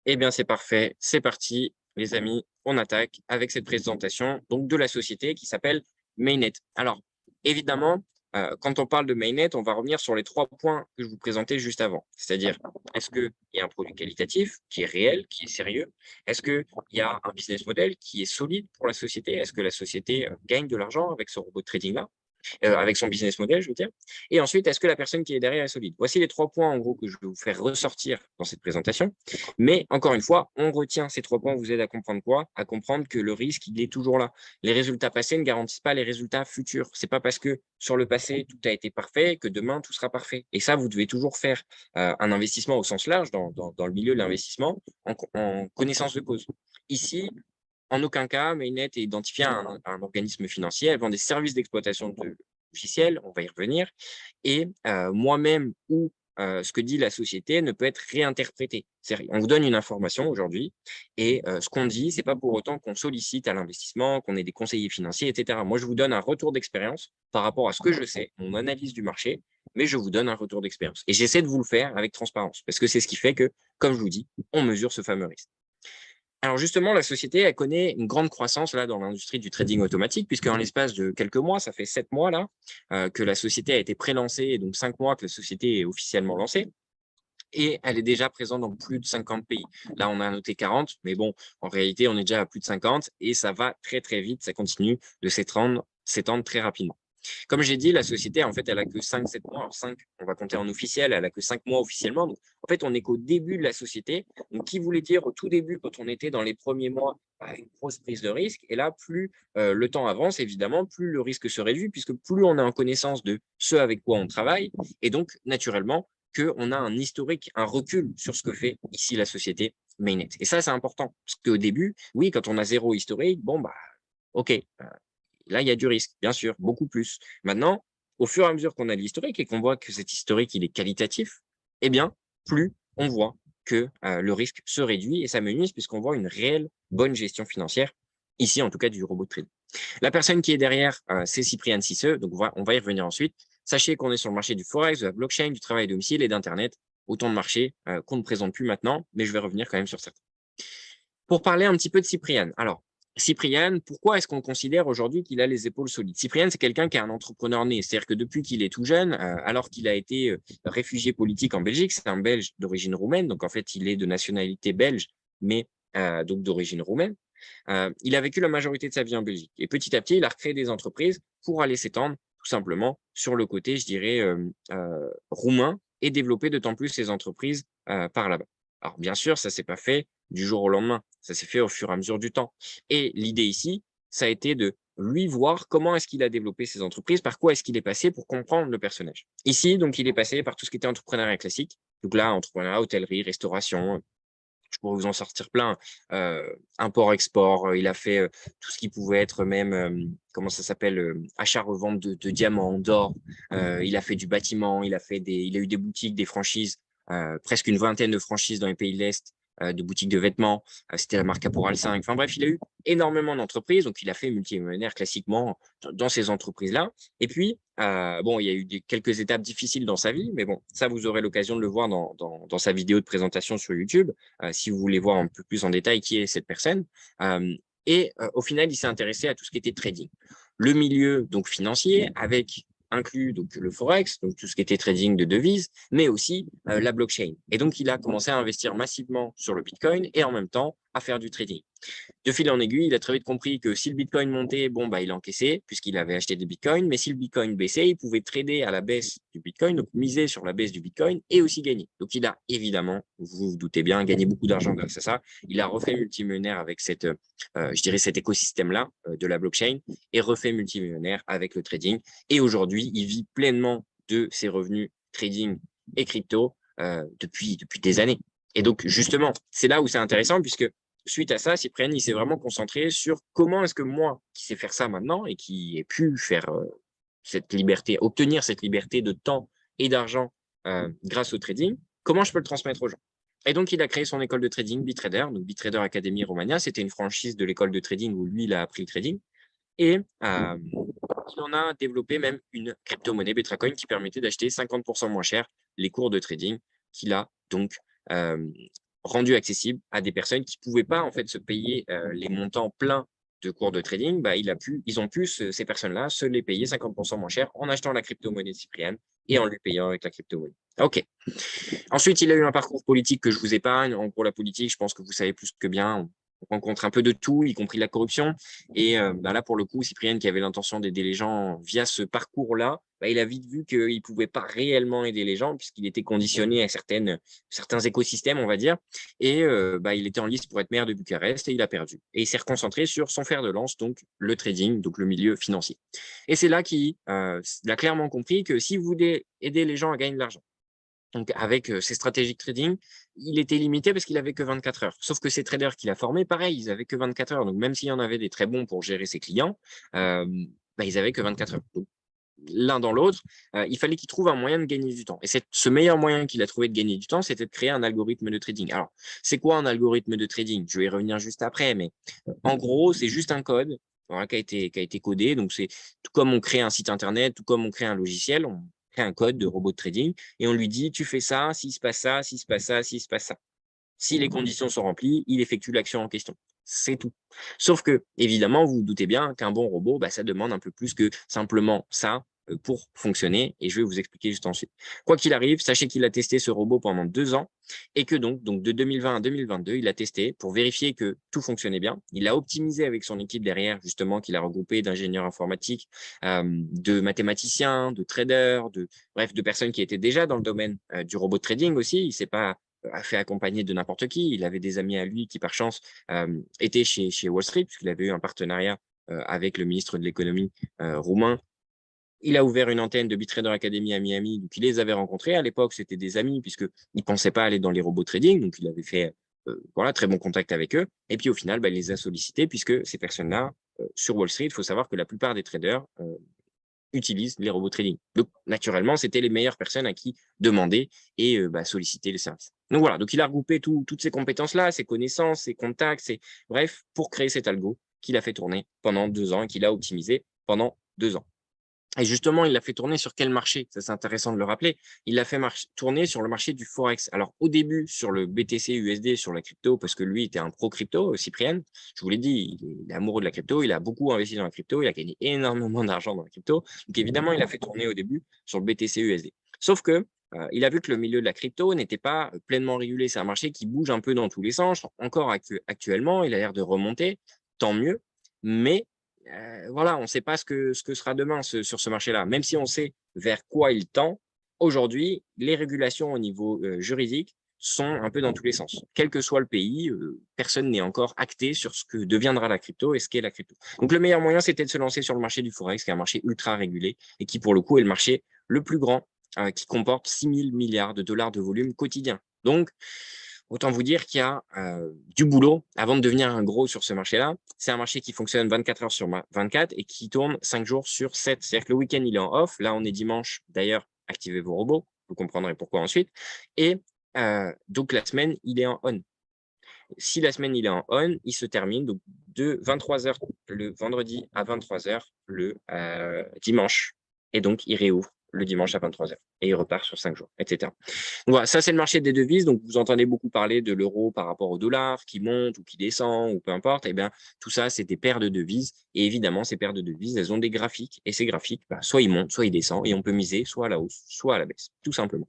Eh bien, c'est parfait. C'est parti, les amis. On attaque avec cette présentation donc de la société qui s'appelle Mainnet. Alors, évidemment, quand on parle de Mainnet, on va revenir sur les 3 points que je vous présentais juste avant. C'est-à-dire, est-ce qu'il y a un produit qualitatif qui est réel, qui est sérieux? Est-ce qu'il y a un business model qui est solide pour la société? Est-ce que la société, gagne de l'argent avec ce robot de trading-là? Avec son business model, je veux dire. Et ensuite, est-ce que la personne qui est derrière est solide? Voici les 3 points, en gros, que je vais vous faire ressortir dans cette présentation. Mais encore une fois, on retient ces 3 points, vous aident à comprendre quoi? À comprendre que le risque, il est toujours là. Les résultats passés ne garantissent pas les résultats futurs. C'est pas parce que sur le passé, tout a été parfait que demain, tout sera parfait. Et ça, vous devez toujours faire un investissement au sens large dans le milieu de l'investissement en connaissance de cause. Ici, en aucun cas, Mainnet est identifié à un organisme financier. Elle vend des services d'exploitation de logiciels, on va y revenir. Et moi-même ou ce que dit la société ne peut être réinterprété. On vous donne une information aujourd'hui et ce qu'on dit, c'est pas pour autant qu'on sollicite à l'investissement, qu'on ait des conseillers financiers, etc. Moi, je vous donne un retour d'expérience par rapport à ce que je sais, mon analyse du marché, mais je vous donne un retour d'expérience. Et j'essaie de vous le faire avec transparence parce que c'est ce qui fait que, comme je vous dis, on mesure ce fameux risque. Alors justement, la société, elle connaît une grande croissance là dans l'industrie du trading automatique, puisqu'en l'espace de quelques mois, ça fait 7 mois là, que la société a été pré-lancée et donc 5 mois que la société est officiellement lancée et elle est déjà présente dans plus de 50 pays. Là, on a noté 40, mais bon, en réalité, on est déjà à plus de 50 et ça va très, très vite, ça continue de s'étendre très rapidement. Comme j'ai dit, la société, en fait, elle a que 5, 7 mois. Alors 5, on va compter en officiel, elle a que 5 mois officiellement. Donc, en fait, on n'est qu'au début de la société. Donc, qui voulait dire au tout début, quand on était dans les premiers mois, bah, une grosse prise de risque. Et là, plus le temps avance, évidemment, plus le risque se réduit, puisque plus on est en connaissance de ce avec quoi on travaille. Et donc, naturellement, qu'on a un historique, un recul sur ce que fait ici la société Mainnet. Et ça, c'est important. Parce qu'au début, oui, quand on a zéro historique, bon, bah, OK, là, il y a du risque, bien sûr, beaucoup plus. Maintenant, au fur et à mesure qu'on a l'historique et qu'on voit que cet historique, il est qualitatif, eh bien, plus on voit que le risque se réduit et s'amenuise puisqu'on voit une réelle bonne gestion financière, ici en tout cas du robot de trading. La personne qui est derrière, c'est Cyprien Cisseux, donc on va y revenir ensuite. Sachez qu'on est sur le marché du forex, de la blockchain, du travail à domicile et d'Internet, autant de marchés qu'on ne présente plus maintenant, mais je vais revenir quand même sur certains. Pour parler un petit peu de Cyprien. Alors, Cyprien, pourquoi est-ce qu'on considère aujourd'hui qu'il a les épaules solides? Cyprien, c'est quelqu'un qui est un entrepreneur né. C'est-à-dire que depuis qu'il est tout jeune, alors qu'il a été réfugié politique en Belgique, c'est un Belge d'origine roumaine. Donc, en fait, il est de nationalité belge, mais donc d'origine roumaine. Il a vécu la majorité de sa vie en Belgique. Et petit à petit, il a recréé des entreprises pour aller s'étendre tout simplement sur le côté, je dirais, roumain et développer d'autant plus ses entreprises par là-bas. Alors, bien sûr, ça ne s'est pas fait du jour au lendemain. Ça s'est fait au fur et à mesure du temps. Et l'idée ici, ça a été de lui voir comment est-ce qu'il a développé ses entreprises, par quoi est-ce qu'il est passé pour comprendre le personnage. Ici, donc, il est passé par tout ce qui était entrepreneuriat classique. Donc là, entrepreneuriat, hôtellerie, restauration, je pourrais vous en sortir plein. Import-export, il a fait tout ce qui pouvait être même, comment ça s'appelle, achat-revente de diamants, d'or. Il a fait du bâtiment, il a eu des boutiques, des franchises, presque une vingtaine de franchises dans les pays de l'Est, de boutiques de vêtements. C'était la marque Caporal 5. Enfin bref, il a eu énormément d'entreprises. Donc, il a fait multimillionnaire classiquement dans ces entreprises-là. Et puis, bon, il y a eu quelques étapes difficiles dans sa vie, mais bon, ça, vous aurez l'occasion de le voir dans sa vidéo de présentation sur YouTube, si vous voulez voir un peu plus en détail qui est cette personne. Au final, il s'est intéressé à tout ce qui était trading. Le milieu donc financier, avec inclus donc le forex, donc tout ce qui était trading de devises, mais aussi la blockchain. Et donc, il a commencé à investir massivement sur le Bitcoin et en même temps à faire du trading. De fil en aiguille, il a très vite compris que si le Bitcoin montait, bon, bah, il encaissait, puisqu'il avait acheté des Bitcoins, mais si le Bitcoin baissait, il pouvait trader à la baisse du Bitcoin, donc miser sur la baisse du Bitcoin et aussi gagner. Donc, il a évidemment, vous vous doutez bien, gagné beaucoup d'argent grâce à ça. Il a refait multimillionnaire avec je dirais, cet écosystème-là de la blockchain et refait multimillionnaire avec le trading. Et aujourd'hui, il vit pleinement de ses revenus trading et crypto depuis des années. Et donc, justement, c'est là où c'est intéressant, puisque suite à ça, Cyprien, il s'est vraiment concentré sur comment est-ce que moi, qui sais faire ça maintenant et qui ai pu faire cette liberté, obtenir cette liberté de temps et d'argent grâce au trading, comment je peux le transmettre aux gens. Et donc, il a créé son école de trading, Bitrader, donc Bitrader Academy Romania. C'était une franchise de l'école de trading où lui, il a appris le trading. Et il en a développé même une crypto-monnaie, Betracoin, qui permettait d'acheter 50% moins cher les cours de trading qu'il a donc euh, rendu accessible à des personnes qui ne pouvaient pas en fait se payer les montants pleins de cours de trading. Ils ont pu, ces personnes-là, se les payer 50% moins cher en achetant la crypto-monnaie de Cyprien et en lui payant avec la crypto-monnaie. OK. Ensuite, il a eu un parcours politique que je vous épargne. En gros, la politique, je pense que vous savez plus que bien. On rencontre un peu de tout, y compris de la corruption. Et là, pour le coup, Cyprien, qui avait l'intention d'aider les gens via ce parcours-là, il a vite vu qu'il ne pouvait pas réellement aider les gens puisqu'il était conditionné à certains écosystèmes, on va dire. Et il était en liste pour être maire de Bucarest et il a perdu. Et il s'est reconcentré sur son fer de lance, donc le trading, donc le milieu financier. Et c'est là qu'il a clairement compris que si vous voulez aider les gens à gagner de l'argent, donc, avec ses stratégies de trading, il était limité parce qu'il avait que 24 heures. Sauf que ces traders qu'il a formés, pareil, ils avaient que 24 heures. Donc, même s'il y en avait des très bons pour gérer ses clients, ils avaient que 24 heures. Donc, l'un dans l'autre, il fallait qu'il trouve un moyen de gagner du temps. Et ce meilleur moyen qu'il a trouvé de gagner du temps, c'était de créer un algorithme de trading. Alors, c'est quoi un algorithme de trading? Je vais y revenir juste après, mais en gros, c'est juste un code voilà, qui a été codé. Donc, c'est tout comme on crée un site internet, tout comme on crée un logiciel, on crée un code de robot de trading et on lui dit, tu fais ça, s'il se passe ça, s'il se passe ça, s'il se passe ça. Si les conditions sont remplies, il effectue l'action en question. C'est tout. Sauf que, évidemment, vous vous doutez bien qu'un bon robot, ça demande un peu plus que simplement ça pour fonctionner. Et je vais vous expliquer juste ensuite. Quoi qu'il arrive, sachez qu'il a testé ce robot pendant 2 ans et que donc de 2020 à 2022, il a testé pour vérifier que tout fonctionnait bien. Il a optimisé avec son équipe derrière, justement, qu'il a regroupé d'ingénieurs informatiques, de mathématiciens, de traders, bref, de personnes qui étaient déjà dans le domaine du robot trading aussi. Il ne s'est pas a fait accompagner de n'importe qui. Il avait des amis à lui qui, par chance, étaient chez Wall Street, puisqu'il avait eu un partenariat avec le ministre de l'économie roumain. Il a ouvert une antenne de BitTrader Academy à Miami, donc il les avait rencontrés. À l'époque, c'était des amis, puisqu'il ne pensait pas aller dans les robots trading, donc il avait fait très bon contact avec eux. Et puis au final, il les a sollicités, puisque ces personnes-là, sur Wall Street, il faut savoir que la plupart des traders utilisent les robots trading. Donc, naturellement, c'était les meilleures personnes à qui demander et solliciter les services. Donc voilà, donc il a regroupé toutes ces compétences-là, ses connaissances, ses contacts, bref, pour créer cet algo qu'il a fait tourner pendant 2 ans et qu'il a optimisé pendant 2 ans. Et justement, il l'a fait tourner sur quel marché? Ça, c'est intéressant de le rappeler. Il l'a fait tourner sur le marché du Forex. Alors, au début, sur le BTC USD, sur la crypto, parce que lui était un pro crypto, Cyprien. Je vous l'ai dit, il est amoureux de la crypto. Il a beaucoup investi dans la crypto. Il a gagné énormément d'argent dans la crypto. Donc, évidemment, il a fait tourner au début sur le BTC USD. Sauf que il a vu que le milieu de la crypto n'était pas pleinement régulé. C'est un marché qui bouge un peu dans tous les sens. Encore actuellement, il a l'air de remonter. Tant mieux. Mais voilà, on ne sait pas ce que sera demain sur ce marché-là. Même si on sait vers quoi il tend, aujourd'hui, les régulations au niveau juridique sont un peu dans tous les sens. Quel que soit le pays, personne n'est encore acté sur ce que deviendra la crypto et ce qu'est la crypto. Donc, le meilleur moyen, c'était de se lancer sur le marché du Forex, qui est un marché ultra régulé et qui, pour le coup, est le marché le plus grand, qui comporte 6 000 milliards de dollars de volume quotidien. Donc, autant vous dire qu'il y a du boulot avant de devenir un gros sur ce marché-là. C'est un marché qui fonctionne 24 heures sur 24 et qui tourne 5 jours sur 7. C'est-à-dire que le week-end, il est en off. Là, on est dimanche. D'ailleurs, activez vos robots. Vous comprendrez pourquoi ensuite. Et donc, la semaine, il est en on. Si la semaine, il est en on, il se termine donc de 23 heures le vendredi à 23 heures le dimanche. Et donc, il réouvre le dimanche à 23 heures. Et il repart sur 5 jours, etc. Donc voilà, ça, c'est le marché des devises. Donc, vous entendez beaucoup parler de l'euro par rapport au dollar qui monte ou qui descend ou peu importe. Eh bien, tout ça, c'est des paires de devises. Et évidemment, ces paires de devises, elles ont des graphiques. Et ces graphiques, soit ils montent, soit ils descendent. Et on peut miser soit à la hausse, soit à la baisse, tout simplement.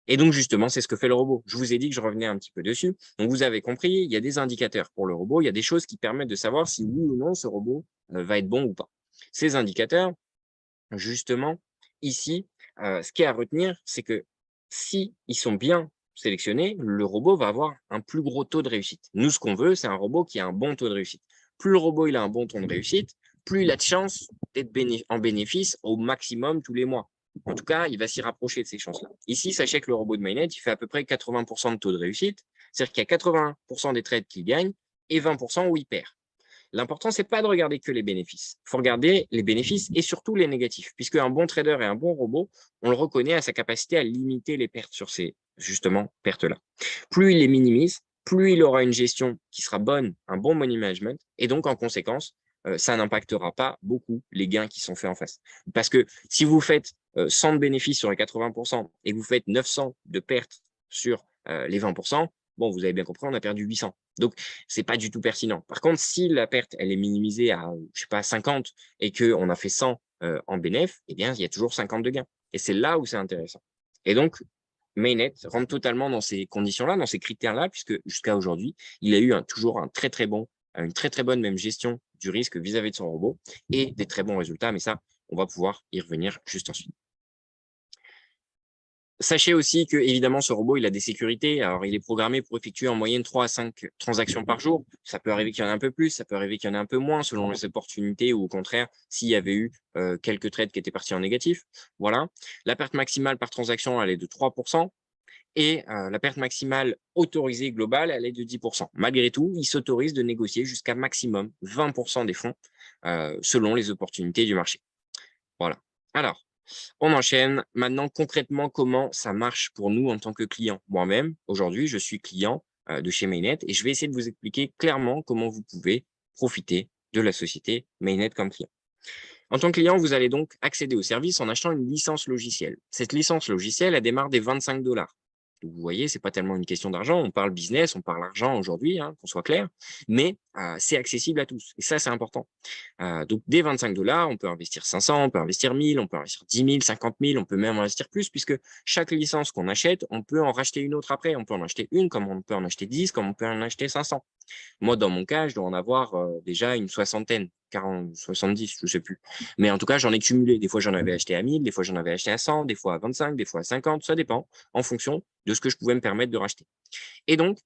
Et donc, justement, c'est ce que fait le robot. Je vous ai dit que je revenais un petit peu dessus. Donc, vous avez compris, il y a des indicateurs pour le robot. Il y a des choses qui permettent de savoir si oui ou non ce robot va être bon ou pas. Ces indicateurs, justement, ici, ce qui est à retenir, c'est que si ils sont bien sélectionnés, le robot va avoir un plus gros taux de réussite. Nous, ce qu'on veut, c'est un robot qui a un bon taux de réussite. Plus le robot il a un bon taux de réussite, plus il a de chances d'être en bénéfice au maximum tous les mois. En tout cas, il va s'y rapprocher de ces chances-là. Ici, sachez que le robot de Mainnet, il fait à peu près 80% de taux de réussite. C'est-à-dire qu'il y a 80% des trades qu'il gagne et 20% où il perd. L'important, c'est pas de regarder que les bénéfices. Il faut regarder les bénéfices et surtout les négatifs, puisque un bon trader et un bon robot, on le reconnaît à sa capacité à limiter les pertes sur ces, justement, pertes-là. Plus il les minimise, plus il aura une gestion qui sera bonne, un bon money management, et donc, en conséquence, ça n'impactera pas beaucoup les gains qui sont faits en face. Parce que si vous faites 100 de bénéfices sur les 80% et vous faites 900 de pertes sur les 20%, bon, vous avez bien compris, on a perdu 800. Donc, c'est pas du tout pertinent. Par contre, si la perte, elle est minimisée à, je sais pas, 50 et qu'on a fait 100 en bénéf, eh bien, il y a toujours 50 de gains. Et c'est là où c'est intéressant. Et donc, Mainnet rentre totalement dans ces conditions-là, dans ces critères-là, puisque jusqu'à aujourd'hui, il a eu toujours un très, très bon, une très, très bonne même gestion du risque vis-à-vis de son robot et des très bons résultats. Mais ça, on va pouvoir y revenir juste ensuite. Sachez aussi que, évidemment, ce robot, il a des sécurités. Alors, il est programmé pour effectuer en moyenne 3 à 5 transactions par jour. Ça peut arriver qu'il y en ait un peu plus, ça peut arriver qu'il y en ait un peu moins selon les opportunités ou au contraire, s'il y avait eu quelques trades qui étaient partis en négatif. Voilà. La perte maximale par transaction, elle est de 3%. Et la perte maximale autorisée globale, elle est de 10%. Malgré tout, il s'autorise de négocier jusqu'à maximum 20% des fonds selon les opportunités du marché. Voilà. Alors, on enchaîne. Maintenant, concrètement, comment ça marche pour nous en tant que client? Moi-même, aujourd'hui, je suis client de chez Mainnet et je vais essayer de vous expliquer clairement comment vous pouvez profiter de la société Mainnet comme client. En tant que client, vous allez donc accéder au service en achetant une licence logicielle. Cette licence logicielle, elle démarre des 25 $. Donc, vous voyez, c'est pas tellement une question d'argent. On parle business, on parle argent aujourd'hui, hein, qu'on soit clair, mais c'est accessible à tous. Et ça, c'est important. Donc, dès 25 $, on peut investir 500, on peut investir 1000, on peut investir 10 000, 50 000, on peut même investir plus, puisque chaque licence qu'on achète, on peut en racheter une autre après. On peut en acheter une, comme on peut en acheter 10, comme on peut en acheter 500. Moi, dans mon cas, je dois en avoir déjà une soixantaine, 40, 70, je ne sais plus. Mais en tout cas, j'en ai cumulé. Des fois, j'en avais acheté à 1000, des fois, j'en avais acheté à 100, des fois à 25, des fois à 50, ça dépend, en fonction de ce que je pouvais me permettre de racheter. Et donc,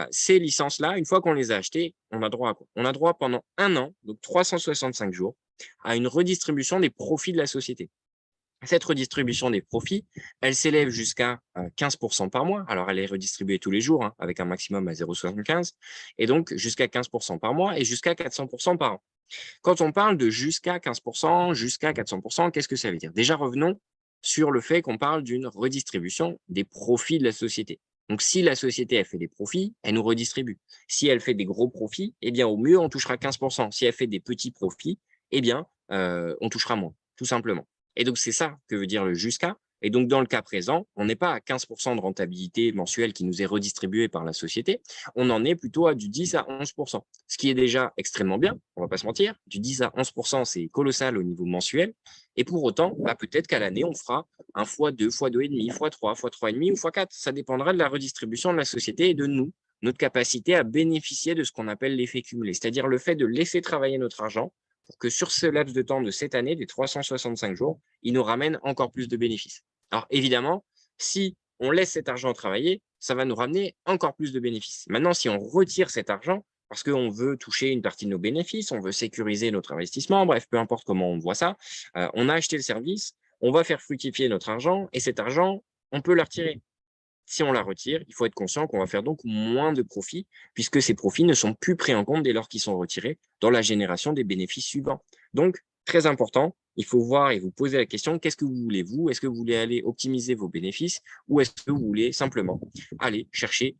ces licences-là, une fois qu'on les a achetées, on a droit à quoi? On a droit pendant 1 an, donc 365 jours, à une redistribution des profits de la société. Cette redistribution des profits, elle s'élève jusqu'à 15% par mois. Alors, elle est redistribuée tous les jours, hein, avec un maximum à 0,75, et donc jusqu'à 15% par mois et jusqu'à 400% par an. Quand on parle de jusqu'à 15%, jusqu'à 400%, qu'est-ce que ça veut dire? Déjà, revenons sur le fait qu'on parle d'une redistribution des profits de la société. Donc, si la société elle fait des profits, elle nous redistribue. Si elle fait des gros profits, eh bien, au mieux, on touchera 15%. Si elle fait des petits profits, eh bien, on touchera moins, tout simplement. Et donc, c'est ça que veut dire le jusqu'à. Et donc, dans le cas présent, on n'est pas à 15% de rentabilité mensuelle qui nous est redistribuée par la société, on en est plutôt à du 10 à 11%, ce qui est déjà extrêmement bien, on va pas se mentir. Du 10 à 11%, c'est colossal au niveau mensuel. Et pour autant, bah, peut-être qu'à l'année, on fera un x2, x2,5, x3, x3,5 ou x4. Ça dépendra de la redistribution de la société et de nous, notre capacité à bénéficier de ce qu'on appelle l'effet cumulé, c'est-à-dire le fait de laisser travailler notre argent pour que sur ce laps de temps de cette année, des 365 jours, il nous ramène encore plus de bénéfices. Alors évidemment, si on laisse cet argent travailler, ça va nous ramener encore plus de bénéfices. Maintenant, si on retire cet argent, parce qu'on veut toucher une partie de nos bénéfices, on veut sécuriser notre investissement, bref, peu importe comment on voit ça, on a acheté le service, on va faire fructifier notre argent, et cet argent, on peut le retirer. Si on la retire, il faut être conscient qu'on va faire donc moins de profits, puisque ces profits ne sont plus pris en compte dès lors qu'ils sont retirés dans la génération des bénéfices suivants. Donc, très important, il faut voir et vous poser la question, qu'est-ce que vous voulez vous? Est-ce que vous voulez aller optimiser vos bénéfices ou est-ce que vous voulez simplement aller chercher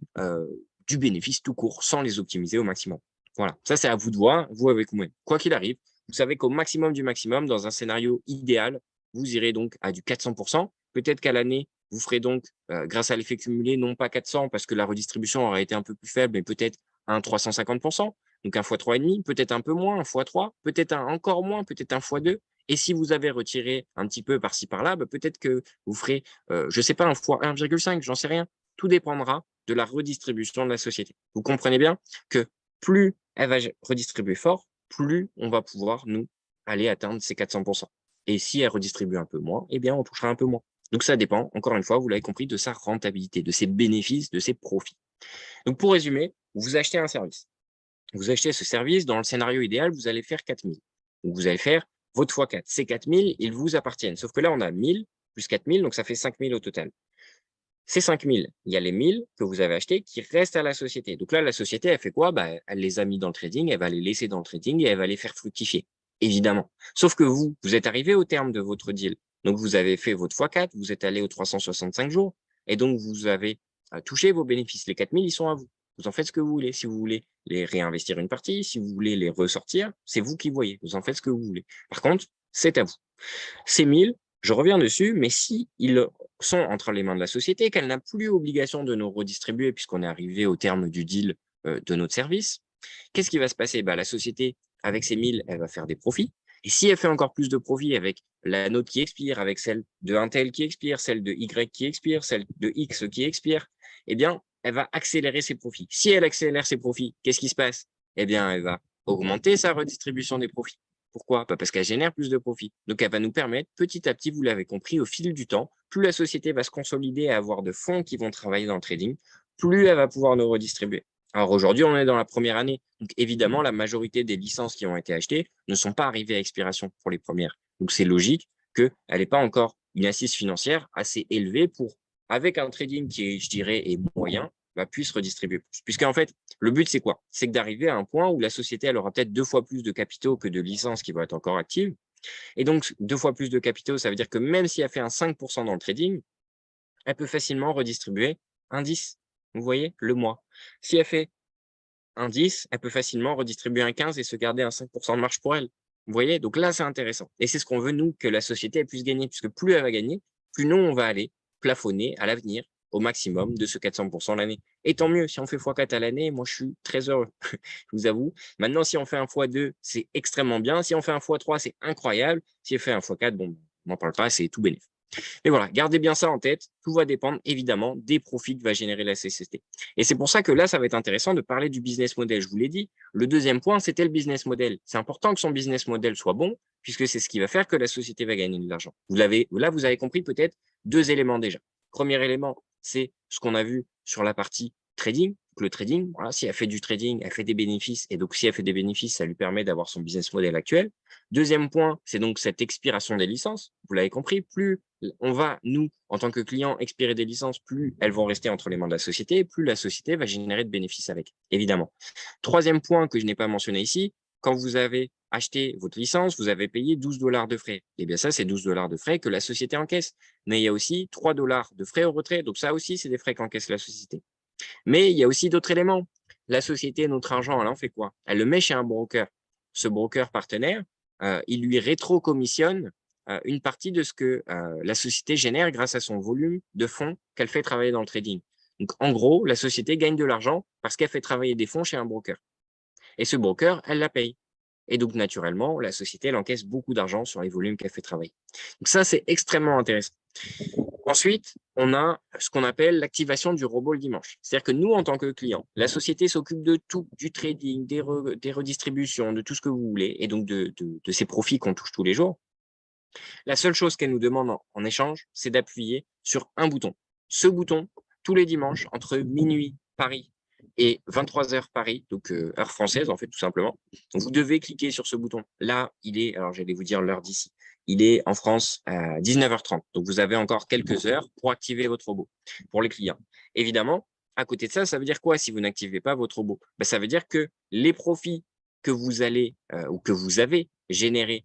du bénéfice tout court sans les optimiser au maximum? Voilà, ça c'est à vous de voir, vous avec moi. Quoi qu'il arrive, vous savez qu'au maximum du maximum, dans un scénario idéal, vous irez donc à du 400%. Peut-être qu'à l'année, vous ferez donc, grâce à l'effet cumulé, non pas 400 parce que la redistribution aurait été un peu plus faible, mais peut-être un 350%, donc un fois 3,5, peut-être un peu moins, un fois 3, peut-être un encore moins, peut-être un fois 2. Et si vous avez retiré un petit peu par-ci par-là, bah, peut-être que vous ferez, je ne sais pas, un fois 1,5, j'en sais rien. Tout dépendra de la redistribution de la société. Vous comprenez bien que plus elle va redistribuer fort, plus on va pouvoir, nous, aller atteindre ces 400%. Et si elle redistribue un peu moins, eh bien, on touchera un peu moins. Donc, ça dépend, encore une fois, vous l'avez compris, de sa rentabilité, de ses bénéfices, de ses profits. Donc, pour résumer, vous achetez un service. Vous achetez ce service, dans le scénario idéal, vous allez faire 4 000. Donc, vous allez faire votre x4. Ces 4 000, ils vous appartiennent. Sauf que là, on a 1000 plus 4 000, donc ça fait 5 000 au total. Ces 5 000, il y a les 1000 que vous avez achetés qui restent à la société. Donc là, la société, elle fait quoi? Bah, elle les a mis dans le trading, elle va les laisser dans le trading et elle va les faire fructifier, évidemment. Sauf que vous êtes arrivé au terme de votre deal. Donc, vous avez fait votre x4, vous êtes allé aux 365 jours et donc vous avez touché vos bénéfices. Les 4 000, ils sont à vous. Vous en faites ce que vous voulez. Si vous voulez les réinvestir une partie, si vous voulez les ressortir, c'est vous qui voyez. Vous en faites ce que vous voulez. Par contre, c'est à vous. Ces 1000, Je reviens dessus, mais si ils sont entre les mains de la société, qu'elle n'a plus obligation de nous redistribuer puisqu'on est arrivé au terme du deal de notre service, qu'est-ce qui va se passer? Bah, la société, avec ses 1000, elle va faire des profits. Et si elle fait encore plus de profits avec la note qui expire, avec celle de un tel qui expire, celle de Y qui expire, celle de X qui expire, eh bien, elle va accélérer ses profits. Si elle accélère ses profits, qu'est-ce qui se passe? Eh bien, elle va augmenter sa redistribution des profits. Pourquoi? Bah, parce qu'elle génère plus de profits. Donc, elle va nous permettre, petit à petit, vous l'avez compris, au fil du temps, plus la société va se consolider et avoir de fonds qui vont travailler dans le trading, plus elle va pouvoir nous redistribuer. Alors aujourd'hui, on est dans la première année. Donc évidemment, la majorité des licences qui ont été achetées ne sont pas arrivées à expiration pour les premières. Donc c'est logique qu'elle n'ait pas encore une assise financière assez élevée pour, avec un trading qui est, je dirais, est moyen, puisse redistribuer plus. Puisqu'en fait, le but, c'est quoi? C'est d'arriver à un point où la société, elle aura peut-être 2 fois plus de capitaux que de licences qui vont être encore actives. Et donc, 2 fois plus de capitaux, ça veut dire que même si elle fait un 5% dans le trading, elle peut facilement redistribuer un 10. Vous voyez, le mois. Si elle fait un 10, elle peut facilement redistribuer un 15 et se garder un 5% de marge pour elle. Vous voyez? Donc là, c'est intéressant. Et c'est ce qu'on veut, nous, que la société elle puisse gagner, puisque plus elle va gagner, plus nous, on va aller plafonner à l'avenir au maximum de ce 400% l'année. Et tant mieux, si on fait x4 à l'année, moi, je suis très heureux, je vous avoue. Maintenant, si on fait un x2, c'est extrêmement bien. Si on fait un x3, c'est incroyable. Si on fait un x4, bon, on n'en parle pas, c'est tout bénéfice. Mais voilà, gardez bien ça en tête. Tout va dépendre évidemment des profits que va générer la CCT. Et c'est pour ça que là, ça va être intéressant de parler du business model. Je vous l'ai dit, le deuxième point, c'était le business model. C'est important que son business model soit bon, puisque c'est ce qui va faire que la société va gagner de l'argent. Là, vous avez compris peut-être 2 éléments déjà. Premier élément, c'est ce qu'on a vu sur la partie trading. Le trading, voilà, si elle fait du trading, elle fait des bénéfices. Et donc, si elle fait des bénéfices, ça lui permet d'avoir son business model actuel. Deuxième point, c'est donc cette expiration des licences. Vous l'avez compris, plus on va, nous, en tant que clients, expirer des licences, plus elles vont rester entre les mains de la société, plus la société va générer de bénéfices avec, évidemment. Troisième point que je n'ai pas mentionné ici, quand vous avez acheté votre licence, vous avez payé 12 $ de frais. Eh bien ça, c'est 12 $ de frais que la société encaisse. Mais il y a aussi 3 $ de frais au retrait. Donc ça aussi, c'est des frais qu'encaisse la société. Mais il y a aussi d'autres éléments. La société, notre argent, elle en fait quoi? Elle le met chez un broker. Ce broker partenaire, il lui rétro-commissionne une partie de ce que la société génère grâce à son volume de fonds qu'elle fait travailler dans le trading. Donc, en gros, la société gagne de l'argent parce qu'elle fait travailler des fonds chez un broker. Et ce broker, elle la paye. Et donc, naturellement, la société, elle encaisse beaucoup d'argent sur les volumes qu'elle fait travailler. Donc, ça, c'est extrêmement intéressant. Ensuite, on a ce qu'on appelle l'activation du robot le dimanche. C'est-à-dire que nous, en tant que clients, la société s'occupe de tout, du trading, des redistributions, de tout ce que vous voulez, et donc de ces profits qu'on touche tous les jours. La seule chose qu'elle nous demande en échange, c'est d'appuyer sur un bouton. Ce bouton, tous les dimanches, entre minuit Paris et 23h Paris, donc heure française en fait tout simplement. Donc, vous devez cliquer sur ce bouton. Là, il est, alors j'allais vous dire l'heure d'ici, il est en France à 19h30. Donc vous avez encore quelques heures pour activer votre robot pour les clients. Évidemment, à côté de ça, ça veut dire quoi si vous n'activez pas votre robot? Ben, ça veut dire que les profits que vous allez ou que vous avez générés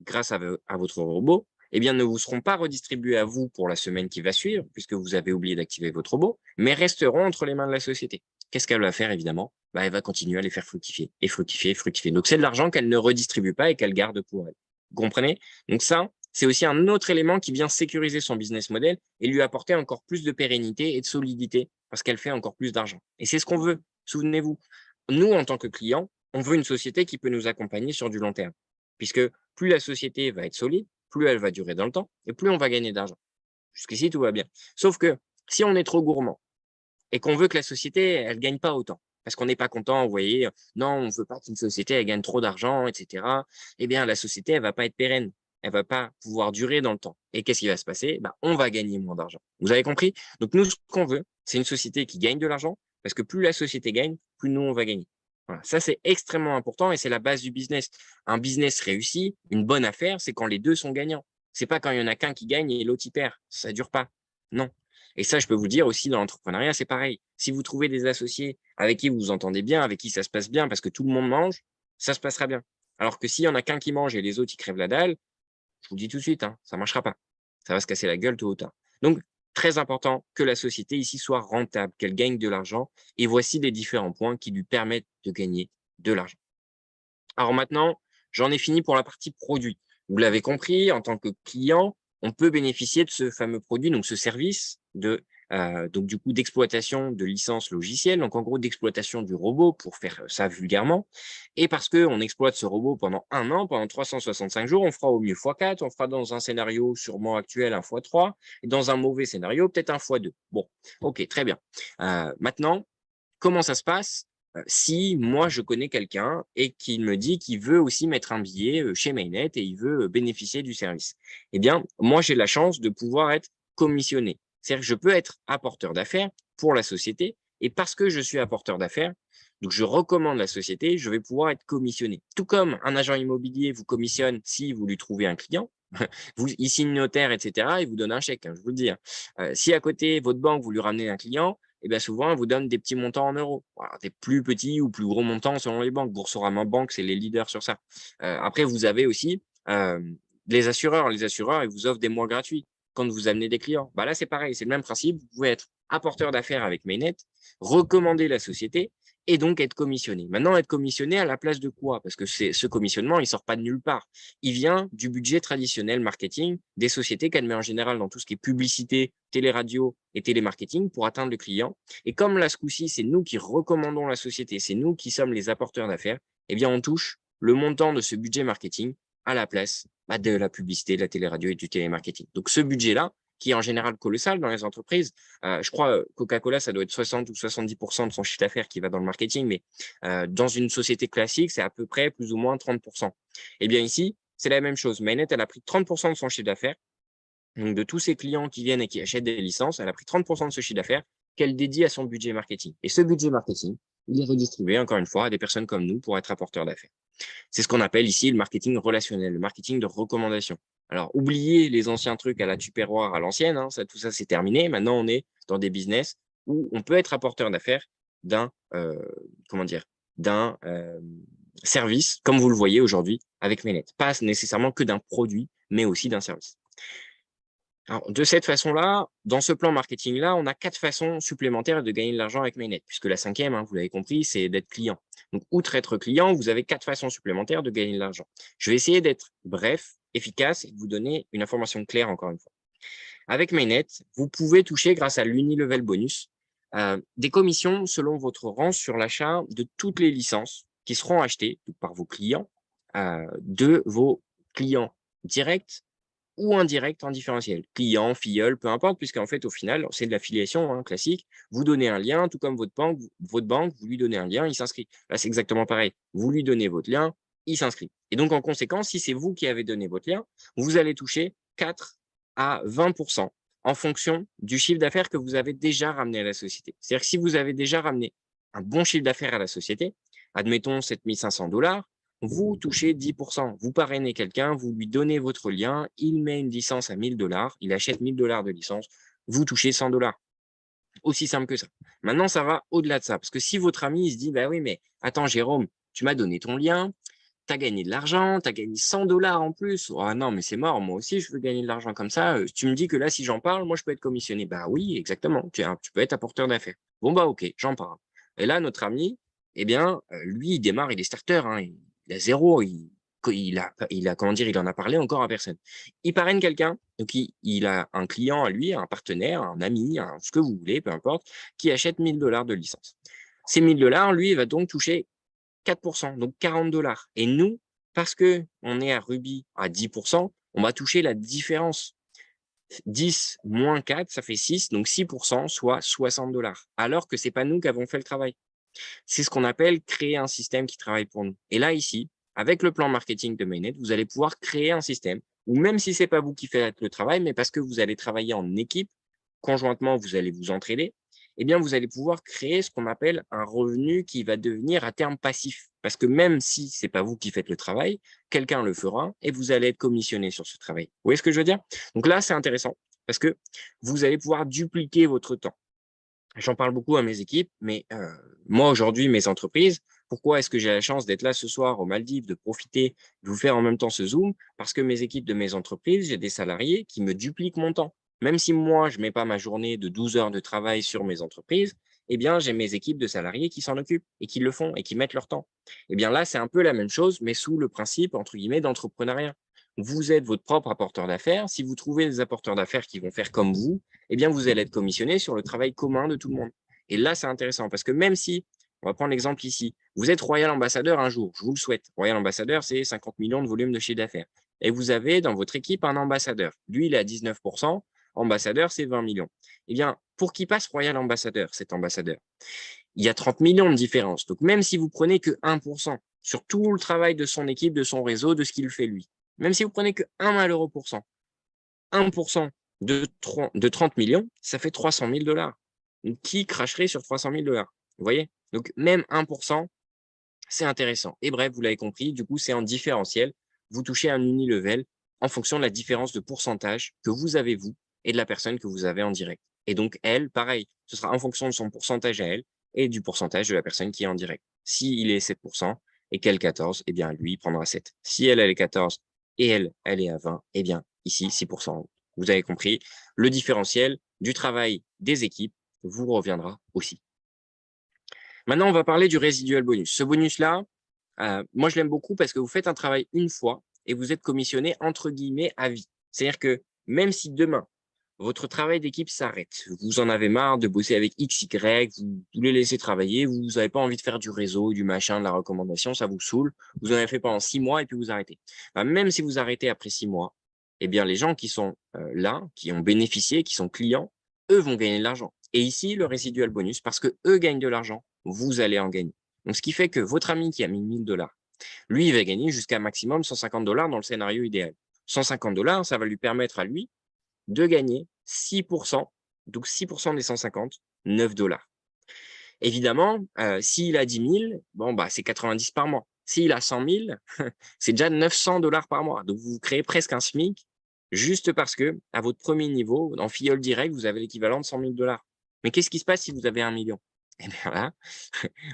grâce à votre robot, eh bien, ne vous seront pas redistribués à vous pour la semaine qui va suivre, puisque vous avez oublié d'activer votre robot, mais resteront entre les mains de la société. Qu'est-ce qu'elle va faire, évidemment? Elle va continuer à les faire fructifier, et fructifier, et fructifier. Donc, c'est de l'argent qu'elle ne redistribue pas et qu'elle garde pour elle. Vous comprenez? Donc ça, c'est aussi un autre élément qui vient sécuriser son business model et lui apporter encore plus de pérennité et de solidité parce qu'elle fait encore plus d'argent. Et c'est ce qu'on veut. Souvenez-vous, nous, en tant que clients, on veut une société qui peut nous accompagner sur du long terme, puisque plus la société va être solide, plus elle va durer dans le temps et plus on va gagner d'argent. Jusqu'ici, tout va bien. Sauf que si on est trop gourmand et qu'on veut que la société, elle gagne pas autant, parce qu'on n'est pas content, vous voyez, non, on veut pas qu'une société, elle gagne trop d'argent, etc., eh bien, la société, elle va pas être pérenne. Elle va pas pouvoir durer dans le temps. Et qu'est-ce qui va se passer? On va gagner moins d'argent. Vous avez compris? Donc, nous, ce qu'on veut, c'est une société qui gagne de l'argent, parce que plus la société gagne, plus nous, on va gagner. Voilà. Ça, c'est extrêmement important et c'est la base du business. Un business réussi, une bonne affaire, c'est quand les deux sont gagnants. C'est pas quand il y en a qu'un qui gagne et l'autre, il perd. Ça dure pas. Non. Et ça, je peux vous dire aussi dans l'entrepreneuriat, c'est pareil. Si vous trouvez des associés avec qui vous vous entendez bien, avec qui ça se passe bien, parce que tout le monde mange, ça se passera bien. Alors que s'il y en a qu'un qui mange et les autres, ils crèvent la dalle, je vous le dis tout de suite, hein, ça ne marchera pas. Ça va se casser la gueule tôt ou tard. Donc, très important que la société ici soit rentable, qu'elle gagne de l'argent. Et voici les différents points qui lui permettent de gagner de l'argent. Alors maintenant, j'en ai fini pour la partie produit. Vous l'avez compris, en tant que client, on peut bénéficier de ce fameux produit, donc ce service donc du coup d'exploitation de licences logicielles, donc en gros d'exploitation du robot pour faire ça vulgairement. Et parce qu'on exploite ce robot pendant 1 an, pendant 365 jours, on fera au mieux x4, on fera dans un scénario sûrement actuel un x3, et dans un mauvais scénario peut-être un x2. Bon, ok, très bien. Maintenant, comment ça se passe si moi je connais quelqu'un et qu'il me dit qu'il veut aussi mettre un billet chez Mainnet et il veut bénéficier du service? Eh bien, moi j'ai la chance de pouvoir être commissionné. C'est-à-dire que je peux être apporteur d'affaires pour la société et parce que je suis apporteur d'affaires, donc je recommande la société, je vais pouvoir être commissionné. Tout comme un agent immobilier vous commissionne si vous lui trouvez un client, il signe notaire, etc. et vous donne un chèque, hein, je vous le dis. Si à côté, votre banque, vous lui ramenez un client, et bien souvent, elle vous donne des petits montants en euros. Alors, des plus petits ou plus gros montants selon les banques. Boursorama Banque, c'est les leaders sur ça. Après, vous avez aussi les assureurs. Les assureurs, ils vous offrent des mois gratuits quand vous amenez des clients. Bah là, c'est pareil, c'est le même principe. Vous pouvez être apporteur d'affaires avec Mainnet, recommander la société et donc être commissionné. Maintenant, être commissionné à la place de quoi? Parce que ce commissionnement, il ne sort pas de nulle part. Il vient du budget traditionnel marketing des sociétés qu'elle met en général dans tout ce qui est publicité, téléradio et télémarketing pour atteindre le client. Et comme là, ce coup-ci, c'est nous qui recommandons la société, c'est nous qui sommes les apporteurs d'affaires, eh bien, on touche le montant de ce budget marketing à la place de la publicité, de la téléradio et du télémarketing. Donc, ce budget-là, qui est en général colossal dans les entreprises. Je crois Coca-Cola, ça doit être 60 ou 70% de son chiffre d'affaires qui va dans le marketing, mais dans une société classique, c'est à peu près plus ou moins 30%. Eh bien ici, c'est la même chose. Mainnet, elle a pris 30% de son chiffre d'affaires, donc de tous ses clients qui viennent et qui achètent des licences, elle a pris 30% de ce chiffre d'affaires qu'elle dédie à son budget marketing. Et ce budget marketing, il est redistribué, encore une fois, à des personnes comme nous pour être apporteurs d'affaires. C'est ce qu'on appelle ici le marketing relationnel, le marketing de recommandation. Alors, oubliez les anciens trucs à la tupperware à l'ancienne, hein, tout ça, c'est terminé. Maintenant, on est dans des business où on peut être apporteur d'affaires d'un d'un service, comme vous le voyez aujourd'hui avec Mainnet. Pas nécessairement que d'un produit, mais aussi d'un service. Alors, de cette façon-là, dans ce plan marketing-là, on a 4 façons supplémentaires de gagner de l'argent avec Mainnet, puisque la 5e, hein, vous l'avez compris, c'est d'être client. Donc, outre être client, vous avez 4 façons supplémentaires de gagner de l'argent. Je vais essayer d'être bref, efficace et de vous donner une information claire encore une fois. Avec Mainnet, vous pouvez toucher, grâce à l'Unilevel Bonus, des commissions selon votre rang sur l'achat de toutes les licences qui seront achetées par vos clients, de vos clients directs ou indirect en différentiel. Client, filleul, peu importe, puisqu'en fait, au final, c'est de l'affiliation classique. Vous donnez un lien, tout comme votre banque, vous lui donnez un lien, il s'inscrit. Là, c'est exactement pareil. Vous lui donnez votre lien, il s'inscrit. Et donc, en conséquence, si c'est vous qui avez donné votre lien, vous allez toucher 4 à 20% en fonction du chiffre d'affaires que vous avez déjà ramené à la société. C'est-à-dire que si vous avez déjà ramené un bon chiffre d'affaires à la société, admettons 7 500 $, vous touchez 10%. Vous parrainez quelqu'un, vous lui donnez votre lien, il met une licence à 1 000 $, il achète 1 000 $ de licence, vous touchez 100 $. Aussi simple que ça. Maintenant, ça va au-delà de ça. Parce que si votre ami il se dit, bah oui, mais attends, Jérôme, tu m'as donné ton lien, tu as gagné de l'argent, tu as gagné 100 $ en plus. Oh non, mais c'est mort, moi aussi, je veux gagner de l'argent comme ça. Tu me dis que là, si j'en parle, moi, je peux être commissionné. Bah oui, exactement. Tu peux être apporteur d'affaires. Bon, bah ok, j'en parle. Et là, notre ami, eh bien, lui, il démarre, il est starter, hein, il a zéro, comment dire, il en a parlé encore à personne. Il parraine quelqu'un, donc il a un client à lui, un partenaire, un ami, ce que vous voulez, peu importe, qui achète 1 000 $ de licence. Ces 1 000 $, lui, il va donc toucher 4%, donc 40 $. Et nous, parce qu'on est à Ruby à 10%, on va toucher la différence. 10 moins 4, ça fait 6, donc 6%, soit 60 $. Alors que ce n'est pas nous qui avons fait le travail. C'est ce qu'on appelle créer un système qui travaille pour nous. Et là, ici, avec le plan marketing de Mainnet, vous allez pouvoir créer un système où même si ce n'est pas vous qui faites le travail, mais parce que vous allez travailler en équipe, conjointement, vous allez vous entraider, eh bien, vous allez pouvoir créer ce qu'on appelle un revenu qui va devenir à terme passif. Parce que même si ce n'est pas vous qui faites le travail, quelqu'un le fera et vous allez être commissionné sur ce travail. Vous voyez ce que je veux dire? Donc là, c'est intéressant parce que vous allez pouvoir dupliquer votre temps. J'en parle beaucoup à mes équipes, mais moi, aujourd'hui, mes entreprises, pourquoi est-ce que j'ai la chance d'être là ce soir aux Maldives, de profiter, de vous faire en même temps ce Zoom? Parce que mes équipes de mes entreprises, j'ai des salariés qui me dupliquent mon temps. Même si moi, je ne mets pas ma journée de 12 heures de travail sur mes entreprises, eh bien, j'ai mes équipes de salariés qui s'en occupent et qui le font et qui mettent leur temps. Eh bien là, c'est un peu la même chose, mais sous le principe, entre guillemets, d'entrepreneuriat. Vous êtes votre propre apporteur d'affaires. Si vous trouvez des apporteurs d'affaires qui vont faire comme vous, eh bien, vous allez être commissionné sur le travail commun de tout le monde. Et là, c'est intéressant parce que même si, on va prendre l'exemple ici, vous êtes Royal Ambassadeur un jour, je vous le souhaite. Royal Ambassadeur, c'est 50 millions de volume de chiffre d'affaires. Et vous avez dans votre équipe un ambassadeur. Lui, il est à 19%. Ambassadeur, c'est 20 millions. Eh bien, pour qu'il passe Royal Ambassadeur, cet ambassadeur, il y a 30 millions de différence. Donc, même si vous prenez que 1% sur tout le travail de son équipe, de son réseau, de ce qu'il fait lui, même si vous prenez que 1 malheureux pour cent, 1% de 30 millions, ça fait 300 000 dollars. Qui cracherait sur 300 000 dollars? Vous voyez? Donc, même 1%, c'est intéressant. Et bref, vous l'avez compris, du coup, c'est en différentiel. Vous touchez un unilevel en fonction de la différence de pourcentage que vous avez, vous, et de la personne que vous avez en direct. Et donc, elle, pareil, ce sera en fonction de son pourcentage à elle et du pourcentage de la personne qui est en direct. S'il est 7% et qu'elle 14, eh bien, lui, il prendra 7. Si elle est 14 et elle est à 20, eh bien, ici, 6%. Vous avez compris, le différentiel du travail des équipes vous reviendra aussi. Maintenant, on va parler du residual bonus. Ce bonus-là, moi, je l'aime beaucoup parce que vous faites un travail une fois et vous êtes commissionné entre guillemets à vie. C'est-à-dire que même si demain, votre travail d'équipe s'arrête, vous en avez marre de bosser avec X, Y, vous les laissez travailler, vous n'avez pas envie de faire du réseau, du machin, de la recommandation, ça vous saoule, vous en avez fait pendant 6 mois et puis vous arrêtez. Même si vous arrêtez après 6 mois, eh bien, les gens qui sont là, qui ont bénéficié, qui sont clients, eux vont gagner de l'argent. Et ici, le residual bonus, parce que eux gagnent de l'argent, vous allez en gagner. Donc, ce qui fait que votre ami qui a mis 1000 dollars, lui, il va gagner jusqu'à maximum 150 dollars dans le scénario idéal. 150 dollars, ça va lui permettre à lui de gagner 6%, donc 6% des 150, 9 dollars. Évidemment, s'il a 10 000, bon, bah, c'est 90 par mois. S'il a 100 000, c'est déjà 900 dollars par mois. Donc, vous créez presque un SMIC juste parce que, à votre premier niveau, en filleul direct, vous avez l'équivalent de 100 000 dollars. Mais qu'est-ce qui se passe si vous avez 1 million? Eh bien là,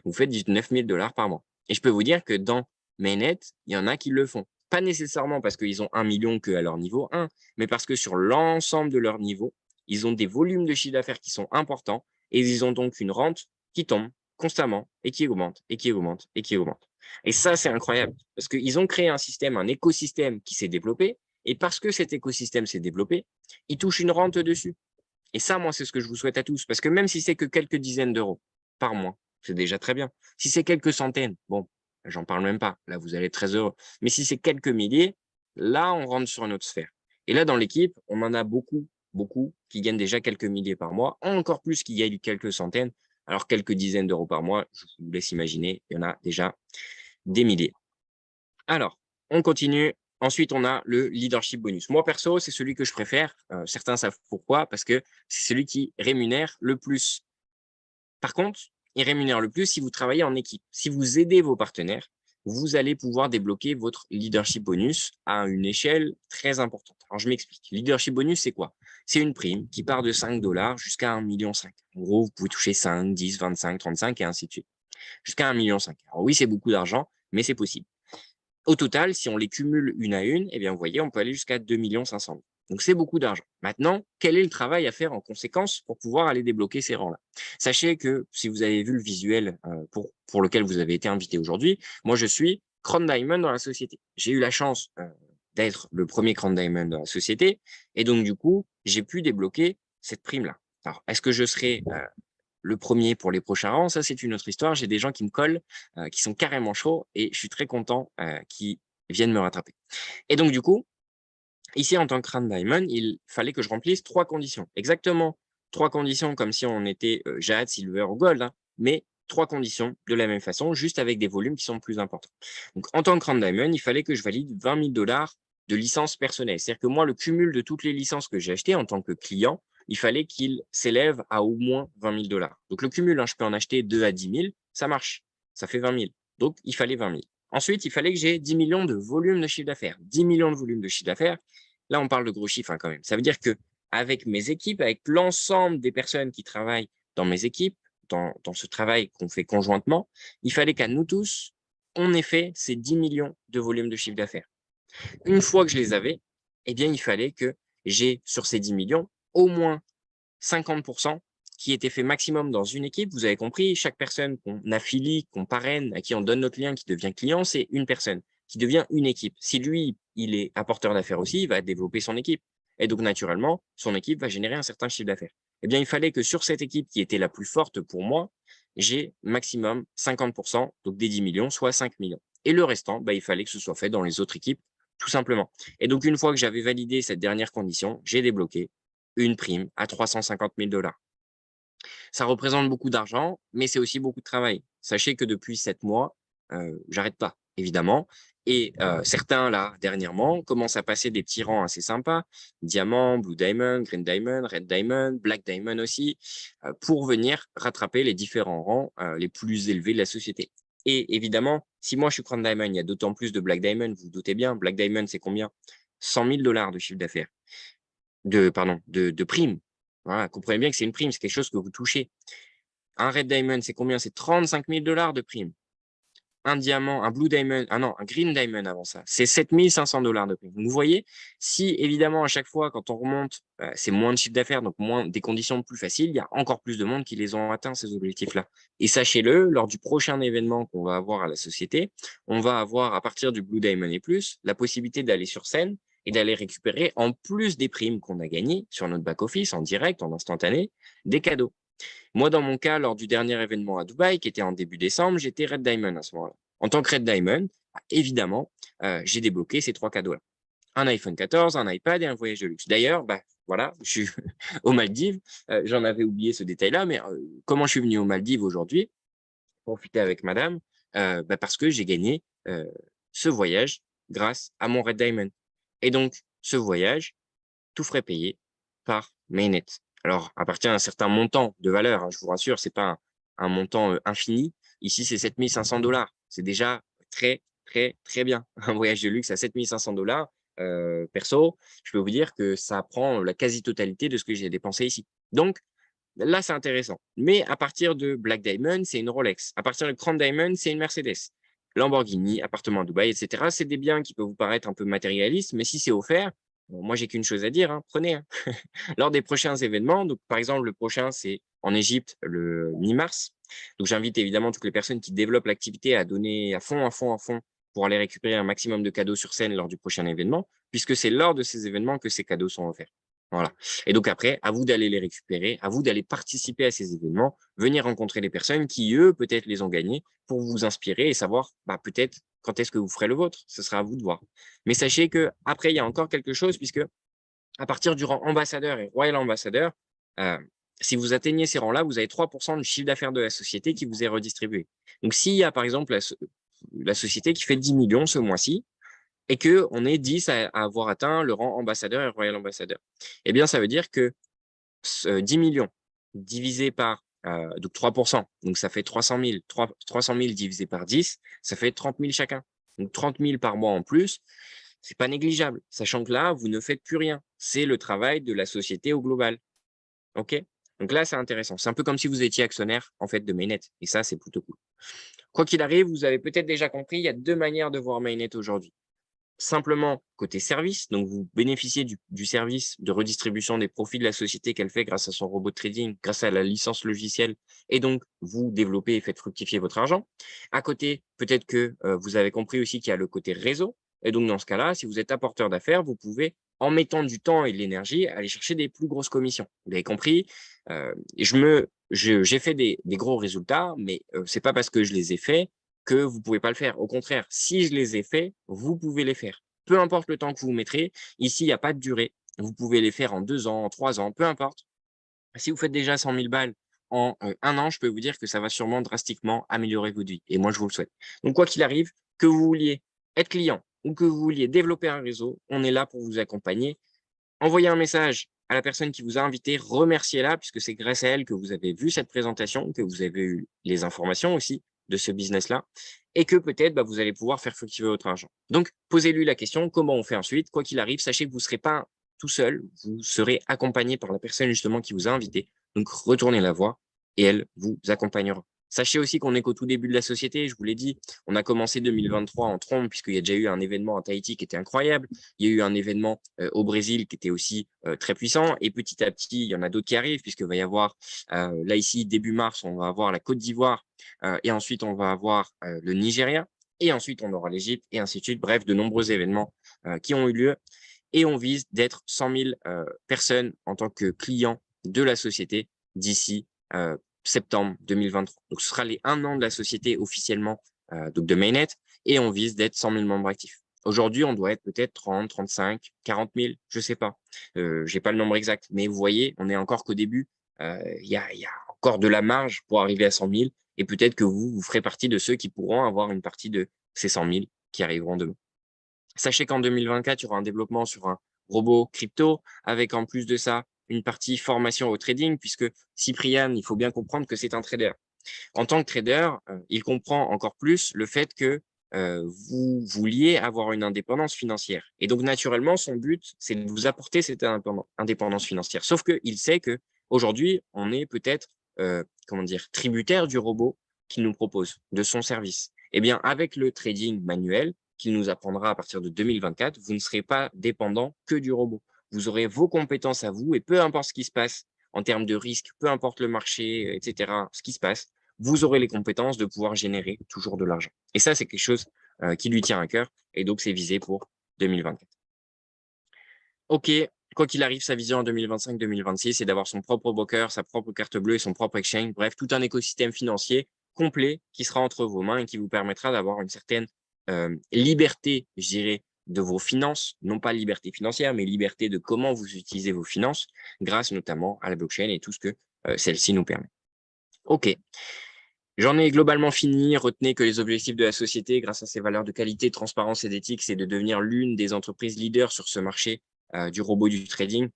vous faites 19 000 dollars par mois. Et je peux vous dire que dans Mainnet, il y en a qui le font. Pas nécessairement parce qu'ils ont 1 million qu'à leur niveau 1, mais parce que sur l'ensemble de leur niveau, ils ont des volumes de chiffre d'affaires qui sont importants et ils ont donc une rente qui tombe constamment et qui augmente et qui augmente et qui augmente. Et ça, c'est incroyable parce qu'ils ont créé un système, un écosystème qui s'est développé et parce que cet écosystème s'est développé, ils touchent une rente dessus. Et ça, moi, c'est ce que je vous souhaite à tous parce que même si c'est que quelques dizaines d'euros par mois, c'est déjà très bien. Si c'est quelques centaines, bon, j'en parle même pas. Là, vous allez être très heureux. Mais si c'est quelques milliers, là, on rentre sur une autre sphère. Et là, dans l'équipe, on en a beaucoup, beaucoup qui gagnent déjà quelques milliers par mois, encore plus qui gagnent quelques centaines. Alors, quelques dizaines d'euros par mois, je vous laisse imaginer, il y en a déjà des milliers. Alors, on continue. Ensuite, on a le leadership bonus. Moi, perso, c'est celui que je préfère. Certains savent pourquoi, parce que c'est celui qui rémunère le plus. Par contre, il rémunère le plus si vous travaillez en équipe. Si vous aidez vos partenaires, vous allez pouvoir débloquer votre leadership bonus à une échelle très importante. Alors, je m'explique. Leadership bonus, c'est quoi? C'est une prime qui part de 5 dollars jusqu'à 1,5 million. En gros, vous pouvez toucher 5, 10, 25, 35 et ainsi de suite. Jusqu'à 1,5 million. Alors oui, c'est beaucoup d'argent, mais c'est possible. Au total, si on les cumule une à une, eh bien, vous voyez, on peut aller jusqu'à 2,5 millions. Donc, c'est beaucoup d'argent. Maintenant, quel est le travail à faire en conséquence pour pouvoir aller débloquer ces rangs-là? Sachez que si vous avez vu le visuel pour lequel vous avez été invité aujourd'hui, moi, je suis Crown Diamond dans la société. J'ai eu la chance d'être le premier Crown Diamond dans la société. Et donc, du coup, j'ai pu débloquer cette prime-là. Alors, est-ce que je serai le premier pour les prochains rangs, ça, c'est une autre histoire. J'ai des gens qui me collent, qui sont carrément chauds et je suis très content qu'ils viennent me rattraper. Et donc, du coup, ici, en tant que Crown Diamond, il fallait que je remplisse 3 conditions. Exactement 3 conditions comme si on était Jade, Silver ou Gold, hein, mais 3 conditions de la même façon, juste avec des volumes qui sont plus importants. Donc, en tant que Crown Diamond, il fallait que je valide 20 000 dollars de licences personnelles. C'est-à-dire que moi, le cumul de toutes les licences que j'ai achetées en tant que client, il fallait qu'il s'élève à au moins 20 000 dollars. Donc, le cumul, hein, je peux en acheter 2 à 10 000, ça marche. Ça fait 20 000. Donc, il fallait 20 000. Ensuite, il fallait que j'ai 10 millions de volume de chiffre d'affaires. 10 millions de volume de chiffre d'affaires, là, on parle de gros chiffres hein, quand même. Ça veut dire que avec mes équipes, avec l'ensemble des personnes qui travaillent dans mes équipes, dans ce travail qu'on fait conjointement, il fallait qu'à nous tous, on ait fait ces 10 millions de volume de chiffre d'affaires. Une fois que je les avais, eh bien, il fallait que j'ai sur ces 10 millions au moins 50% qui était fait maximum dans une équipe. Vous avez compris, chaque personne qu'on affilie, qu'on parraine, à qui on donne notre lien, qui devient client, c'est une personne qui devient une équipe. Si lui, il est apporteur d'affaires aussi, il va développer son équipe. Et donc, naturellement, son équipe va générer un certain chiffre d'affaires. Eh bien, il fallait que sur cette équipe qui était la plus forte pour moi, j'ai maximum 50%, donc des 10 millions, soit 5 millions. Et le restant, il fallait que ce soit fait dans les autres équipes, tout simplement. Et donc, une fois que j'avais validé cette dernière condition, j'ai débloqué une prime à 350 000 $. Ça représente beaucoup d'argent, mais c'est aussi beaucoup de travail. Sachez que depuis 7 mois, j'arrête pas, évidemment. Et certains, là, dernièrement, commencent à passer des petits rangs assez sympas. Diamant, Blue Diamond, Green Diamond, Red Diamond, Black Diamond aussi, pour venir rattraper les différents rangs les plus élevés de la société. Et évidemment, si moi je suis Crown Diamond, il y a d'autant plus de Black Diamond, vous vous doutez bien. Black Diamond, c'est combien? 100 000 $ de chiffre d'affaires, pardon, de prime. Voilà, comprenez bien que c'est une prime, c'est quelque chose que vous touchez. Un Red Diamond, c'est combien? C'est 35 000 $ de prime. Un diamant, un Blue Diamond, ah non, un Green Diamond avant ça, c'est 7 500 $ de prime. Donc, vous voyez, si évidemment, à chaque fois, quand on remonte, c'est moins de chiffre d'affaires, donc moins des conditions plus faciles, il y a encore plus de monde qui les ont atteints, ces objectifs-là. Et sachez-le, lors du prochain événement qu'on va avoir à la société, on va avoir, à partir du Blue Diamond et plus, la possibilité d'aller sur scène et d'aller récupérer, en plus des primes qu'on a gagnées sur notre back-office, en direct, en instantané, des cadeaux. Moi, dans mon cas, lors du dernier événement à Dubaï, qui était en début décembre, j'étais Red Diamond à ce moment-là. En tant que Red Diamond, évidemment, j'ai débloqué ces 3 cadeaux-là. Un iPhone 14, un iPad et un voyage de luxe. D'ailleurs, voilà, je suis aux Maldives. J'en avais oublié ce détail-là, mais comment je suis venu aux Maldives aujourd'hui? Profiter avec madame, parce que j'ai gagné ce voyage grâce à mon Red Diamond. Et donc, ce voyage, tout frais payé par Mainnet. Alors, à partir d'un certain montant de valeur, hein, je vous rassure, c'est pas un montant infini. Ici, c'est 7 500 $. C'est déjà très, très, très bien. Un voyage de luxe à 7 500 $, perso, je peux vous dire que ça prend la quasi-totalité de ce que j'ai dépensé ici. Donc, là, c'est intéressant. Mais à partir de Black Diamond, c'est une Rolex. À partir de Crown Diamond, c'est une Mercedes. Lamborghini, appartement à Dubaï, etc. C'est des biens qui peuvent vous paraître un peu matérialistes, mais si c'est offert, bon, moi, j'ai qu'une chose à dire, hein, prenez. Hein. Lors des prochains événements, donc par exemple, le prochain, c'est en Égypte le mi-mars. Donc, j'invite évidemment toutes les personnes qui développent l'activité à donner à fond, à fond, à fond pour aller récupérer un maximum de cadeaux sur scène lors du prochain événement, puisque c'est lors de ces événements que ces cadeaux sont offerts. Voilà. Et donc après, à vous d'aller les récupérer, à vous d'aller participer à ces événements, venir rencontrer les personnes qui, eux, peut-être les ont gagnés pour vous inspirer et savoir peut-être quand est-ce que vous ferez le vôtre. Ce sera à vous de voir. Mais sachez que après, il y a encore quelque chose, puisque à partir du rang ambassadeur et royal ambassadeur, euh, si vous atteignez ces rangs-là, vous avez 3% du chiffre d'affaires de la société qui vous est redistribué. Donc, s'il y a par exemple la société qui fait 10 millions ce mois-ci, et qu'on est 10 à avoir atteint le rang ambassadeur et royal ambassadeur. Eh bien, ça veut dire que 10 millions divisé par donc 3%, donc ça fait 300 000, 300 000 divisé par 10, ça fait 30 000 chacun. Donc 30 000 par mois en plus, c'est pas négligeable, sachant que là, vous ne faites plus rien. C'est le travail de la société au global. OK? Donc là, c'est intéressant. C'est un peu comme si vous étiez actionnaire en fait de Mainnet. Et ça, c'est plutôt cool. Quoi qu'il arrive, vous avez peut-être déjà compris, il y a 2 manières de voir Mainnet aujourd'hui. Simplement côté service, donc vous bénéficiez du service de redistribution des profits de la société qu'elle fait grâce à son robot de trading, grâce à la licence logicielle, et donc vous développez et faites fructifier votre argent. À côté, peut-être que vous avez compris aussi qu'il y a le côté réseau, et donc dans ce cas-là, si vous êtes apporteur d'affaires, vous pouvez, en mettant du temps et de l'énergie, aller chercher des plus grosses commissions. Vous avez compris, j'ai fait des gros résultats, mais c'est pas parce que je les ai faits que vous pouvez pas le faire. Au contraire, si je les ai faits, vous pouvez les faire. Peu importe le temps que vous mettrez, ici, il n'y a pas de durée. Vous pouvez les faire en 2 ans, en 3 ans, peu importe. Si vous faites déjà 100 000 balles en 1 an, je peux vous dire que ça va sûrement drastiquement améliorer votre vie. Et moi, je vous le souhaite. Donc, quoi qu'il arrive, que vous vouliez être client ou que vous vouliez développer un réseau, on est là pour vous accompagner. Envoyez un message à la personne qui vous a invité, remerciez-la, puisque c'est grâce à elle que vous avez vu cette présentation, que vous avez eu les informations aussi de ce business-là, et que peut-être vous allez pouvoir faire fructifier votre argent. Donc, posez-lui la question, comment on fait ensuite? Quoi qu'il arrive, sachez que vous ne serez pas tout seul, vous serez accompagné par la personne justement qui vous a invité. Donc, retournez la voir et elle vous accompagnera. Sachez aussi qu'on est qu'au tout début de la société, je vous l'ai dit, on a commencé 2023 en trombe, puisqu'il y a déjà eu un événement à Tahiti qui était incroyable, il y a eu un événement au Brésil qui était aussi très puissant, et petit à petit, il y en a d'autres qui arrivent, puisqu'il va y avoir, là ici, début mars, on va avoir la Côte d'Ivoire, et ensuite on va avoir le Nigeria. Et ensuite, on aura l'Égypte et ainsi de suite. Bref, de nombreux événements qui ont eu lieu. Et on vise d'être 100 000 personnes en tant que clients de la société d'ici septembre 2023. Donc, ce sera les 1 an de la société officiellement donc de Mainnet et on vise d'être 100 000 membres actifs. Aujourd'hui, on doit être peut-être 30, 35, 40 000, je sais pas. J'ai pas le nombre exact, mais vous voyez, on est encore qu'au début. Il y a encore de la marge pour arriver à 100 000 et peut-être que vous ferez partie de ceux qui pourront avoir une partie de ces 100 000 qui arriveront demain. Sachez qu'en 2024, il y aura un développement sur un robot crypto avec en plus de ça une partie formation au trading puisque Cyprian, il faut bien comprendre que c'est un trader. En tant que trader, il comprend encore plus le fait que vous vouliez avoir une indépendance financière. Et donc, naturellement, son but, c'est de vous apporter cette indépendance financière. Sauf qu'il sait que aujourd'hui, on est peut-être, comment dire, tributaire du robot qu'il nous propose, de son service. Eh bien, avec le trading manuel qu'il nous apprendra à partir de 2024, vous ne serez pas dépendant que du robot. Vous aurez vos compétences à vous et peu importe ce qui se passe en termes de risque, peu importe le marché, etc., ce qui se passe, vous aurez les compétences de pouvoir générer toujours de l'argent. Et ça, c'est quelque chose qui lui tient à cœur. Et donc, c'est visé pour 2024. OK, quoi qu'il arrive, sa vision en 2025-2026, c'est d'avoir son propre broker, sa propre carte bleue et son propre exchange. Bref, tout un écosystème financier complet qui sera entre vos mains et qui vous permettra d'avoir une certaine liberté, je dirais, de vos finances, non pas liberté financière, mais liberté de comment vous utilisez vos finances, grâce notamment à la blockchain et tout ce que celle-ci nous permet. OK. J'en ai globalement fini. Retenez que les objectifs de la société, grâce à ses valeurs de qualité, de transparence et d'éthique, c'est de devenir l'une des entreprises leaders sur ce marché du robot du trading.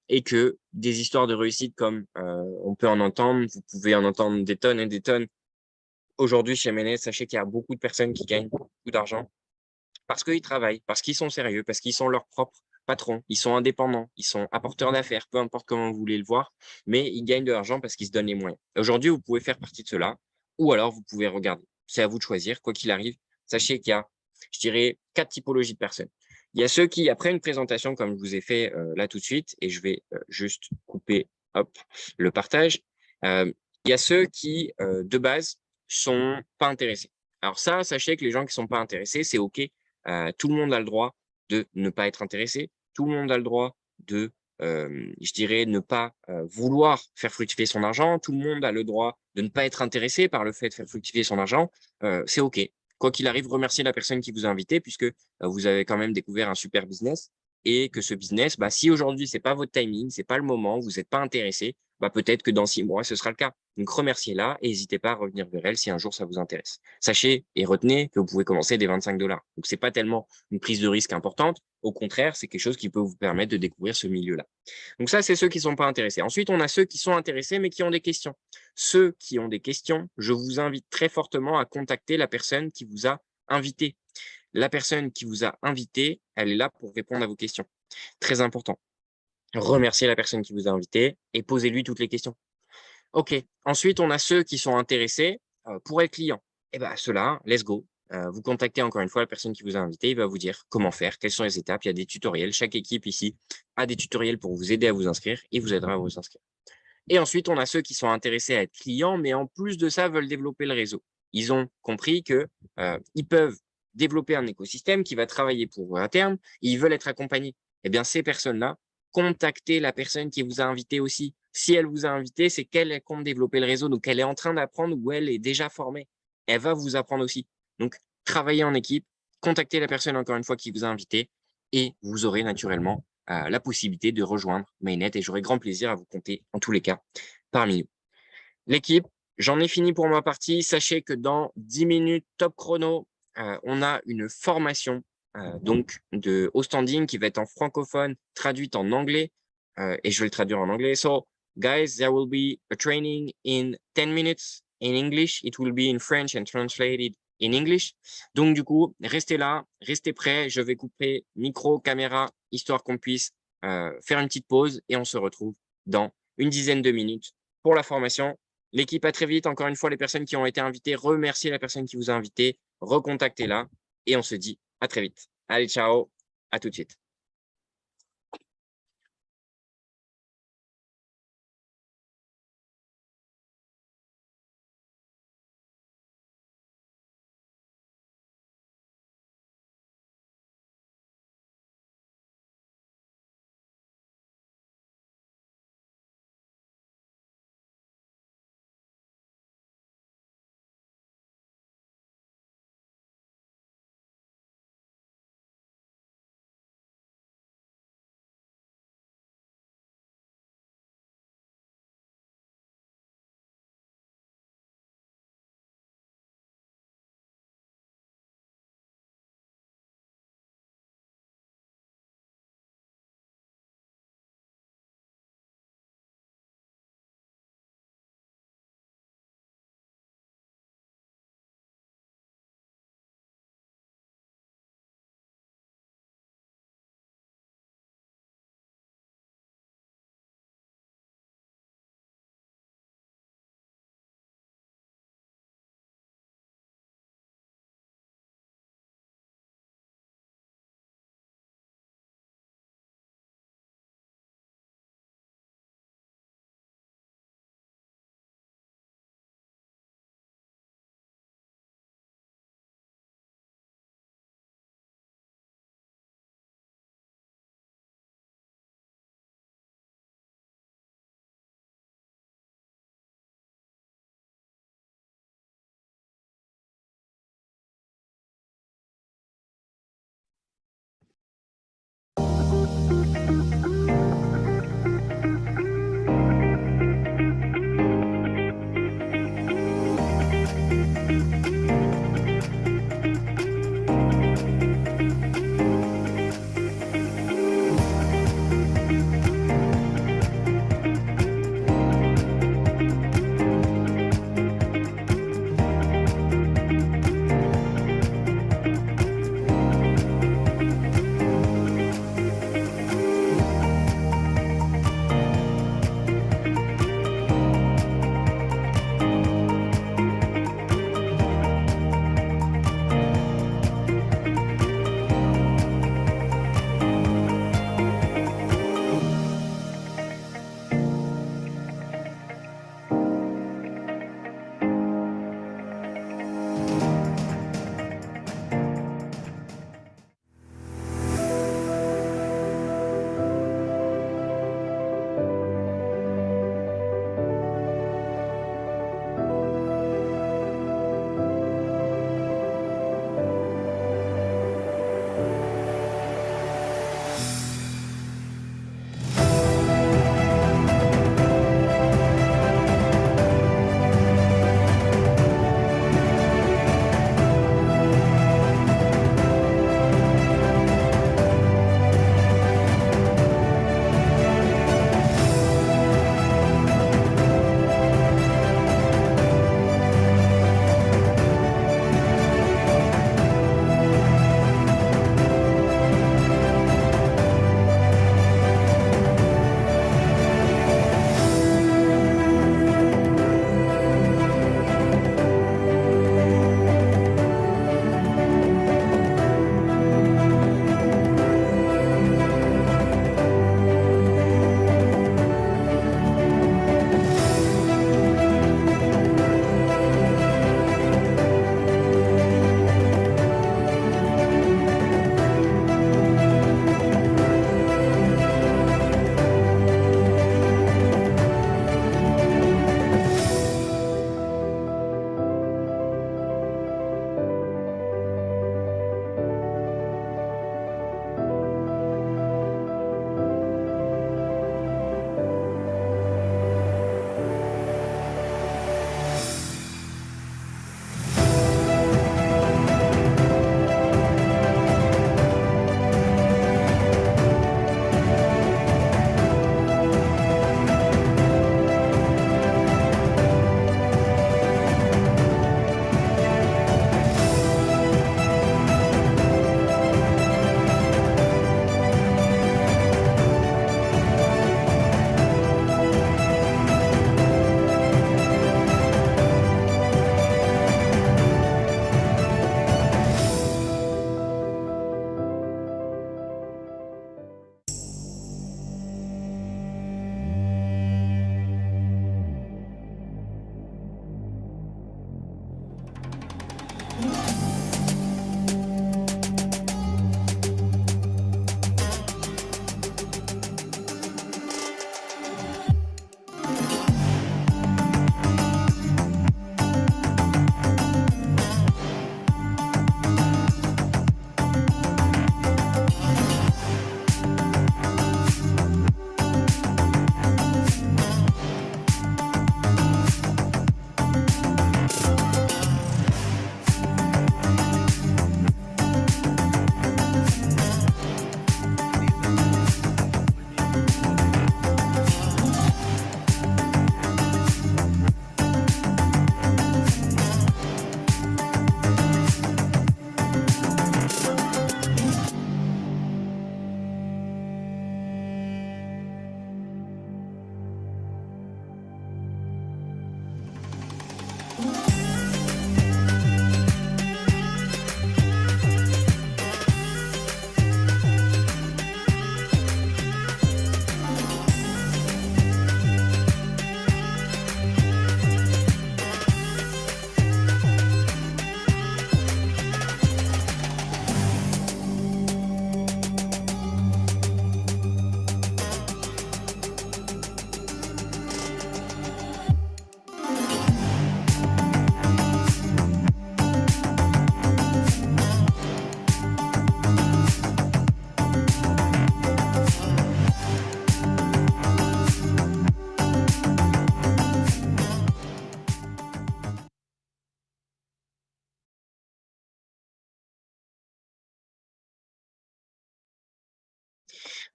Et que des histoires de réussite comme on peut en entendre, vous pouvez en entendre des tonnes et des tonnes. Aujourd'hui, chez MNS, sachez qu'il y a beaucoup de personnes qui gagnent beaucoup d'argent parce qu'ils travaillent, parce qu'ils sont sérieux, parce qu'ils sont leurs propres patrons, ils sont indépendants, ils sont apporteurs d'affaires, peu importe comment vous voulez le voir, mais ils gagnent de l'argent parce qu'ils se donnent les moyens. Aujourd'hui, vous pouvez faire partie de cela, ou alors vous pouvez regarder. C'est à vous de choisir, quoi qu'il arrive. Sachez qu'il y a, je dirais, 4 typologies de personnes. Il y a ceux qui, après une présentation comme je vous ai fait là tout de suite, et je vais juste couper hop, le partage, il y a ceux qui, de base, sont pas intéressés. Alors ça, sachez que les gens qui sont pas intéressés, c'est OK. Tout le monde a le droit de ne pas être intéressé. Tout le monde a le droit de, je dirais, ne pas vouloir faire fructifier son argent. Tout le monde a le droit de ne pas être intéressé par le fait de faire fructifier son argent. C'est OK. Quoi qu'il arrive, remerciez la personne qui vous a invité puisque vous avez quand même découvert un super business et que ce business, bah, si aujourd'hui, c'est pas votre timing, c'est pas le moment, vous n'êtes pas intéressé, bah, peut-être que dans 6 mois, ce sera le cas. Donc, remerciez-la et n'hésitez pas à revenir vers elle si un jour ça vous intéresse. Sachez et retenez que vous pouvez commencer dès 25 $. Donc, c'est pas tellement une prise de risque importante. Au contraire, c'est quelque chose qui peut vous permettre de découvrir ce milieu-là. Donc, ça, c'est ceux qui sont pas intéressés. Ensuite, on a ceux qui sont intéressés, mais qui ont des questions. Ceux qui ont des questions, je vous invite très fortement à contacter la personne qui vous a invité. La personne qui vous a invité, elle est là pour répondre à vos questions. Très important. Remerciez la personne qui vous a invité et posez-lui toutes les questions. OK. Ensuite, on a ceux qui sont intéressés pour être clients. Et ben ceux-là, let's go. Vous contactez encore une fois la personne qui vous a invité, il va vous dire comment faire, quelles sont les étapes. Il y a des tutoriels. Chaque équipe ici a des tutoriels pour vous aider à vous inscrire et vous aidera à vous inscrire. Et ensuite, on a ceux qui sont intéressés à être clients, mais en plus de ça, veulent développer le réseau. Ils ont compris que ils peuvent développer un écosystème qui va travailler pour eux à terme et ils veulent être accompagnés. Eh bien, ces personnes-là, contactez la personne qui vous a invité aussi. Si elle vous a invité, c'est qu'elle compte développer le réseau, donc elle est en train d'apprendre ou elle est déjà formée. Elle va vous apprendre aussi. Donc, travaillez en équipe, contactez la personne encore une fois qui vous a invité et vous aurez naturellement la possibilité de rejoindre Mainnet et j'aurai grand plaisir à vous compter en tous les cas parmi nous. L'équipe, j'en ai fini pour ma partie. Sachez que dans 10 minutes top chrono, on a une formation donc de haut standing qui va être en francophone, traduite en anglais et je vais le traduire en anglais. So, guys, there will be a training in 10 minutes in English. It will be in French and translated in English. Donc, du coup, restez là, restez prêts. Je vais couper micro, caméra, histoire qu'on puisse faire une petite pause et on se retrouve dans une dizaine de minutes pour la formation. L'équipe, à très vite. Encore une fois, les personnes qui ont été invitées, remerciez la personne qui vous a invité, recontactez-la et on se dit à très vite. Allez, ciao, à tout de suite.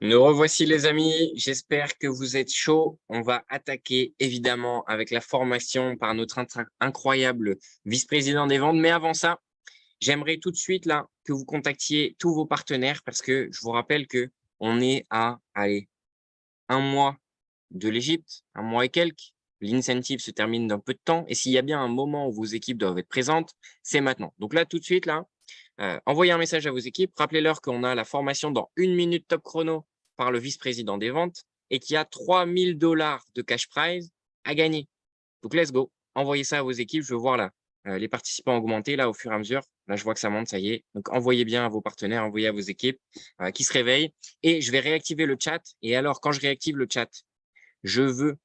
Nous revoici les amis, j'espère que vous êtes chauds. On va attaquer évidemment avec la formation par notre incroyable vice-président des ventes. Mais avant ça, j'aimerais tout de suite là que vous contactiez tous vos partenaires parce que je vous rappelle que on est à allez, un mois de l'Égypte, un mois et quelques. L'incentive se termine dans peu de temps. Et s'il y a bien un moment où vos équipes doivent être présentes, c'est maintenant. Donc là, tout de suite, là, envoyez un message à vos équipes. Rappelez-leur qu'on a la formation dans 1 minute top chrono par le vice-président des ventes et qu'il y a 3000 $ de cash prize à gagner. Donc, let's go. Envoyez ça à vos équipes. Je veux voir là les participants augmenter là au fur et à mesure. Là, je vois que ça monte, ça y est. Donc, envoyez bien à vos partenaires, envoyez à vos équipes qui se réveillent. Et je vais réactiver le chat. Et alors, quand je réactive le chat, je veux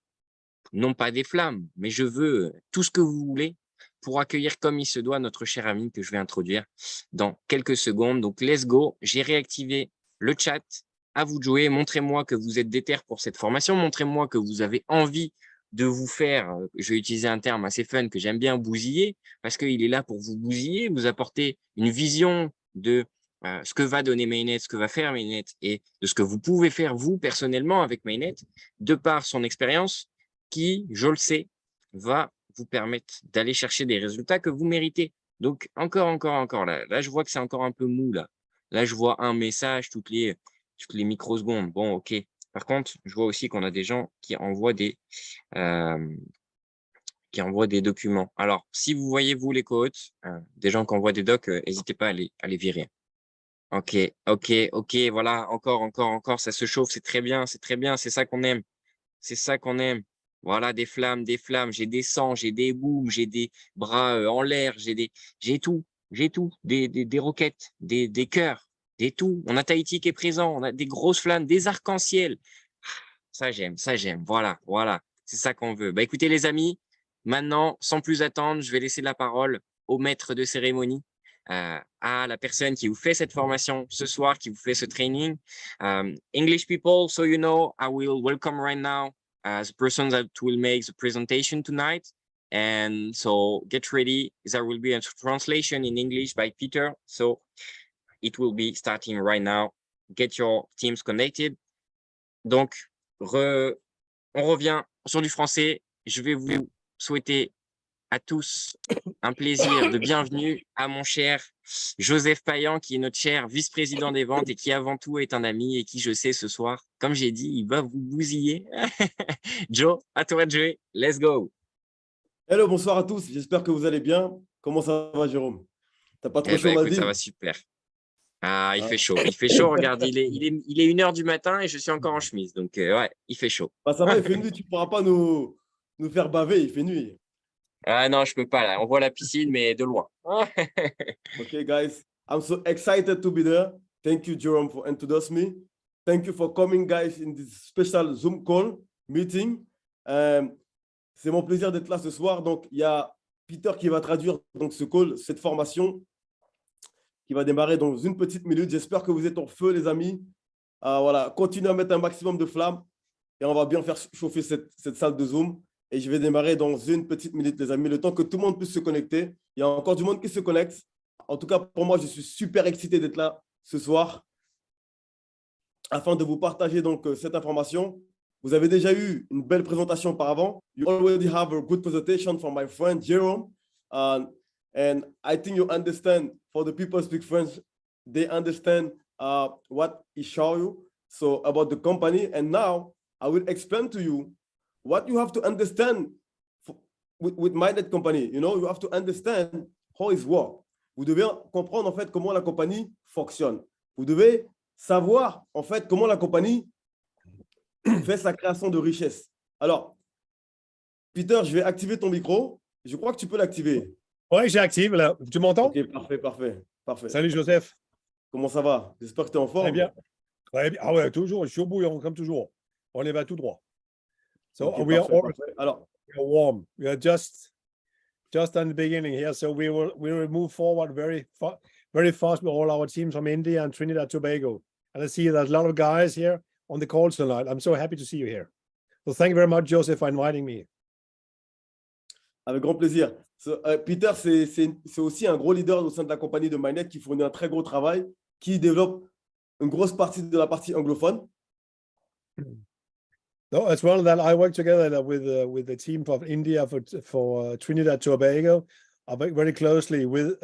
non pas des flammes, mais je veux tout ce que vous voulez pour accueillir comme il se doit notre cher ami que je vais introduire dans quelques secondes. Donc, let's go. J'ai réactivé le chat. À vous de jouer. Montrez-moi que vous êtes déter pour cette formation. Montrez-moi que vous avez envie de vous faire, je vais utiliser un terme assez fun que j'aime bien, bousiller, parce qu'il est là pour vous bousiller, vous apporter une vision de ce que va donner Mainnet, ce que va faire Mainnet et de ce que vous pouvez faire vous personnellement avec Mainnet, de par son expérience qui, je le sais, va vous permettre d'aller chercher des résultats que vous méritez. Donc, encore, là, je vois que c'est encore un peu mou, là. Là, je vois un message toutes les microsecondes. Bon, OK. Par contre, je vois aussi qu'on a des gens euh, qui envoient des documents. Alors, si vous voyez, vous, les cohortes, des gens qui envoient des docs, n'hésitez pas à les virer. OK, voilà, encore, ça se chauffe, c'est très bien, c'est ça qu'on aime. C'est ça qu'on aime. Voilà, des flammes, j'ai des sangs, j'ai des booms, j'ai des bras en l'air, j'ai tout, des roquettes, des cœurs, des tout. On a Tahiti qui est présent, on a des grosses flammes, des arcs-en-ciel. Ça j'aime, voilà, c'est ça qu'on veut. Bah écoutez les amis, maintenant, sans plus attendre, je vais laisser la parole au maître de cérémonie, à la personne qui vous fait cette formation ce soir, qui vous fait ce training. English people, so you know, I will welcome right now the person that will make the presentation tonight. And so get ready, there will be a translation in English by Peter. So it will be starting right now. Get your teams connected. Donc, on revient sur du français. Je vais vous souhaiter à tous un plaisir de bienvenue à mon cher Joseph Payan, qui est notre cher vice-président des ventes et qui avant tout est un ami et qui, je sais, ce soir, comme j'ai dit, il va vous bousiller. Joe, à toi de jouer. Let's go. Hello, bonsoir à tous. J'espère que vous allez bien. Comment ça va, Jérôme? T'as pas trop Eh chaud, ben, écoute, ça Mazine? va super. Ah, il fait chaud. Il fait chaud. Regarde, il est 1 h du matin et je suis encore en chemise. Donc, ouais, il fait chaud. Bah, ça va, il fait nuit. Tu ne pourras pas nous faire baver. Il fait nuit. Ah non, je peux pas là. On voit la piscine, mais de loin. Okay, guys, I'm so excited to be there. Thank you, Jerome, for introducing me. Thank you for coming, guys, in this special Zoom call meeting. C'est mon plaisir d'être là ce soir. Donc, il y a Peter qui va traduire donc, ce call, cette formation qui va démarrer dans une petite minute. J'espère que vous êtes en feu, les amis. Voilà, continuez à mettre un maximum de flammes et on va bien faire chauffer cette salle de Zoom. Et je vais démarrer dans une petite minute, les amis, le temps que tout le monde puisse se connecter. Il y a encore du monde qui se connecte. En tout cas, pour moi, je suis super excité d'être là ce soir afin de vous partager donc cette information. Vous avez déjà eu une belle présentation auparavant. You already have a good presentation from my friend Jerome. And I think you understand, for the people who speak French, they understand what he showed you so about the company. And now I will explain to you what you have to understand with MindNet Company. You know, you have to understand how it works. Vous devez comprendre en fait comment la compagnie fonctionne. Vous devez savoir en fait comment la compagnie fait sa création de richesse. Alors, Peter, je vais activer ton micro. Je crois que tu peux l'activer. Oui, j'active là. Tu m'entends? Ok, parfait. Salut Joseph. Comment ça va? J'espère que tu es en forme. Très bien. Très bien. Ah ouais, toujours, je suis au bouillon comme toujours. On y va tout droit. So Okay, we are parfait. Alors, warm. We are just on the beginning here, so we will move forward very fast with all our teams from India and Trinidad and Tobago. And I see there's a lot of guys here on the call tonight. I'm so happy to see you here. So thank you very much, Joseph, for inviting me. avec grand plaisir. Peter, c'est aussi un gros leader au sein de la compagnie de MindNet qui fournit un très gros travail, qui développe une grosse partie de la partie anglophone. No, as well that I work together with the team of India for Trinidad and Tobago. I work very closely with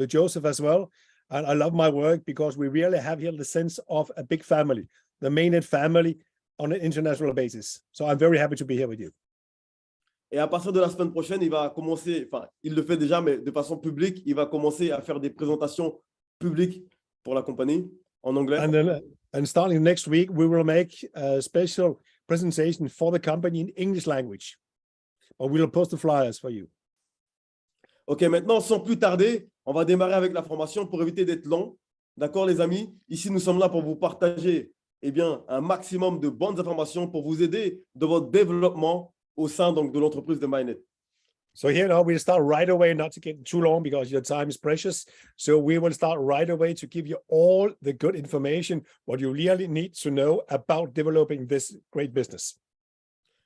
Joseph as well, and I love my work because we really have here the sense of a big family, the MindNet family on an international basis. So I'm very happy to be here with you. Et à partir de la semaine prochaine, il va commencer, enfin, il le fait déjà, mais de façon publique, il va commencer à faire des présentations publiques pour la compagnie en anglais. And starting next week, we will make a special presentation for the company in English language. But we will post the flyers for you. Ok, maintenant, sans plus tarder, on va démarrer avec la formation pour éviter d'être long. D'accord, les amis? Ici, nous sommes là pour vous partager un maximum de bonnes informations pour vous aider dans votre développement au sein donc, de l'entreprise de MindNet. So here now we'll start right away, not to get too long because your time is precious. So we will start right away to give you all the good information, what you really need to know about developing this great business.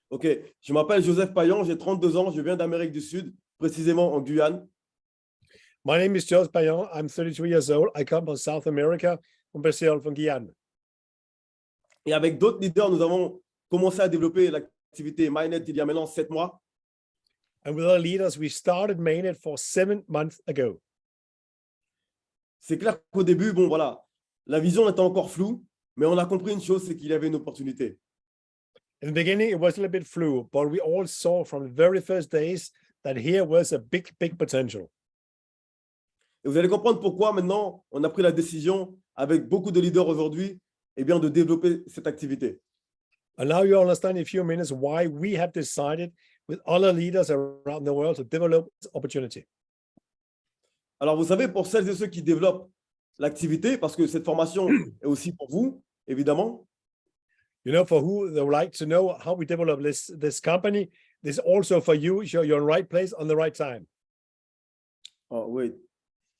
Ok, je m'appelle Joseph Payan, j'ai 32 ans, je viens d'Amérique du Sud, précisément en Guyane. My name is Joseph Payan, I'm 32 years old. I come from South America, from Brazil, from Guyane. Et avec d'autres leaders, nous avons commencé à développer l'activité MindNet il y a maintenant 7 mois. And with our leaders, we started MindNet for 7 months ago. C'est clair qu'au début, bon voilà, la vision était encore floue, mais on a compris une chose, c'est qu'il y avait une opportunité. In the beginning, it was a little bit flu, but we all saw from the very first days that here was a big potential. Et vous allez comprendre pourquoi maintenant, on a pris la décision avec beaucoup de leaders aujourd'hui, de développer cette activité. And now you understand in a few minutes why we have decided with other leaders around the world to develop this opportunity. Alors, vous savez, pour celles et ceux qui développent l'activité, parce que cette formation est aussi pour vous, évidemment. You know, for who they would like to know how we develop this company, this is also for you. You're in the right place on the right time. Oh, oui,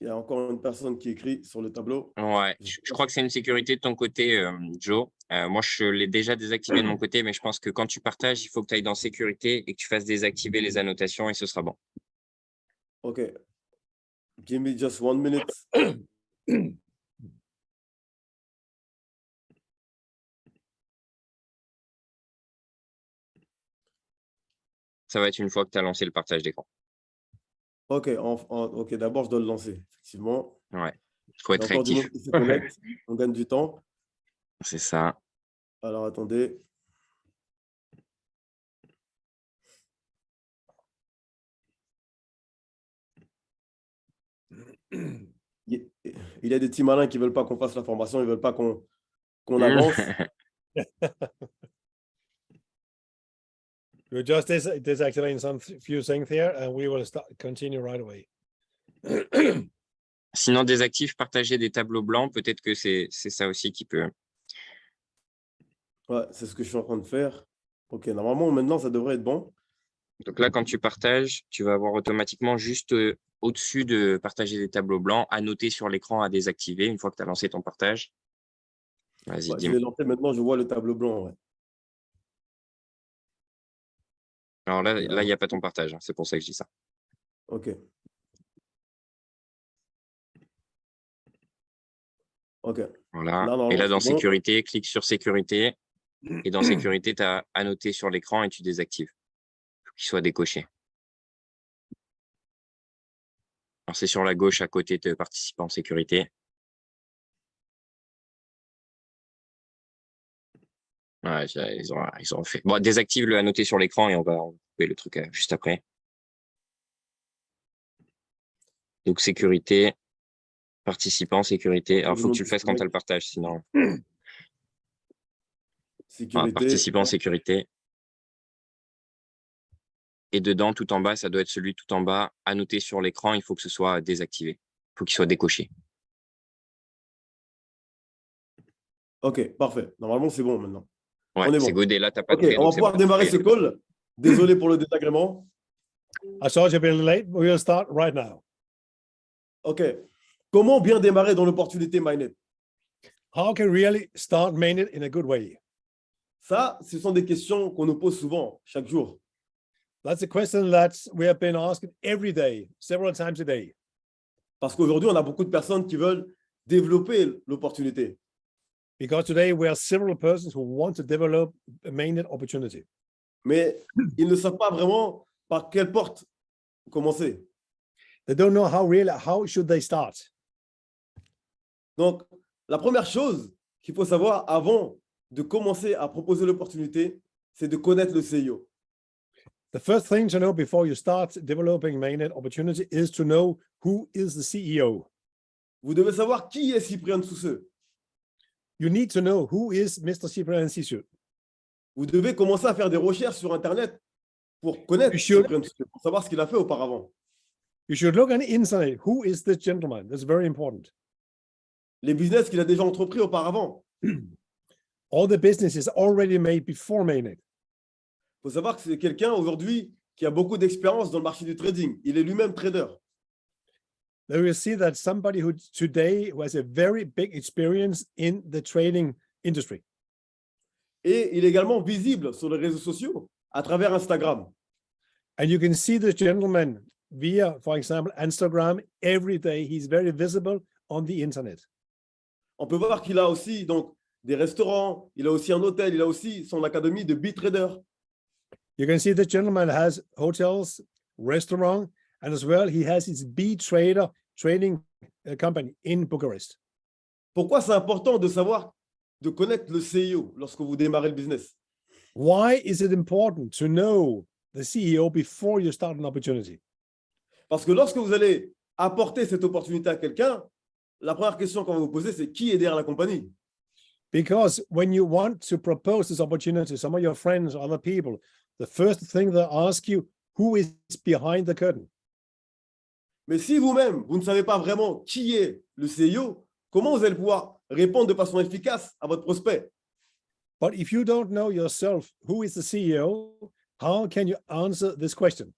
il y a encore une personne qui écrit sur le tableau. Ouais, je crois que c'est une sécurité de ton côté, Joe. Moi, je l'ai déjà désactivé de mon côté, mais je pense que quand tu partages, il faut que tu ailles dans sécurité et que tu fasses désactiver les annotations et ce sera bon. OK. Give me just 1 minute. Ça va être une fois que tu as lancé le partage d'écran. OK, OK, d'abord, je dois le lancer, effectivement. Ouais, il faut être Il y a encore du réactif. monde qui se connecte, on gagne du temps. C'est ça. Alors, attendez. Il y a des petits malins qui ne veulent pas qu'on fasse la formation, ils ne veulent pas qu'on avance. We're just deactivating some few things here, and we will continue right away. Sinon, désactive, partager des tableaux blancs. Peut-être que c'est ça aussi qui peut. Ouais, c'est ce que je suis en train de faire. OK, normalement, maintenant, ça devrait être bon. Donc là, quand tu partages, tu vas avoir automatiquement juste au-dessus de partager des tableaux blancs, à noter sur l'écran, à désactiver une fois que tu as lancé ton partage. Vas-y, Ouais, je dis-moi. l'ai lancé maintenant, je vois le tableau blanc. Ouais. Alors là, il n'y a pas ton partage. Hein, c'est pour ça que je dis ça. OK. OK. Voilà. Là, Et là, dans c'est bon. sécurité, clique sur sécurité. Et dans sécurité, tu as annoté sur l'écran et tu désactives. Il faut qu'il soit décoché. Alors, c'est sur la gauche à côté de participants en sécurité. Ouais, ils ont fait. Bon, désactive le annoté sur l'écran et on va couper le truc juste après. Donc, sécurité, participants, sécurité. Alors, il faut que tu le fasses quand tu as le partage, sinon. Sécurité. Participants, sécurité. Et dedans, tout en bas, ça doit être celui tout en bas, annoté sur l'écran. Il faut que ce soit désactivé. Il faut qu'il soit décoché. OK, parfait. Normalement, c'est bon maintenant. Ouais, on est c'est bon. good. Et là, tu n'as pas OK, de vrai, on va donc c'est pouvoir bon. démarrer ce call. Désolé pour le désagrément. I saw you being late. We will start right now. OK. Comment bien démarrer dans l'opportunité Mainnet? How can we really start Mainnet in a good way? Ça, ce sont des questions qu'on nous pose souvent, chaque jour. That's a question that we have been asking every day, several times a day. Parce qu'aujourd'hui, on a beaucoup de personnes qui veulent développer l'opportunité. Because today we are several persons who want to develop a Mainnet opportunity. Mais ils ne savent pas vraiment par quelle porte commencer. They don't know how should they start. Donc, la première chose qu'il faut savoir avant de commencer à proposer l'opportunité, c'est de connaître le CIO. The first thing to know before you start developing Mainnet opportunity is to know who is the CEO. Vous devez savoir qui est Cyprien Sousseux. You need to know who is Mr. Cyprien Sousseux. Vous devez commencer à faire des recherches sur Internet pour connaître Cyprien Sousseux, pour savoir ce qu'il a fait auparavant. You should look on the internet. Who is this gentleman? That's very important. Les business qu'il a déjà entrepris auparavant. All the businesses already made before Mainnet. Il faut savoir que c'est quelqu'un aujourd'hui qui a beaucoup d'expérience dans le marché du trading. Il est lui-même trader. Then we see that somebody who today has a very big experience in the trading industry. Et il est également visible sur les réseaux sociaux à travers Instagram. And you can see this gentleman via, for example, Instagram. Every day he's very visible on the internet. On peut voir qu'il a aussi donc des restaurants, il a aussi un hôtel, il a aussi son académie de BitTrader. You can see the gentleman has hotels, restaurant, and as well he has his BitTrader trading company in Bucharest. Pourquoi c'est important de savoir, de connaître le CIO lorsque vous démarrez le business? Why is it important to know the CEO before you start an opportunity? Parce que lorsque vous allez apporter cette opportunité à quelqu'un, la première question qu'on va vous poser, c'est qui est derrière la compagnie? Because when you want to propose this opportunity to some of your friends or other people, the first thing they ask you, who is behind the curtain? Mais si vous-même, vous ne savez pas vraiment qui est le CIO, comment vous allez pouvoir répondre de façon efficace à votre prospect? But if you don't know yourself who is the CEO, how can you answer this question?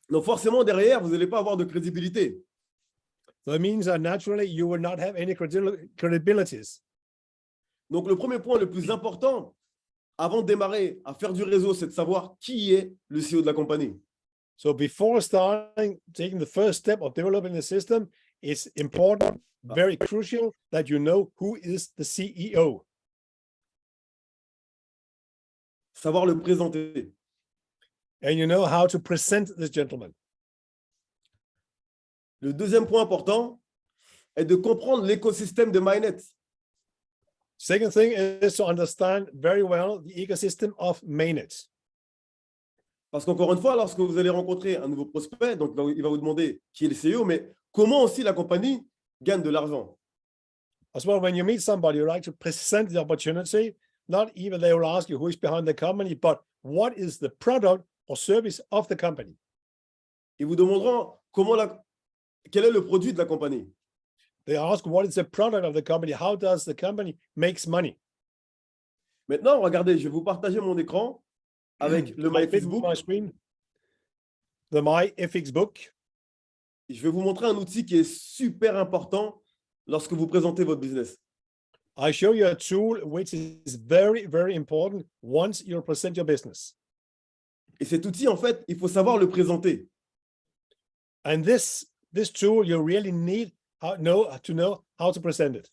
Donc forcément, derrière, vous n'allez pas avoir de crédibilité. So it means that naturally you will not have any credibilities. Donc le premier point le plus important, avant de démarrer à faire du réseau, c'est de savoir qui est le CEO de la compagnie. So before taking the first step of developing the system, it's important, very crucial, that you know who is the CEO. Savoir le présenter. And you know how to present this gentleman. Le deuxième point important est de comprendre l'écosystème de Mainnet. Second thing is to understand very well the ecosystem of Mainnet. Parce qu'encore une fois, lorsque vous allez rencontrer un nouveau prospect, donc il va vous demander qui est le CEO, mais comment aussi la compagnie gagne de l'argent. As well, when you meet somebody, you like to present the opportunity. Not even they will ask you who is behind the company, but what is the product or service of the company. Ils vous demanderont quel est le produit de la compagnie. They ask what is the product of the company, how does the company makes money. Maintenant, regardez, je vais vous partager mon écran avec le My MyFacebook. screen, the MyFX book. Je vais vous montrer un outil qui est super important lorsque vous présentez votre business. I show you a tool which is very, very important once you present your business. Et cet outil, en fait, il faut savoir le présenter. And this tool, you really need to know how to present it.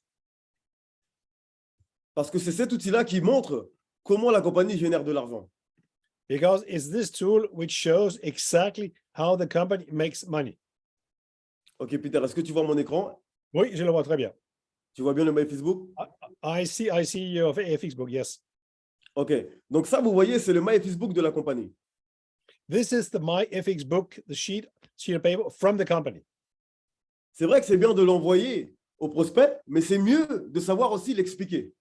Parce que c'est cet outil-là qui montre comment la compagnie génère de l'argent. Because it's this tool which shows exactly how the company makes money. Ok, Peter, est-ce que tu vois mon écran? Oui, je le vois très bien. Tu vois bien le MyFacebook? I see your FX book, yes. Ok, donc ça, vous voyez, c'est le MyFacebook de la compagnie. This is the MyFX book, the sheet of paper from the company. C'est vrai que c'est bien de l'envoyer au prospect, mais c'est mieux de savoir aussi l'expliquer.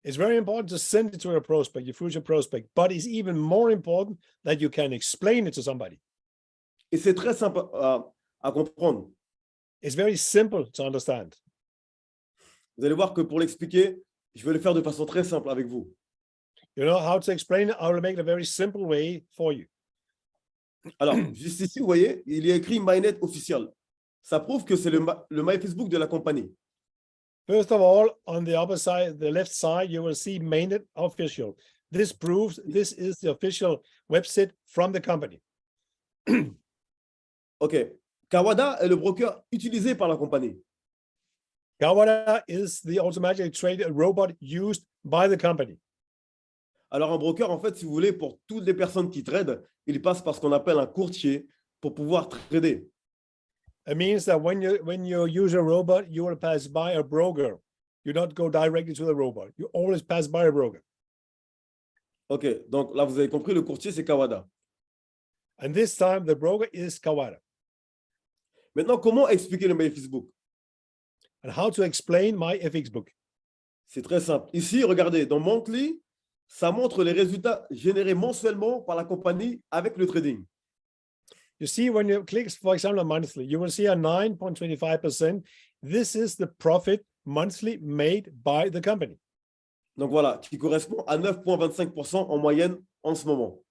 It's very important to send it to a prospect, your future prospect, but it's even more important that you can explain it to somebody. Et c'est très simple à comprendre. It's very simple to understand. Vous allez voir que pour l'expliquer, je vais le faire de façon très simple avec vous. You know how to explain it? I will make it a very simple way for you. Alors, juste ici, vous voyez, il y a écrit MyNet official. Ça prouve que c'est le MyFacebook de la compagnie. First of all, on the upper side, the left side, you will see Mainnet official. This proves this is the official website from the company. OK. Kawada est le broker utilisé par la compagnie. Kawada is the automatically traded robot used by the company. Alors, un broker, en fait, si vous voulez, pour toutes les personnes qui tradent, il passe par ce qu'on appelle un courtier pour pouvoir trader. It means that when you use a robot, you will pass by a broker. You don't go directly to the robot. You always pass by a broker. OK. Donc, là, vous avez compris, le courtier, c'est Kawada. And this time, the broker is Kawada. Maintenant, comment expliquer le MyFacebook? And how to explain MyFX book? C'est très simple. Ici, regardez, dans Monthly, ça montre les résultats générés mensuellement par la compagnie avec le trading. You see, when you click, for example, on monthly, you will see a 9.25%. This is the profit monthly made by the company. Donc voilà, qui correspond à 9,25% en moyenne en ce moment.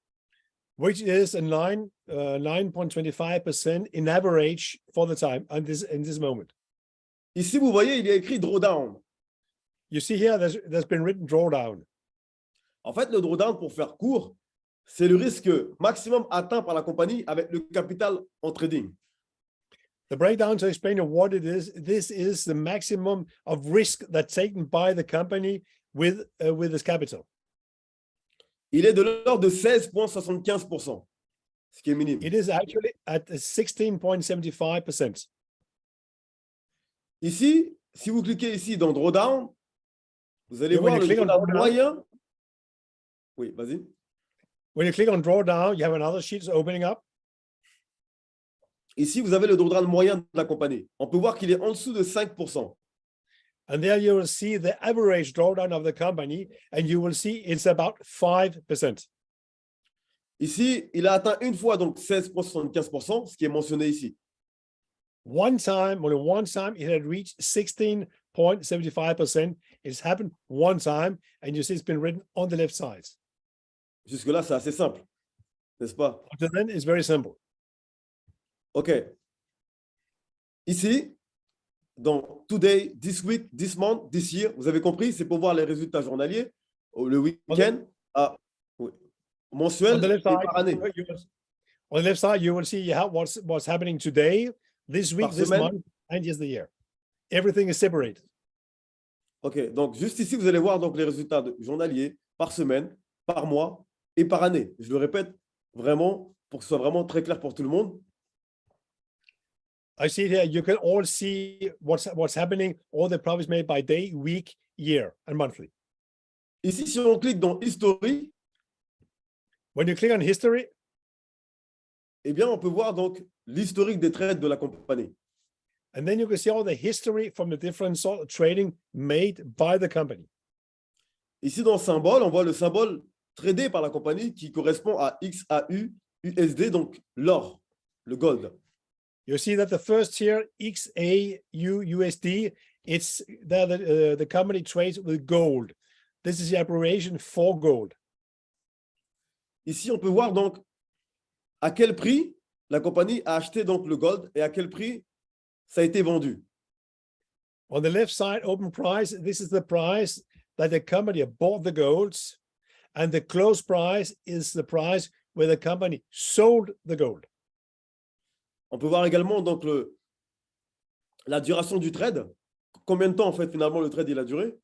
Which is a 9.25% in average for the time in this moment. Ici, vous voyez, il y a écrit drawdown. You see here, there's been written drawdown. En fait, le drawdown, pour faire court, c'est le risque maximum atteint par la compagnie avec le capital en trading. The breakdown to explain what it is, this is the maximum of risk that's taken by the company with this capital. Il est de l'ordre de 16,75%, ce qui est minime. It is actually at 16.75%. Ici, si vous cliquez ici dans drawdown, vous allez Yeah, when voir you le click on drawdown drawdown- moyen. Oui, vas-y. When you click on drawdown, you have another sheet opening up. Ici, vous avez le drawdown moyen de la compagnie. On peut voir qu'il est en dessous de 5%. And there you will see the average drawdown of the company, and you will see it's about 5%. Ici, il a atteint une fois donc 16,75%, ce qui est mentionné ici. Only one time, it had reached 16.75%. It's happened one time, and you see it's been written on the left side. Jusque-là, c'est assez simple, n'est-ce pas? So then it's very simple. OK. Ici, dans Today, This Week, This Month, This Year, vous avez compris, c'est pour voir les résultats journaliers, le week-end, mensuel On the et left side, par année. on the left side, you will see what's happening today, this week, Par this semaine. month, and just the year. Everything is separated. OK. Donc, juste ici, vous allez voir donc, les résultats journaliers par semaine, par mois et par année. Je le répète vraiment pour que ce soit vraiment très clair pour tout le monde. I see here, you can all see what's happening, all the profits made by day, week, year, and monthly. Ici, si on clique dans History, When you click on history, eh bien, on peut voir donc l'historique des trades de la compagnie. and then you can see all the history from the different sort of trading made by the company. Ici, dans le symbole, on voit le symbole tradé par la compagnie qui correspond à XAU USD, donc l'or, le gold. You see that the first here, XAUUSD, it's that the company trades with gold. This is the abbreviation for gold. Ici, on peut voir donc à quel prix la compagnie a acheté donc le gold et à quel prix ça a été vendu. On the left side, open price, this is the price that the company bought the golds, and the close price is the price where the company sold the gold. On peut voir également donc la duration du trade. Combien de temps en fait finalement le trade il a duré?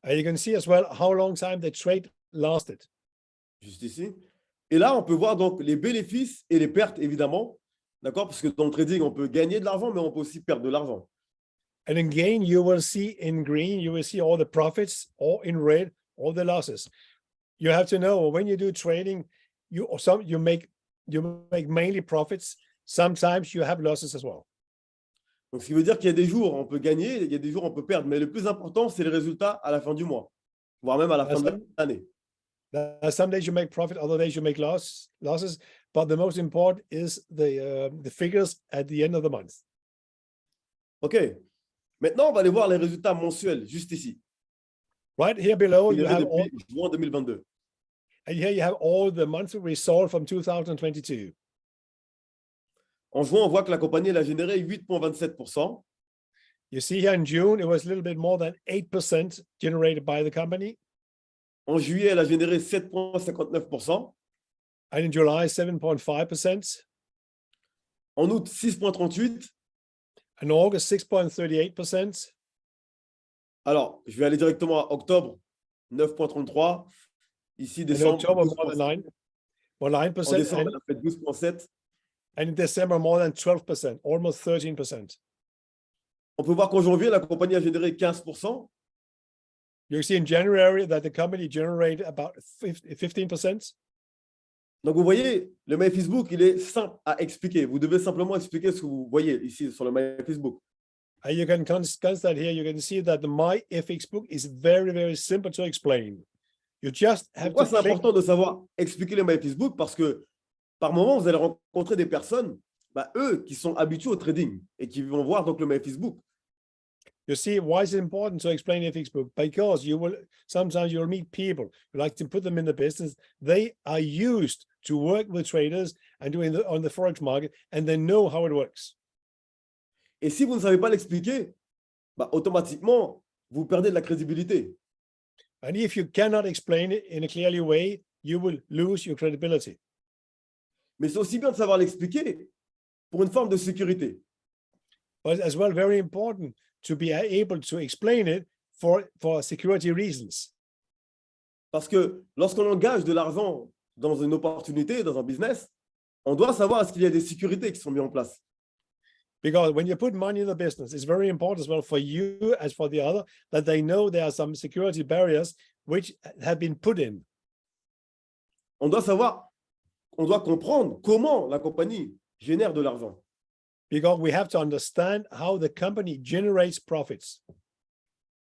And you can see as well how long time the trade lasted. Juste ici. Et là, on peut voir donc les bénéfices et les pertes évidemment. D'accord? Parce que dans le trading, on peut gagner de l'argent, mais on peut aussi perdre de l'argent. And in gain, you will see in green, you will see all the profits, or in red, all the losses. You have to know when you do trading, you make mainly profits. Sometimes you have losses as well. Donc, ce qui veut dire qu'il y a des jours, on peut gagner, il y a des jours, on peut perdre. Mais le plus important, c'est le résultat à la fin du mois, voire même à la fin de l'année. Some days you make profit, other days you make losses. But the most important is the figures at the end of the month. OK. Maintenant, on va aller voir les résultats mensuels, juste ici. Right here below, you have all, depuis juin 2022. and here you have all the monthly results from 2022. En juin, on voit que la compagnie elle a généré 8,27%. You see here in June, it was a little bit more than 8% generated by the company. En juillet, elle a généré 7,59%. And in July, 7.5%. En août, 6,38%. In August, 6.38%. Alors, je vais aller directement à octobre, 9,33%. Ici, décembre, October, more than 9%. En décembre, elle a fait 12,7%. And in December, more than 12%, almost 13%. On peut voir qu'en janvier, la compagnie a généré 15%. You see in January that the company generated about 15%. Donc, vous voyez, le My Facebook, il est simple à expliquer. Vous devez simplement expliquer ce que vous voyez ici sur le My Facebook. And you can consider here, you can see that the My FX book is very, very simple to explain. You just have Pourquoi to c'est click. important de savoir expliquer le My Facebook? Parce que par moment, vous allez rencontrer des personnes, eux, qui sont habitués au trading et qui vont voir donc le My Facebook. You see, why is it important to explain FX book? Because sometimes you'll meet people who like to put them in the business. They are used to work with traders and on the Forex market, and they know how it works. Et si vous ne savez pas l'expliquer, automatiquement, vous perdez de la crédibilité. And if you cannot explain it in a clearly way, you will lose your credibility. Mais c'est aussi bien de savoir l'expliquer pour une forme de sécurité. But as well, very important to be able to explain it for security reasons. Parce que lorsqu'on engage de l'argent dans une opportunité, dans un business, on doit savoir est-ce qu'il y a des sécurités qui sont mises en place. Because when you put money in the business, it's very important as well for you as for the other that they know there are some security barriers which have been put in. On doit savoir, on doit comprendre comment la compagnie génère de l'argent. Because we have to understand how the company generates profits.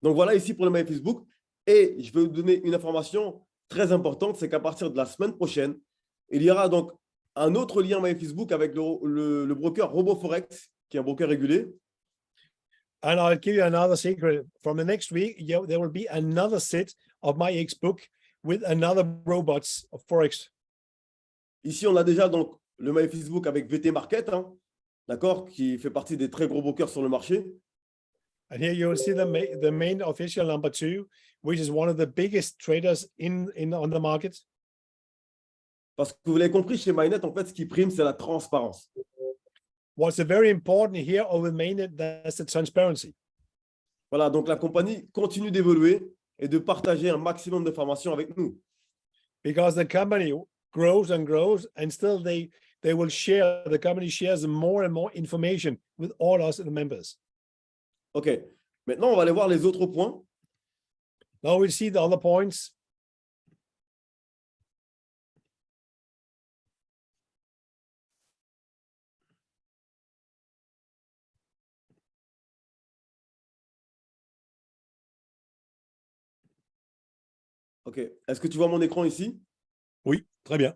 Donc voilà ici pour le My Facebook. Et je vais vous donner une information très importante, c'est qu'à partir de la semaine prochaine, il y aura donc un autre lien My Facebook avec le broker RoboForex, qui est un broker régulé. And I'll give you another secret. From the next week, there will be another set of My X book with another robots of Forex. Ici, on a déjà donc le My Facebook avec VT Market, d'accord, qui fait partie des très gros brokers sur le marché. And here you will see the main official number 2, which is one of the biggest traders on the market. Parce que vous l'avez compris, chez Mainnet, en fait, ce qui prime, c'est la transparence. What's very important here over Mainnet, that's the transparency. Voilà, donc la compagnie continue d'évoluer et de partager un maximum d'informations avec nous. Because the company grows and grows, and still the company shares more and more information with all us the members. OK. Maintenant, on va aller voir les autres points. Now we'll see the other points. OK. Est-ce que tu vois mon écran ici? Oui, très bien.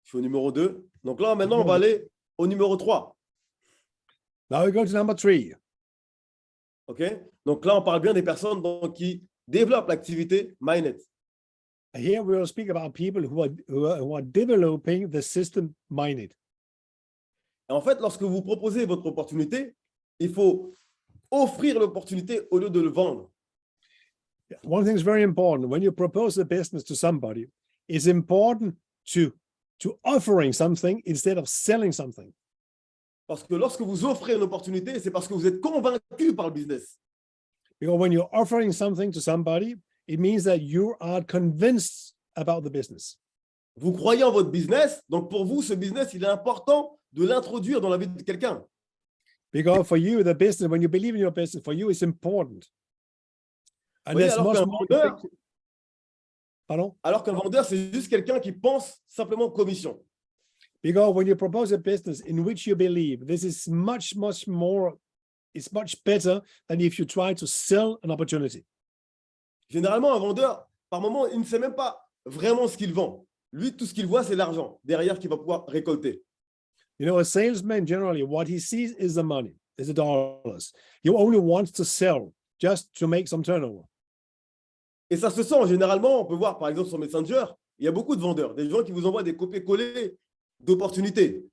Je suis au numéro 2. Donc là, maintenant, on va aller au numéro 3. Now we go to number 3. OK? Donc là, on parle bien des personnes donc, qui développent l'activité MyNet. Here we will speak about people who are developing the system MyNet. Et en fait, lorsque vous proposez votre opportunité, il faut offrir l'opportunité au lieu de le vendre. One thing is very important. When you propose a business to somebody, it's important to offering something instead of selling something. Parce que lorsque vous offrez une opportunité, c'est parce que vous êtes convaincu par le business. Because when you're offering something to somebody, it means that you are convinced about the business. Vous croyez en votre business, donc pour vous, ce business, il est important de l'introduire dans la vie de quelqu'un. Because for you, the business, when you believe in your business, for you, it's important. And Voyez, that's much more effective. Pardon? alors qu'un vendeur, c'est juste quelqu'un qui pense simplement commission. Because when you propose a business in which you believe, this is much more, it's much better than if you try to sell an opportunity. Généralement, un vendeur, par moment, il ne sait même pas vraiment ce qu'il vend. Lui, tout ce qu'il voit, c'est l'argent derrière qu'il va pouvoir récolter. You know, a salesman, generally, what he sees is the money, is the dollars. He only wants to sell just to make some turnover. Et ça se sent. Généralement, on peut voir, par exemple, sur Messenger, il y a beaucoup de vendeurs, des gens qui vous envoient des copier-coller d'opportunités.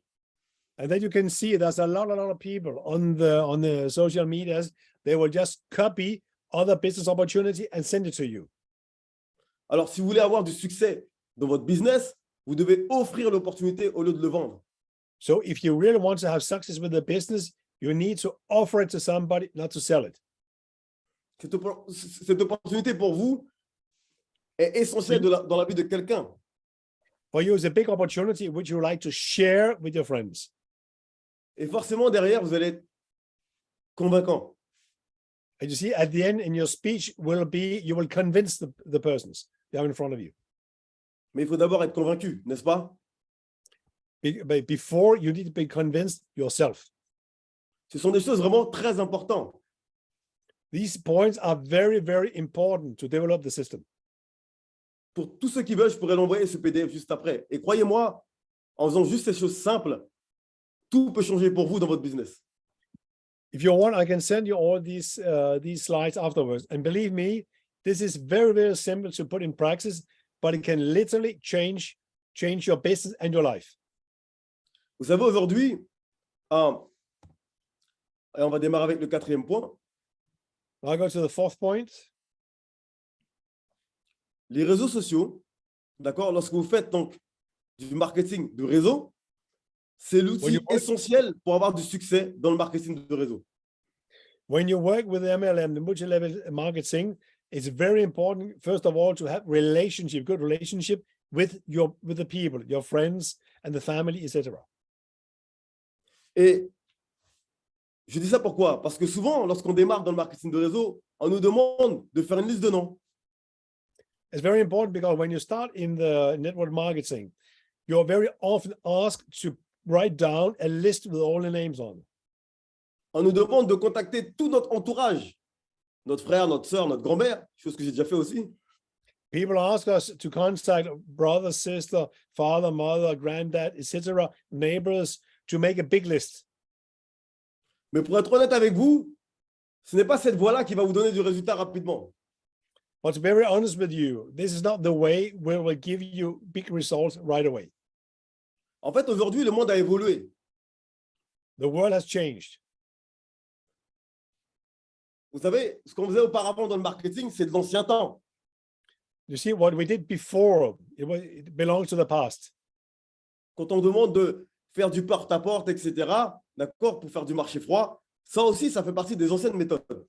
And then you can see there's a lot of people on the social medias. They will just copy other business opportunity and send it to you. Alors, si vous voulez avoir du succès dans votre business, vous devez offrir l'opportunité au lieu de le vendre. So if you really want to have success with the business, you need to offer it to somebody, not to sell it. Cette opportunité pour vous est essentielle dans la vie de quelqu'un. For you, it's a big opportunity which you like to share with your friends. Et forcément, derrière, vous allez être convaincant. And you see, at the end, in your speech will be, you will convince the persons you have in front of you. Mais il faut d'abord être convaincu, n'est-ce pas? But before, you need to be convinced yourself. Ce sont des choses vraiment très importantes. These points are very, very important to develop the system. Pour tous ceux qui veulent, je pourrais l'envoyer ce PDF juste après. Et croyez-moi, en faisant juste ces choses simples, tout peut changer pour vous dans votre business. If you want, I can send you all these slides afterwards. And believe me, this is very, very simple to put in practice, but it can literally change your business and your life. Vous savez, aujourd'hui, et on va démarrer avec le 4e point. I'll go to the 4th point. Les réseaux sociaux, d'accord, lorsque vous faites donc du marketing de réseau, c'est l'outil essentiel pour avoir du succès dans le marketing de réseau. When you work with MLM, the multi-level marketing, it's very important, first of all, to have good relationship with the people, your friends and the family, etc. Et je dis ça pourquoi? Parce que souvent, lorsqu'on démarre dans le marketing de réseau, on nous demande de faire une liste de noms. It's very important because when you start in the network marketing, you're very often asked to write down a list with all the names on. On nous demande de contacter tout notre entourage, notre frère, notre sœur, notre grand-mère, chose que j'ai déjà fait aussi. People ask us to contact brother, sister, father, mother, granddad, etc., neighbors, to make a big list. Mais pour être honnête avec vous, ce n'est pas cette voie-là qui va vous donner du résultat rapidement. But to be very honest with you, this is not the way where we'll give you big results right away. En fait, aujourd'hui, le monde a évolué. The world has changed. Vous savez, ce qu'on faisait auparavant dans le marketing, c'est de l'ancien temps. You see, what we did before, it belongs to the past. Quand on demande de faire du porte-à-porte, etc., d'accord, pour faire du marché froid, ça aussi, ça fait partie des anciennes méthodes.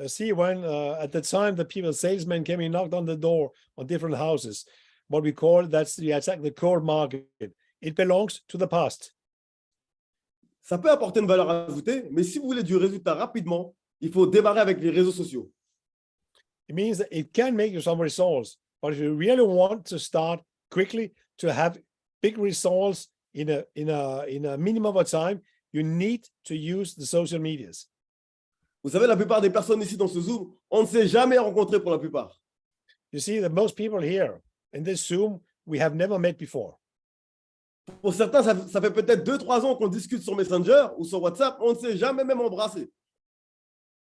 See, when at the time the salesmen came and knocked on the door on different houses, what we call that's the cold market. It belongs to the past. Ça peut apporter une valeur ajoutée, mais si vous voulez du résultat rapidement, il faut démarrer avec les réseaux sociaux. It means that it can make you some results, but if you really want to start quickly to have big results in a minimum of time, you need to use the social medias. Vous savez, la plupart des personnes ici dans ce Zoom, on ne s'est jamais rencontrés pour la plupart. You see that most people here in this Zoom, we have never met before. Pour certains, ça fait peut-être 2-3 ans qu'on discute sur Messenger ou sur WhatsApp, on ne s'est jamais même embrassé.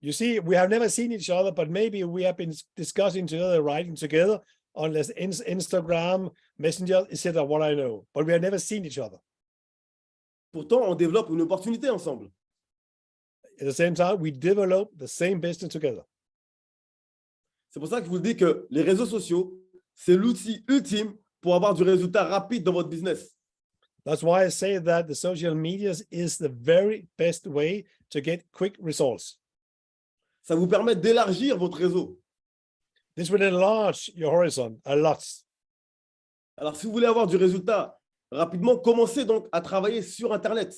You see, we have never seen each other, but maybe we have been discussing together, writing together on Instagram, Messenger, etc. What I know, but we have never seen each other. Pourtant, on développe une opportunité ensemble. At the same time, we develop the same business together. C'est pour ça que je vous dis que les réseaux sociaux, c'est l'outil ultime pour avoir du résultat rapide dans votre business. That's why I say that the social media is the very best way to get quick results. Ça vous permet d'élargir votre réseau. This will enlarge your horizon a lot. Alors, si vous voulez avoir du résultat rapidement, commencez donc à travailler sur Internet.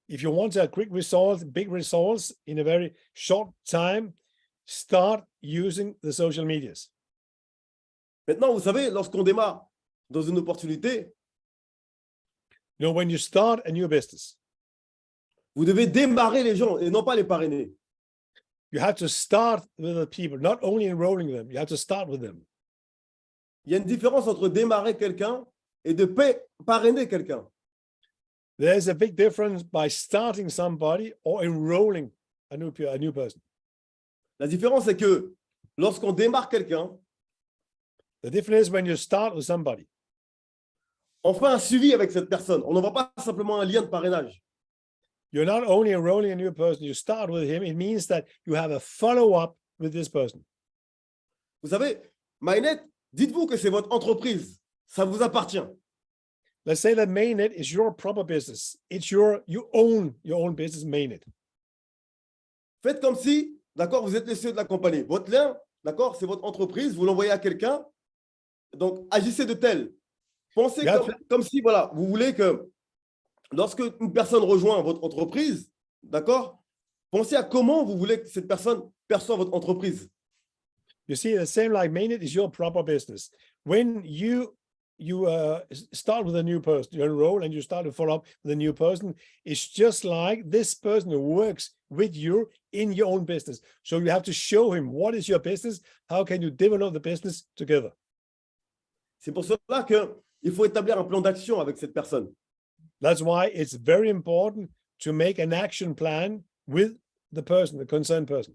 If you want a quick result, big results in a very short time, start using the social medias. Maintenant, vous savez, lorsqu'on démarre dans une opportunité, You know, when you start a new business, vous devez démarrer les gens et non pas les parrainer. you have to start with the people, not only enrolling them, you have to start with them. Il y a une différence entre démarrer quelqu'un et de parrainer quelqu'un. There's a big difference by starting somebody or enrolling a new person. La différence, c'est que lorsqu'on démarre quelqu'un, The difference is when you start with somebody, on fait un suivi avec cette personne. On n'envoie pas simplement un lien de parrainage. you're not only enrolling a new person, you start with him. It means that you have a follow-up with this person. Vous savez, Mainnet, dites-vous que c'est votre entreprise. Ça vous appartient. Let's say that Mainnet is your proper business. You own your own business, Mainnet. Faites comme si, d'accord, vous êtes le CEO de la compagnie. Votre lien, d'accord, c'est votre entreprise. Vous l'envoyez à quelqu'un. Donc, agissez de tel. Pensez Yeah. comme si, voilà, vous voulez que lorsque une personne rejoint votre entreprise, d'accord, pensez à comment vous voulez que cette personne perçoive votre entreprise. You see, the same like Mainnet is your proper business. When you start with a new person, you enroll and you start to follow up with a new person, it's just like this person who works with you in your own business. So you have to show him what is your business, how can you develop the business together. C'est pour cela qu'il faut établir un plan d'action avec cette personne. That's why it's very important to make an action plan with the person, the concerned person.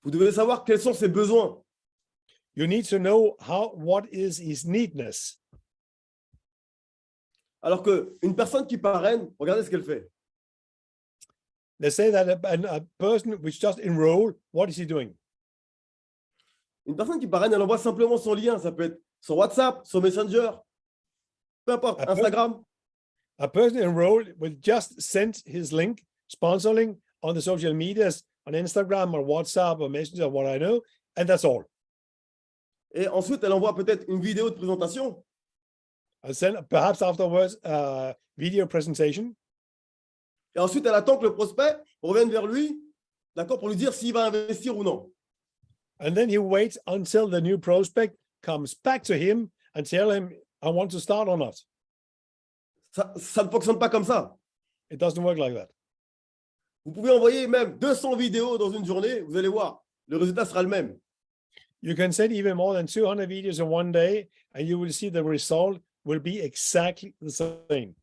Vous devez savoir quels sont ses besoins. You need to know what is his needness. Alors qu'une personne qui parraine, regardez ce qu'elle fait. Let's say that a person which just enroll, what is he doing? Une personne qui parraine, elle envoie simplement son lien. Ça peut être sur WhatsApp, sur Messenger, peu importe, Instagram. A person enrolled will just send his link, sponsor link on the social medias, on Instagram or WhatsApp or Messenger, what I know, and that's all. Et ensuite, elle envoie peut-être une vidéo de présentation. And then perhaps afterwards, video presentation. Et ensuite, elle attend que le prospect revienne vers lui, d'accord, pour lui dire s'il va investir ou non. And then he waits until the new prospect comes back to him and tell him, I want to start or not. Ça ne fonctionne pas comme ça. It doesn't work like that. Vous pouvez envoyer même 200 vidéos dans une journée, vous allez voir, le résultat sera le même. You can send even more than 200 videos in one day, and you will see the result will be exactly the same.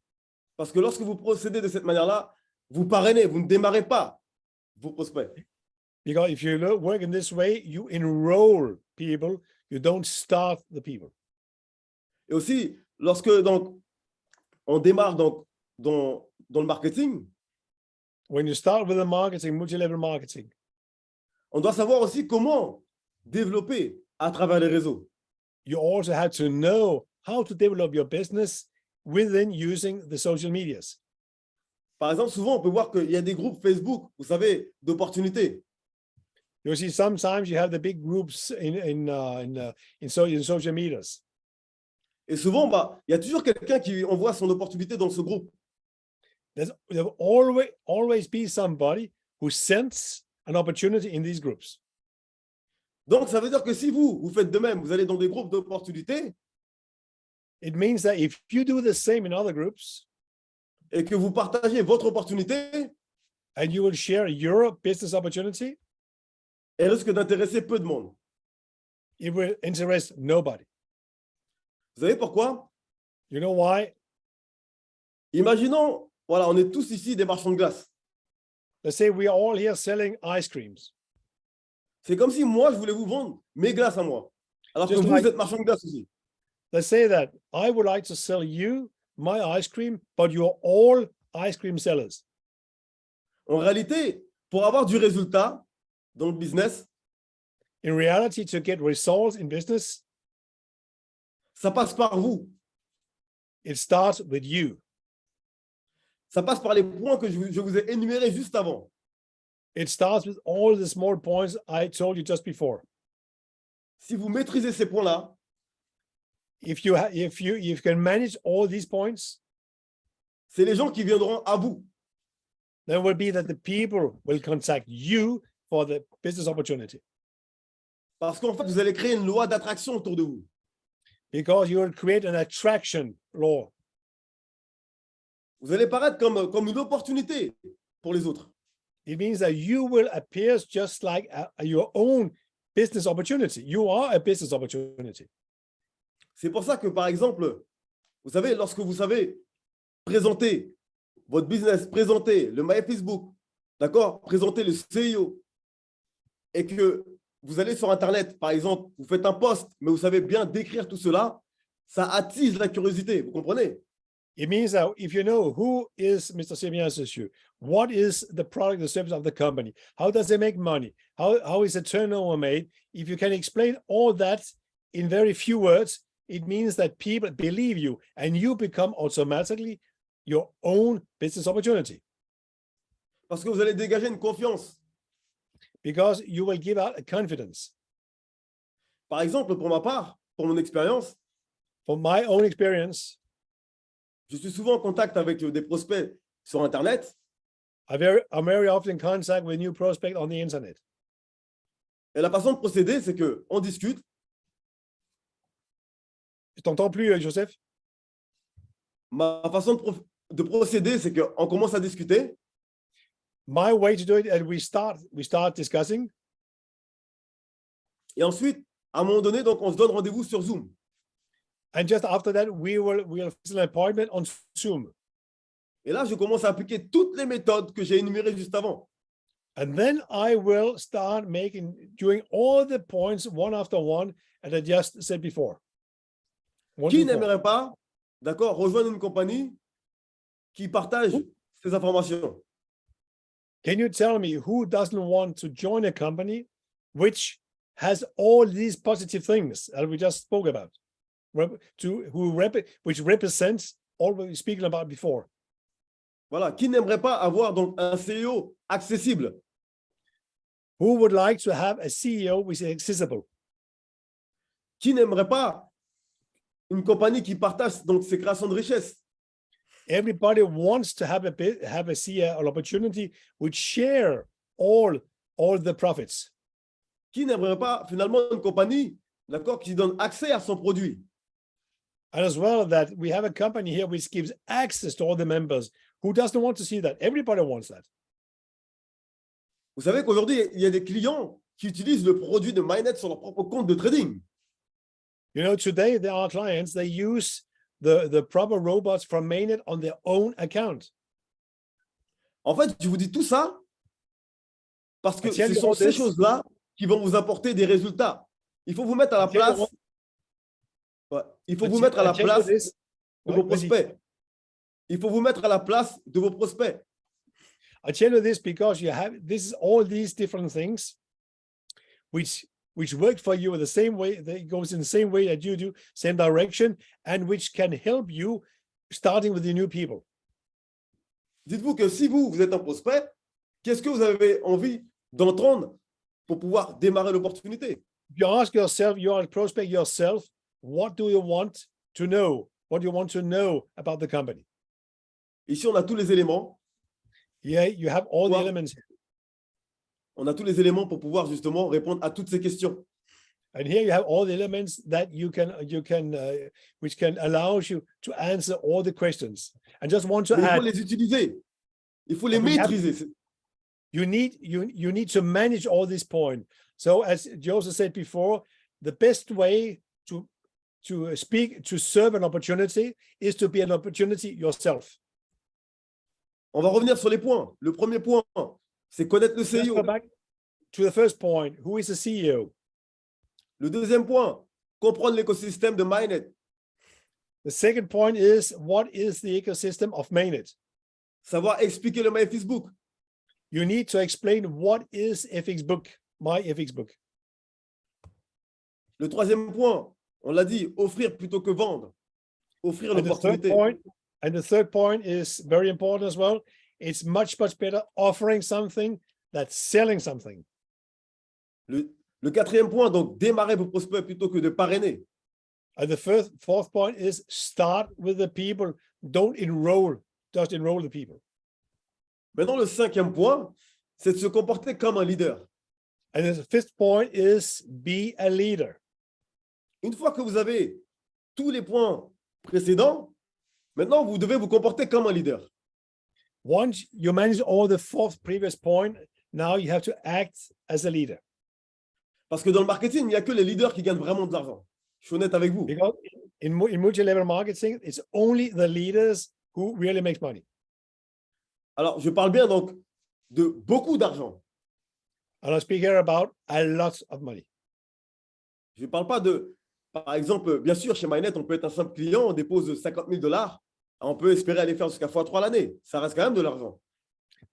Parce que lorsque vous procédez de cette manière-là, vous parrainez, vous ne démarrez pas vos prospects. Because if you work in this way, you enroll people, you don't start the people. Et aussi, lorsque donc, on démarre donc, dans le marketing, When you start with the marketing, multi-level marketing, on doit savoir aussi comment développer à travers les réseaux. you also have to know how to develop your business within using the social medias. Par exemple, souvent, on peut voir qu'il y a des groupes Facebook, vous savez, d'opportunités. You see, sometimes you have the big groups in social medias. Et souvent, il y a toujours quelqu'un qui envoie son opportunité dans ce groupe. There will always be somebody who sends an opportunity in these groups. Donc, ça veut dire que si vous faites de même, vous allez dans des groupes d'opportunités It means that if you do the same in other groups et que vous partagez votre opportunité, and you will share your business opportunity, elle risque d'intéresser peu de monde. It will interest nobody. Vous savez pourquoi? You know why? Imaginons, voilà, on est tous ici des marchands de glace. Let's say we are all here selling ice creams. C'est comme si moi, je voulais vous vendre mes glaces à moi. Alors que Just vous, like- vous êtes marchand de glace aussi. Let's say that I would like to sell you my ice cream, but you're all ice cream sellers. En réalité, pour avoir du résultat dans le business, In reality, to get results in business, ça passe par vous. it starts with you. Ça passe par les points que je vous ai énumérés juste avant. It starts with all the small points I told you just before. Si vous maîtrisez ces points-là, If you can manage all these points, c'est les gens qui viendront à vous. then will be that the people will contact you for the business opportunity, Parce qu'en fait, vous allez créer une loi d'attraction autour de vous. because you will create an attraction law. Vous allez paraître comme une opportunité pour les autres. It means that you will appear just like your own business opportunity. You are a business opportunity. C'est pour ça que, par exemple, vous savez, lorsque vous savez présenter votre business, présenter le My Facebook, d'accord, présenter le CEO, et que vous allez sur Internet, par exemple, vous faites un post, mais vous savez bien décrire tout cela, ça attise la curiosité, vous comprenez? It means that if you know who is Mr. Simeon Associate, what is the product, the service of the company, how does it make money, how is the turnover made, if you can explain all that in very few words, it means that people believe you and you become automatically your own business opportunity, Parce que vous allez dégager une confiance. because you will give out a confidence. Par exemple, pour ma part, pour mon expérience, From my own experience, je suis souvent en contact avec des prospects sur Internet. I'm very often in contact with new prospects on the internet. Et la façon de procéder, c'est qu'on discute. Je t'entends plus, Joseph. Ma façon de procéder, c'est qu'on commence à discuter. My way to do it, and we start discussing. Et ensuite, à un moment donné, donc, on se donne rendez-vous sur Zoom. And just after that, we'll fix an appointment on Zoom. Et là, je commence à appliquer toutes les méthodes que j'ai énumérées juste avant. And then I will start doing all the points one after one, and I just said before. One Qui before. n'aimerait pas, d'accord, rejoindre une compagnie qui partage ces informations? Can you tell me who doesn't want to join a company which has all these positive things that we just spoke about, which represents all we were speaking about before? Voilà, qui n'aimerait pas avoir donc un CEO accessible? Who would like to have a CEO which is accessible? Qui n'aimerait pas une compagnie qui partage donc ses créations de richesse? Everybody wants to have a CEO, an opportunity which share all the profits. Qui n'aimerait pas finalement une compagnie, d'accord, qui donne accès à son produit? And as well, that we have a company here which gives access to all the members. Who doesn't want to see that? Everybody wants that. Vous savez qu'aujourd'hui, il y a des clients qui utilisent le produit de MyNet sur leur propre compte de trading. You know, today there are clients, they use the proper robots from Mainnet on their own account. En fait, je vous dis tout ça parce que I tell ce you sont all ces this. choses-là qui vont vous apporter des résultats. Il faut vous mettre à la I tell you place. what- Ouais, il faut I vous tell- mettre à I la tell you place this. de Ouais, vos vas-y. prospects. Il faut vous mettre à la place de vos prospects. I tell you this because this is all these different things which work for you in the same way, that goes in the same way that you do, same direction, and which can help you starting with the new people. Dites-vous que si vous êtes un prospect, qu'est-ce que vous avez envie d'entendre pour pouvoir démarrer l'opportunité? If you ask yourself, you are a prospect yourself, what do you want to know? What do you want to know about the company? Ici, on a tous les éléments. Yeah, you have all the Well- elements, On a tous les éléments pour pouvoir justement répondre à toutes ces questions. and here you have all the elements that which can allow you to answer all the questions. And just want to Mais il faut add, les utiliser. Il faut les We have- maîtriser. you need to manage all these points. So as Joseph said before, the best way to speak, to serve an opportunity is to be an opportunity yourself. On va revenir sur les points. Le premier point, c'est connaître le Let's CEO. go back to the first point. Who is the CEO? Le deuxième point, comprendre l'écosystème de Mainnet. The second point is, what is the ecosystem of Mainnet? Savoir expliquer le My Facebook. You need to explain what is FXBook, my FXBook. Le troisième point, on l'a dit, offrir plutôt que vendre. Offrir And the third l'opportunité. point, is very important as well. It's much better offering something than selling something. Le quatrième point, donc démarrer vos prospects plutôt que de parrainer. And the fourth point is start with the people. Don't enroll, just enroll the people. Maintenant, le cinquième point, c'est de se comporter comme un leader. And the fifth point is be a leader. Une fois que vous avez tous les points précédents, maintenant, vous devez vous comporter comme un leader. Once you manage all the previous point, now you have to act as a leader. Parce que dans le marketing, il n'y a que les leaders qui gagnent vraiment de l'argent. Je suis honnête avec vous. Because in multi-level marketing, it's only the leaders who really make money. Alors, je parle bien donc de beaucoup d'argent. And I speak here about a lot of money. Je ne parle pas de, par exemple, bien sûr, chez MyNet, on peut être un simple client, on dépose 50 000 $, on peut espérer aller faire jusqu'à x3 l'année. Ça reste quand même de l'argent.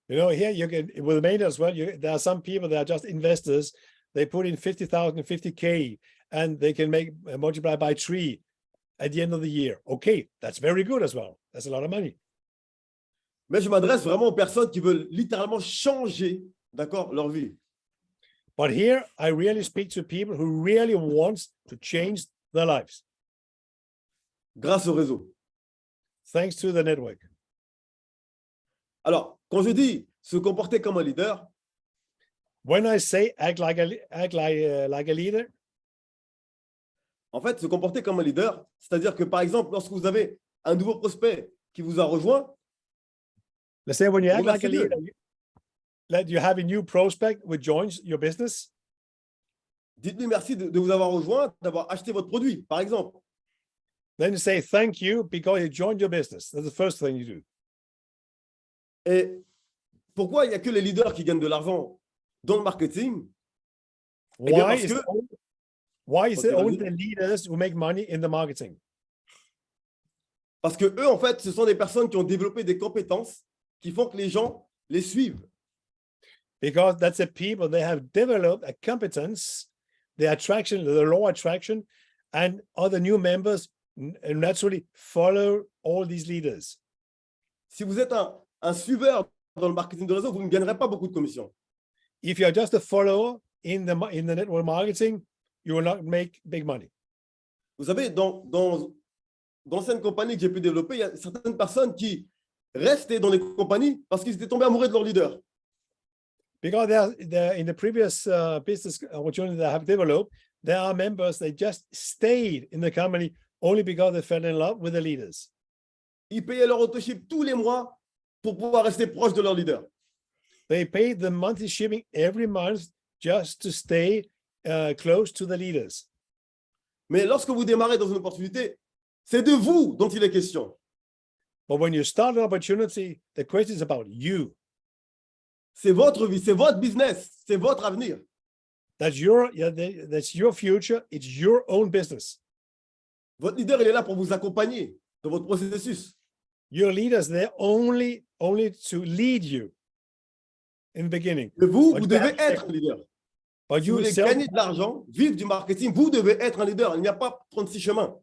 You know, here you can, with Maine as well, there are some people that are just investors. They put in 50,000 and 50K and they can make multiply by 3 at the end of the year. Okay, that's very good as well. That's a lot of money. Mais je m'adresse vraiment aux personnes qui veulent littéralement changer, d'accord, leur vie. But here I really speak to people who really want to change their lives. Grâce au réseau. Thanks to the network. Alors, quand je dis se comporter comme un leader, when I say act like a leader, en fait, se comporter comme un leader, c'est-à-dire que, par exemple, lorsque vous avez un nouveau prospect qui vous a rejoint, let's say when you act like a remerciez-le. leader, that you have a new prospect who joins your business, Dites-lui merci de vous avoir rejoint, d'avoir acheté votre produit, par exemple. then you say thank you because he joined your business. That's the first thing you do. Et pourquoi il n'y a que les leaders qui gagnent de l'argent dans le marketing? Eh bien, Why parce is que- it only, why is Okay, it only vas-y. the leaders who make money in the marketing? Parce que eux, en fait, ce sont des personnes qui ont développé des compétences qui font que les gens les suivent. Because that's the people, they have developed a competence, the attraction, the law attraction, and other new members naturally follow all these leaders. Si vous êtes un suiveur dans le marketing de réseau, vous ne gagnerez pas beaucoup de commissions. If you're just a follower in the network marketing, you will not make big money. Vous savez, dans d'anciennes compagnies que j'ai pu développer, il y a certaines personnes qui restaient dans les compagnies parce qu'ils étaient tombés amoureux de leur leader. Because they're in the previous business opportunity that I have developed, there are members that just stayed in the company only because they fell in love with the leaders. Ils payaient leur autoship tous les mois pour pouvoir rester proche de leur leader. They paid the monthly shipping every month just to stay close to the leaders. Mais lorsque vous démarrez dans une opportunité, c'est de vous dont il est question. But when you start an opportunity, the question is about you. C'est votre vie, c'est votre business, c'est votre avenir. That's your future. It's your own business. Votre leader, il est là pour vous accompagner dans votre processus. Your leaders, they're only to lead you in the beginning. Mais vous, But vous you devez have to être un leader. But Si vous you voulez gagner de l'argent, vivre du marketing, vous devez être un leader. Il n'y a pas 36 chemins.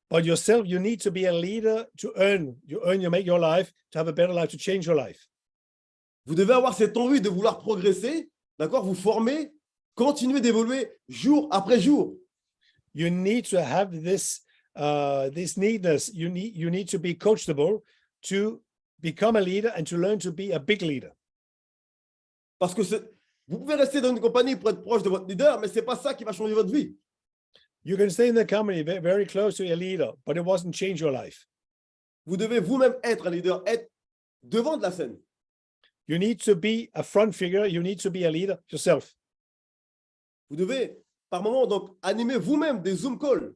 But yourself, you need to be a leader to earn. You make your life, to have a better life, to change your life. Vous devez avoir cette envie de vouloir progresser, d'accord, vous former, continuer d'évoluer jour après jour. You need to have this needness. You need to be coachable to become a leader and to learn to be a big leader. Parce que vous pouvez rester dans une compagnie pour être proche de votre leader, mais ce n'est pas ça qui va changer votre vie. You can stay in the company very close to your leader, but it wasn't change your life. Vous devez vous-même être un leader, être devant de la scène. You need to be a front figure. You need to be a leader yourself. Vous devez par moment, donc, animer vous-même des Zoom calls.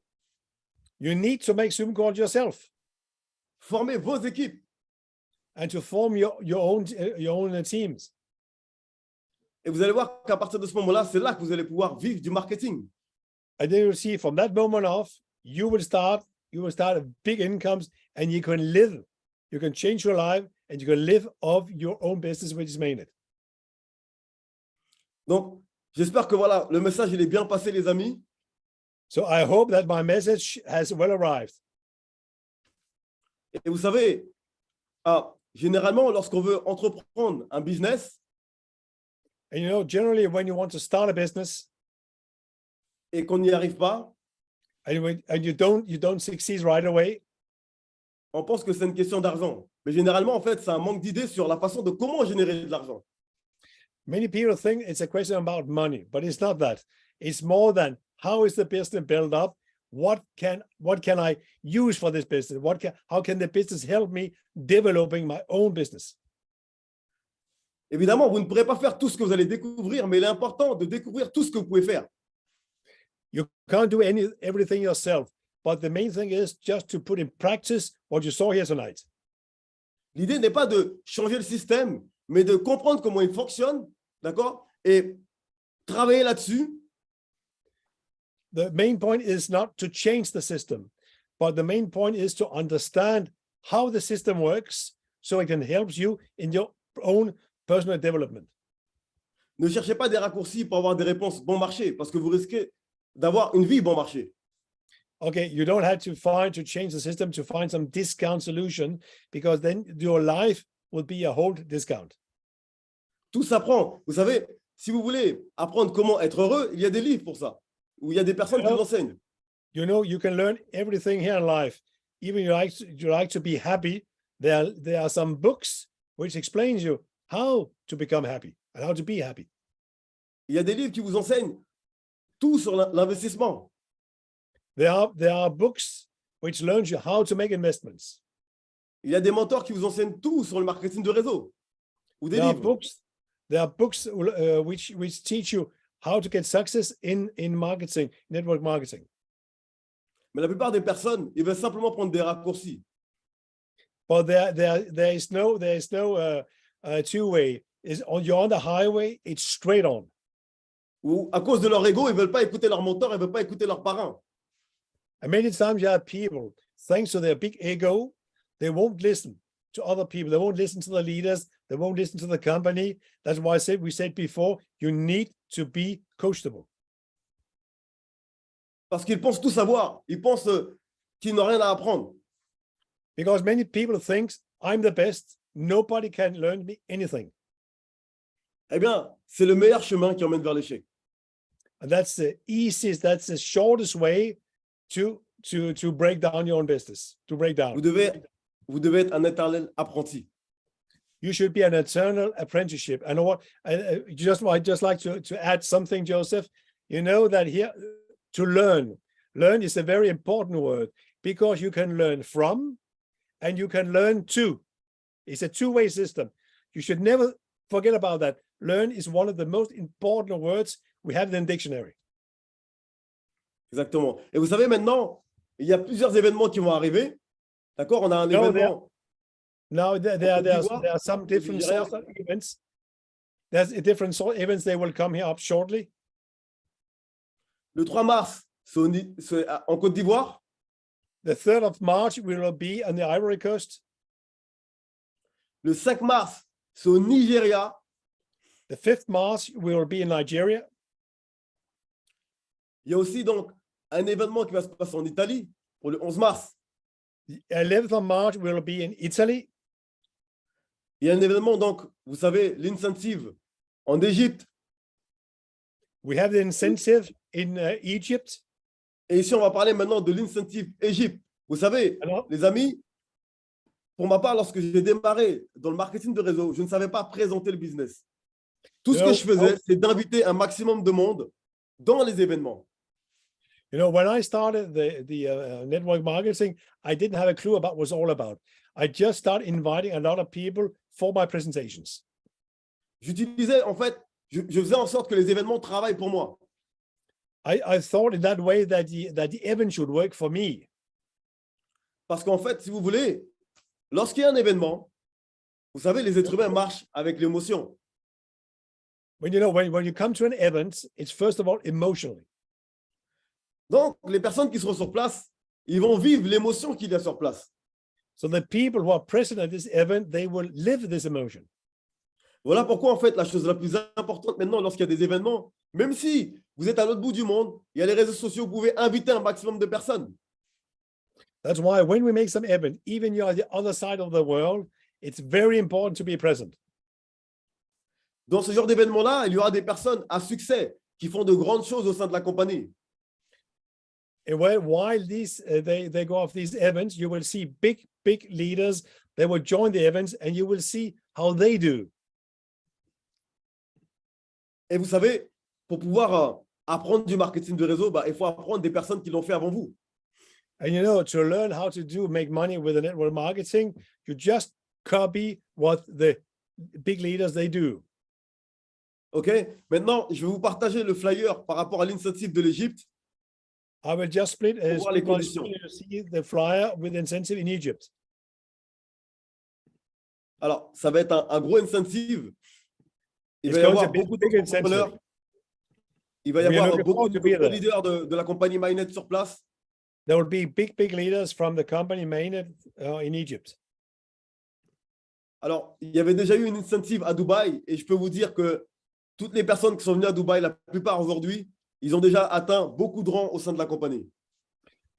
You need to make Zoom calls yourself Formez vos équipes. and to form your own teams. Et vous allez voir qu'à partir de ce moment-là, c'est là que vous allez pouvoir vivre du marketing. And then you'll see from that moment off, you will start big incomes and you can change your life and you can live off your own business, which is Mainnet. Donc, j'espère que voilà, le message il est bien passé, les amis. So I hope that my message has well arrived. Et vous savez, généralement, lorsqu'on veut entreprendre un business, And you know, generally when you want to start a business et qu'on n'y arrive pas, and you don't succeed right away, on pense que c'est une question d'argent. Mais généralement, en fait, c'est un manque d'idées sur la façon de comment générer de l'argent. many people think it's a question about money, but it's not that. It's more than how is the business built up? What can I use for this business? How can the business help me developing my own business? Évidemment, vous ne pourrez pas faire tout ce que vous allez découvrir, mais il est important de découvrir tout ce que vous pouvez faire. You can't do everything yourself, but the main thing is just to put in practice what you saw here tonight. L'idée n'est pas de changer le système, mais de comprendre comment il fonctionne, d'accord? Et travailler là-dessus. The main point is not to change the system, but the main point is to understand how the system works so it can help you in your own personal development. Ne cherchez pas des raccourcis pour avoir des réponses bon marché, parce que vous risquez d'avoir une vie bon marché. Okay, you don't have to change the system to find some discount solution, because then your life will be a whole discount. Tout s'apprend. Vous savez, si vous voulez apprendre comment être heureux, il y a des livres pour ça, où il y a des personnes qui vous enseignent. You know, you can learn everything here in life. Even you like to be happy, there are some books which explains you how to become happy and how to be happy. Il y a des livres qui vous enseignent tout sur l'investissement. There are books which learn you how to make investments. Il y a des mentors qui vous enseignent tout sur le marketing de réseau. Ou des livres. There are books which teach you how to get success in marketing, network marketing. Mais la plupart des personnes, ils veulent simplement prendre des raccourcis. But there is no two-way. You're on the highway, it's straight on. Ou à cause de leur ego, ils ne veulent pas écouter leur mentor, ils ne veulent pas écouter leurs parents. And many times you have people, thanks to their big ego, they won't listen to other people. They won't listen to the leaders. They won't listen to the company. That's why we said before, you need to be coachable. Parce qu'ils pensent tout savoir. Ils pensent qu'ils n'ont rien à apprendre. Because many people think, I'm the best. Nobody can learn me anything. Eh bien, c'est le meilleur chemin qui emmène vers l'échec. And that's the easiest, that's the shortest way to break down your own business, to break down. Vous devez être un éternel apprenti. You should be an eternal apprenticeship. And what I'd just like to add something, Joseph. You know that here to learn is a very important word, because you can learn from and you can learn to. It's a two-way system. You should never forget about that. Learn is one of the most important words we have in the dictionary. Exactement. Et vous savez, maintenant, il y a plusieurs événements qui vont arriver. D'accord? On a un événement. Now there are some different sorts of events. There's a different sort of events. They will come here up shortly. Le 3 mars, c'est en Côte d'Ivoire. The 3rd of March we will be on the Ivory Coast. Le 5 mars, c'est au Nigeria. The 5th March we will be in Nigeria. Il y a aussi donc un événement qui va se passer en Italie pour le 11 mars. The 11th of March we will be in Italy. Il y a un événement, donc, vous savez, l'incentive en Égypte. We have the incentive in Egypt. Et ici, on va parler maintenant de l'incentive Égypte. Vous savez, les amis, pour ma part, lorsque j'ai démarré dans le marketing de réseau, je ne savais pas présenter le business. Tout ce que je faisais, c'est d'inviter un maximum de monde dans les événements. You know, when I started the network marketing, I didn't have a clue about what it was all about. I just started inviting a lot of people for my presentations. J'utilisais, en fait, je faisais en sorte que les événements travaillent pour moi. I thought in that way that the event should work for me. Parce qu'en fait, si vous voulez, lorsqu'il y a un événement, vous savez, les êtres humains marchent avec l'émotion. When you come to an event, it's first of all emotionally. Donc, les personnes qui seront sur place, ils vont vivre l'émotion qu'il y a sur place. So the people who are present at this event, they will live this emotion. Voilà pourquoi, en fait, la chose la plus importante maintenant, lorsqu'il y a des événements, même si vous êtes à l'autre bout du monde, il y a les réseaux sociaux, vous pouvez inviter un maximum de personnes. That's why when we make some event, even you're on the other side of the world, it's very important to be present. Dans ce genre d'événement-là, il y aura des personnes à succès qui font de grandes choses au sein de la compagnie. And while they go off these events, you will see big leaders. They will join the events, and you will see how they do. Et vous savez, pour pouvoir apprendre du marketing de réseau, il faut apprendre des personnes qui l'ont fait avant vous. And to learn how to make money with the network marketing, you just copy what the big leaders they do. OK? Maintenant, je vais vous partager le flyer par rapport à l'incentive de l'Égypte. I will just split voir les conditions. to see the flyer with incentive in Egypt. Alors, ça va être un gros incentive. Il It's va y going to avoir be a beaucoup big d'entrepreneurs. incentive. Il va y We are avoir looking beaucoup forward to be there. leaders de la compagnie MyNet sur place. There will be big leaders from the company Mainnet in Egypt. Alors, il y avait déjà eu une incentive à Dubaï et je peux vous dire que toutes les personnes qui sont venues à Dubaï, la plupart aujourd'hui, ils ont déjà atteint beaucoup de rangs au sein de la compagnie.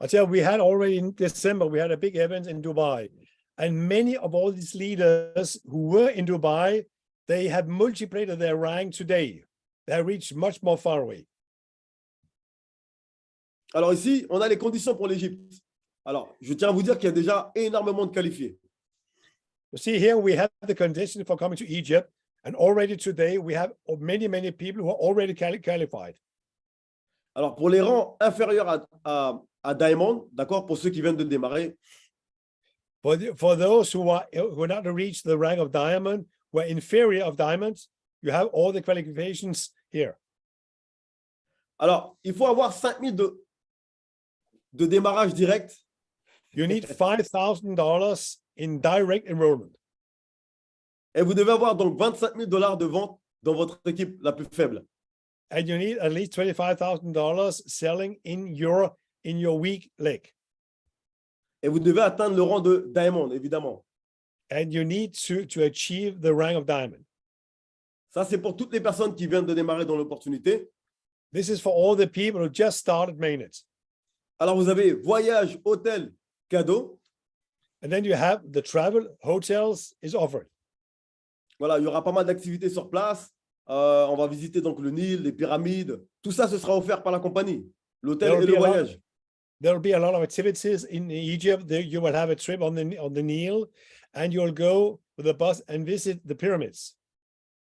I tell you, we had already in December, we had a big event in Dubai. And many of all these leaders who were in Dubai, they have multiplied their rank today. They have reached much more far away. Alors ici, on a les conditions pour l'Égypte. Alors, je tiens à vous dire qu'il y a déjà énormément de qualifiés. You see here, we have the condition for coming to Egypt. And already today, we have many people who are already qualified. Alors, pour les rangs inférieurs à Diamond, d'accord, pour ceux qui viennent de démarrer, For those who are not reached the rank of diamond, who are inferior of diamond, you have all the qualifications here. alors, il faut avoir 5 000 de démarrage direct. You need $5,000 in direct enrollment. Et vous devez avoir donc 25 000 $ de vente dans votre équipe la plus faible. And you need at least $25,000 selling in your weak leg. Et vous devez atteindre le rang de Diamond, évidemment. And you need to achieve the rank of diamond. Ça, c'est pour toutes les personnes qui viennent de démarrer dans l'opportunité. This is for all the people who just started Mainnet. Alors, vous avez voyage, hôtel, cadeau. And then you have the travel, hotels is offered. Voilà, il y aura pas mal d'activités sur place. On va visiter donc le Nil, les pyramides. Tout ça, ce sera offert par la compagnie. L'hôtel et le voyage. There will be a lot of activities in Egypt. There you will have a trip on the Nile, and you'll go with a bus and visit the pyramids.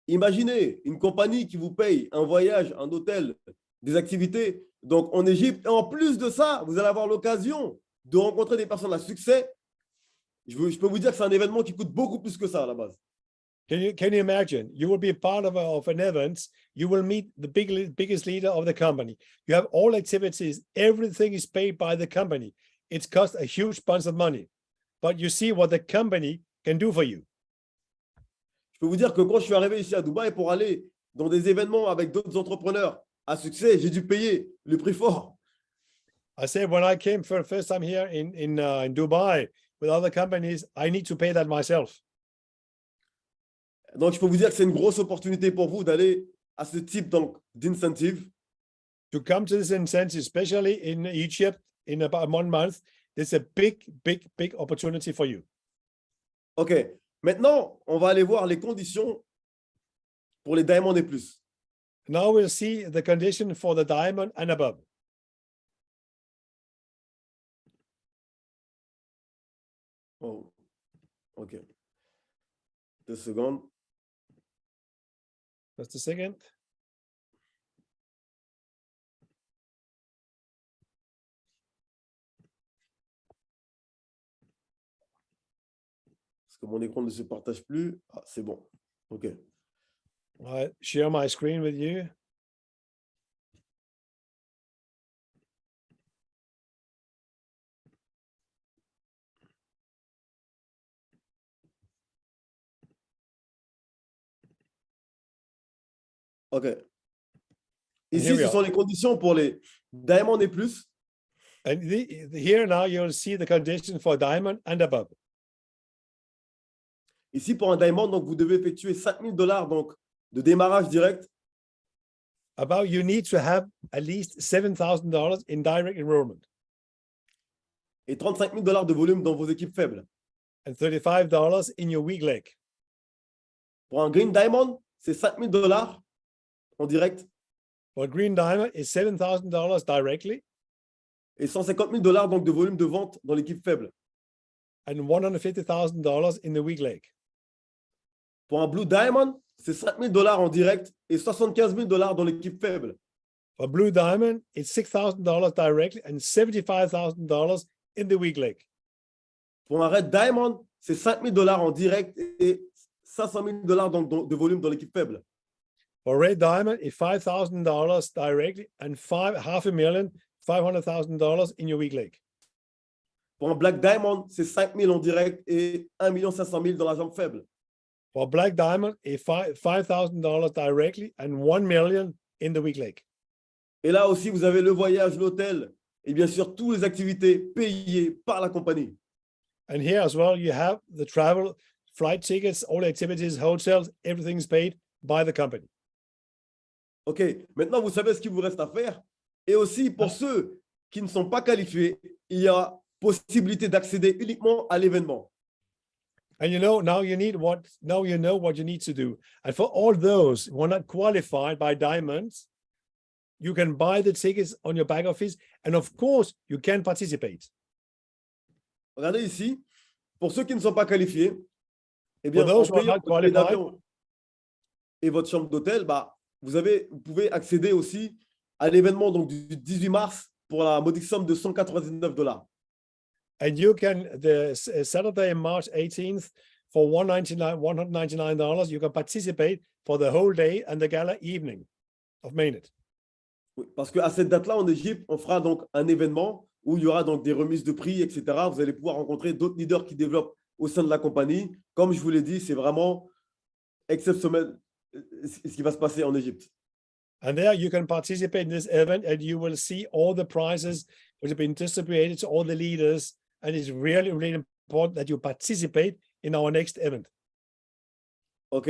Imaginez une compagnie qui vous paye un voyage, un hôtel, des activités donc en Égypte. Et en plus de ça, vous allez avoir l'occasion de rencontrer des personnes à succès. Je peux vous dire que c'est un événement qui coûte beaucoup plus que ça à la base. Can you imagine? You will be part of an event. You will meet the biggest leader of the company. You have all activities. Everything is paid by the company. It costs a huge bunch of money, but you see what the company can do for you. Je peux vous dire que quand je suis arrivé ici à Dubaï pour aller dans des événements avec d'autres entrepreneurs à succès, j'ai dû payer le prix fort. I said when I came for the first time here in Dubai with other companies, I need to pay that myself. Donc, je peux vous dire que c'est une grosse opportunité pour vous d'aller à ce type d'incentive. To come to this incentive, especially in Egypt, in about 1 month, there's a big opportunity for you. OK. Maintenant, on va aller voir les conditions pour les Diamond et plus. Now we'll see the condition for the diamond and above. Oh, OK. 2 secondes. Just a second. Parce que mon écran ne se partage plus. Ah, c'est bon. OK. I share my screen with you. OK. here Ici, we ce are. sont les conditions pour les Diamond et plus. And here now you'll see the condition for diamond and above. Ici, pour un Diamond, donc, vous devez effectuer $5,000 donc, de démarrage direct Above, you need to have at least $7,000 in direct enrollment et $35,000 de volume dans vos équipes faibles. and $35 in your weak leg. Pour un Green Diamond, c'est $5,000 en direct For green diamond is $7,000 directly et $150,000 donc de volume de vente dans l'équipe faible. and $150,000 in the weak leg. Pour un Blue Diamond, c'est $5,000 en direct et $75,000 dans l'équipe faible. For blue diamond, it's $6,000 directly and $75,000 in the weak leg. Pour un Red Diamond, c'est $5,000 en direct et $500,000 donc de volume dans l'équipe faible. For red diamond, it's $5,000 directly and $500,000 in your weak leg. Pour un Black Diamond, c'est 5,000 en direct et 1,5 million dans la jambe faible. For black diamond, it's $5,000 directly and $1 million in the weak leg. Et là aussi, vous avez le voyage, l'hôtel et bien sûr toutes les activités payées par la compagnie. And here as well, you have the travel, flight tickets, all the activities, hotels, everything's paid by the company. OK, maintenant vous savez ce qu'il vous reste à faire. Et aussi pour ceux qui ne sont pas qualifiés, il y a possibilité d'accéder uniquement à l'événement. And you know, now you know what you need to do. And for all those who are not qualified by diamonds, you can buy the tickets on your back office. And of course, you can participate. Regardez ici, pour ceux qui ne sont pas qualifiés, eh bien, For those en who are payant not votre billet qualified, d'avion et votre chambre d'hôtel, bah, vous pouvez accéder aussi à l'événement donc, du 18 mars pour la modique somme de $199. and you can, the Saturday, March 18th, for $199, you can participate for the whole day and the gala evening of Mainnet. Oui, parce qu'à cette date-là, en Égypte, on fera donc un événement où il y aura donc des remises de prix, etc. Vous allez pouvoir rencontrer d'autres leaders qui développent au sein de la compagnie. Comme je vous l'ai dit, c'est vraiment exceptionnel ce qui va se passer en Égypte. And there you can participate in this event and you will see all the prizes which have been distributed to all the leaders. And it's really, really important that you participate in our next event. OK.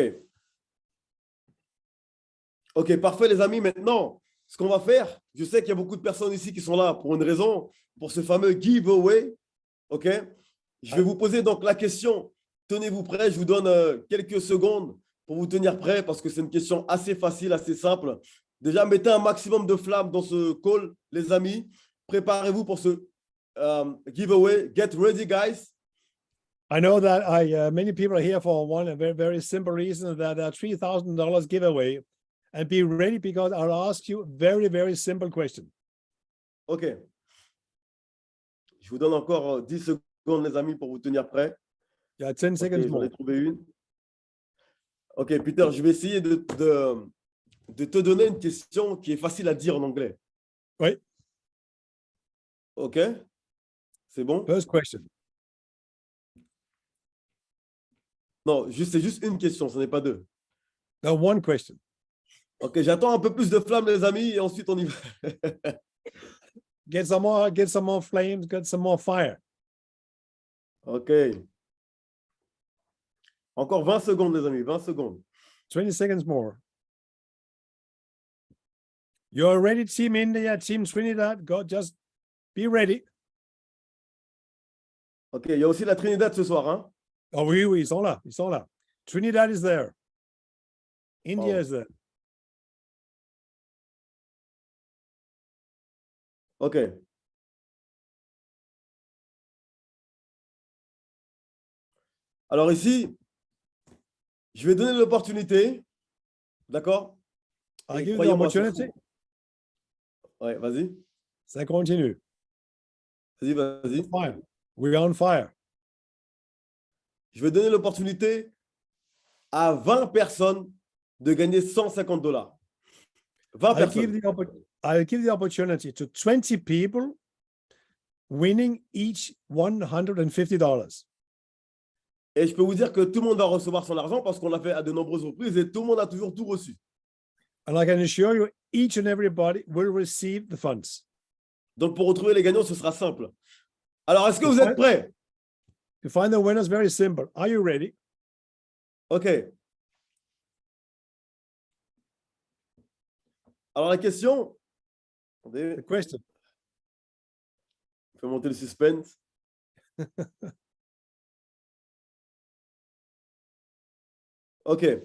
OK, parfait les amis. Maintenant, ce qu'on va faire, je sais qu'il y a beaucoup de personnes ici qui sont là pour une raison, pour ce fameux giveaway. OK. Je vais vous poser donc la question. Tenez-vous prêts, je vous donne quelques secondes pour vous tenir prêts parce que c'est une question assez facile, assez simple. Déjà, mettez un maximum de flammes dans ce call, les amis. Préparez-vous pour ce giveaway. Get ready, guys. I know that many people are here for one very, very simple reason that $3,000 giveaway. And be ready because I'll ask you a very, very simple question. OK. Je vous donne encore 10 secondes, les amis, pour vous tenir prêts. Yeah, 10 seconds J'en more. ai trouvé une. OK, Peter, je vais essayer de te donner une question qui est facile à dire en anglais. Oui. OK? C'est bon? First question. Non, c'est juste une question, ce n'est pas deux. No, one question. OK, j'attends un peu plus de flammes, les amis, et ensuite on y va. Get some more flames, get some more fire. OK. Encore 20 secondes, les amis, 20 secondes. 20 seconds more. You're ready, Team India, Team Trinidad. Go, just be ready. OK, il y a aussi la Trinidad ce soir, hein? Oh, oui, ils sont là, ils sont là. Trinidad is there. India Oh. is there. OK. Alors ici, je vais donner l'opportunité, d'accord? I'll Et give you the croyez-moi, c'est opportunity. fou. Ouais, vas-y. Ça continue. Vas-y, vas-y. Fire. We're on fire. Je vais donner l'opportunité à 20 personnes de gagner $150. 20 personnes. I'll give the opportunity to 20 people winning each $150. Et je peux vous dire que tout le monde va recevoir son argent parce qu'on l'a fait à de nombreuses reprises et tout le monde a toujours tout reçu. And I can assure you, each and everybody will receive the funds. Donc, pour retrouver les gagnants, ce sera simple. Alors, est-ce que vous êtes prêts? To find the winners, very simple. Are you ready? OK. Alors, la question. Attendez, The question. je vais monter le suspense. OK. Tu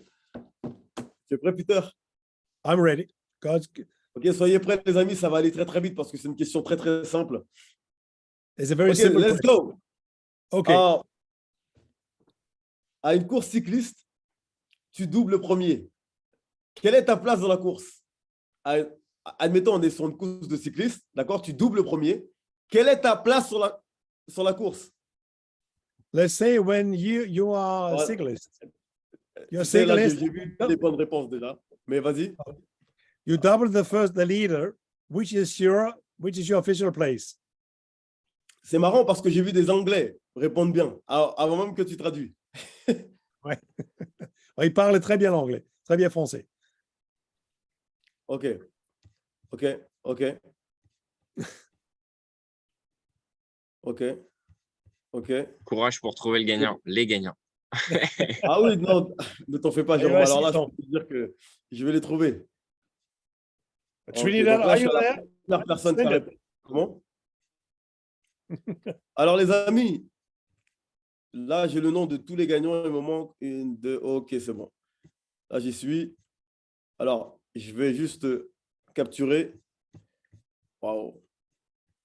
es prêt, Peter? I'm ready. God's OK, soyez prêts, les amis, ça va aller très, très vite parce que c'est une question très, très simple. It's a very OK, simple let's question. go. Okay. Alors, à une course cycliste, tu doubles premier. Quelle est ta place dans la course? Admettons, on est sur une course de cycliste, d'accord? Tu doubles premier. Quelle est ta place sur la course? Let's say when you are a Voilà. cyclist. You're a Tu sais, là, cyclist. j'ai vu les bonnes réponses déjà. Mais vas-y. You double the leader, which is your official place. C'est marrant parce que j'ai vu des Anglais répondre bien avant même que tu traduis. Ouais. Il parle très bien anglais, très bien français. OK. OK. OK. OK. OK. Courage pour trouver le gagnant, les gagnants. Ah oui, non, ne t'en fais pas, Allez, Jérôme. vas-y, Alors là, je Jean. peux te dire que je vais les trouver. Ok, Trinidad, donc là, are je suis you à la there? première personne qui a Send it. répondu. Comment? Alors, les amis, là, j'ai le nom de tous les gagnants. Il me manque une, deux. OK, c'est bon. Là, j'y suis. Alors, je vais juste capturer. Waouh.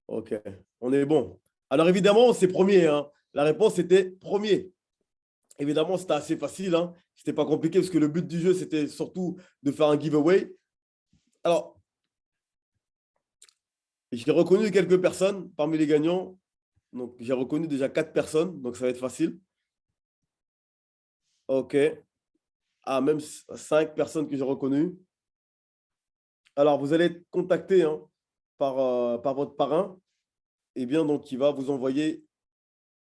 OK, on est bon. Alors, évidemment, c'est premier. Hein. La réponse était premier. Évidemment, c'était assez facile. Hein. Ce n'était pas compliqué parce que le but du jeu, c'était surtout de faire un giveaway. Alors, j'ai reconnu quelques personnes parmi les gagnants. Donc, j'ai reconnu déjà 4 personnes. Donc, ça va être facile. OK. Ah, même 5 personnes que j'ai reconnues. Alors, vous allez être contacté hein, par votre parrain. Eh bien, donc, il va vous envoyer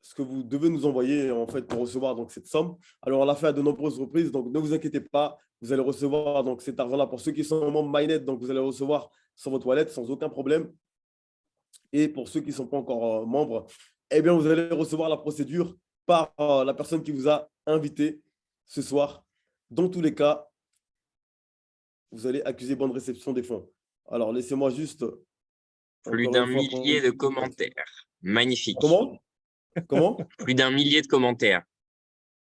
ce que vous devez nous envoyer en fait pour recevoir donc, cette somme. Alors, on l'a fait à de nombreuses reprises. Donc, ne vous inquiétez pas. Vous allez recevoir donc, cet argent-là pour ceux qui sont membres MyNet. Donc, vous allez recevoir sur votre wallet sans aucun problème. Et pour ceux qui ne sont pas encore membres, eh bien, vous allez recevoir la procédure par la personne qui vous a invité ce soir. Dans tous les cas, vous allez accuser bonne réception des fonds. Alors, laissez-moi juste… Plus d'un millier de commentaires. Magnifique. Comment? Plus d'un millier de commentaires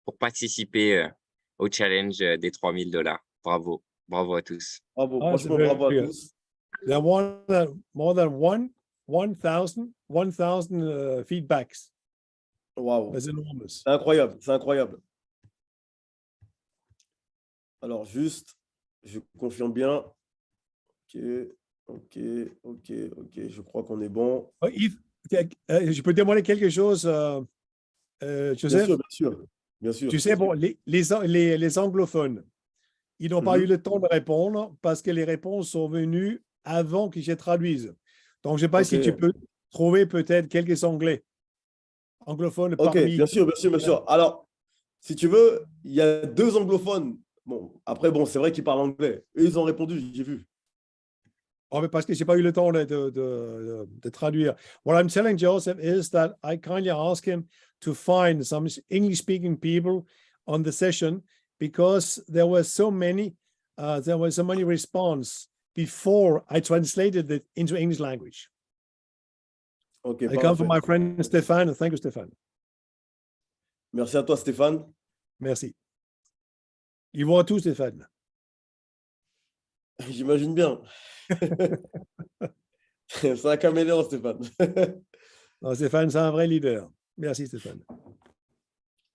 pour participer au challenge des $3000. Bravo. Bravo à tous. Bravo, Ah, franchement, bravo à tous. There are more than 1,000 feedbacks. Waouh. That's enormous. C'est incroyable, c'est incroyable. Alors, juste, je confirme bien. OK. Je crois qu'on est bon. Je peux te demander quelque chose, Joseph? Bien sûr. Tu sais, bon, les anglophones, ils n'ont pas eu le temps de répondre parce que les réponses sont venues avant que je traduise. Donc, je ne sais pas si tu peux trouver peut-être quelques anglophones parmi… bien sûr. Alors, si tu veux, il y a 2 anglophones. Bon, après, bon, c'est vrai qu'ils parlent anglais. Eux, ils ont répondu, j'ai vu. Oh, mais parce que je n'ai pas eu le temps de traduire. What I'm telling Joseph is that I kindly ask him to find some English-speaking people on the session because there were so many responses before I translated it into English language. OK, I come from my friend Stéphane. Thank you, Stéphane. Merci à toi, Stéphane. Merci. Ils voient tout, Stéphane. J'imagine bien. C'est un caméléon, Stéphane. Non, Stéphane, c'est un vrai leader. Merci, Stéphane.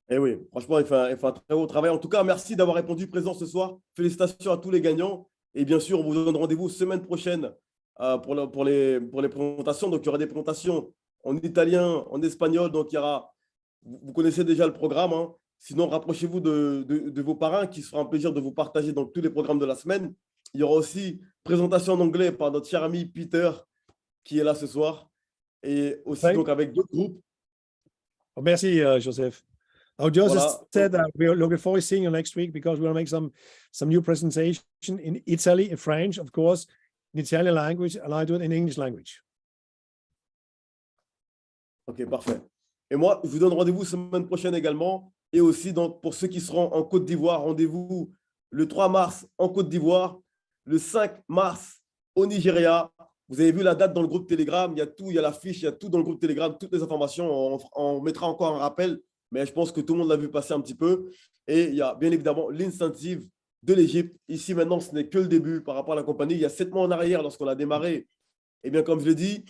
Eh oui, franchement, il fait un très beau travail. En tout cas, merci d'avoir répondu présent ce soir. Félicitations à tous les gagnants. Et bien sûr, on vous donne rendez-vous semaine prochaine pour les présentations. Donc, il y aura des présentations en italien, en espagnol. Donc, il y aura, vous connaissez déjà le programme. Hein. Sinon, rapprochez-vous de vos parrains qui se fera un plaisir de vous partager dans tous les programmes de la semaine. Il y aura aussi présentation en anglais par notre cher ami Peter qui est là ce soir. Et aussi donc avec d'autres groupes. Merci, Joseph. Oh, Joseph Voilà. said that we're looking forward to seeing you next week because we'll make some new presentation in Italy, in French, of course, in Italian language, and I do it in English language. OK, parfait. Et moi, je vous donne rendez-vous semaine prochaine également. Et aussi, donc, pour ceux qui seront en Côte d'Ivoire, rendez-vous le 3 mars en Côte d'Ivoire, le 5 mars au Nigeria. Vous avez vu la date dans le groupe Telegram. Il y a tout, il y a la fiche, il y a tout dans le groupe Telegram, toutes les informations. On mettra encore un rappel, mais je pense que tout le monde l'a vu passer un petit peu. Et il y a bien évidemment l'incentive de l'Égypte. Ici, maintenant, ce n'est que le début par rapport à la compagnie. Il y a 7 mois en arrière, lorsqu'on a démarré, eh bien, comme je l'ai dit,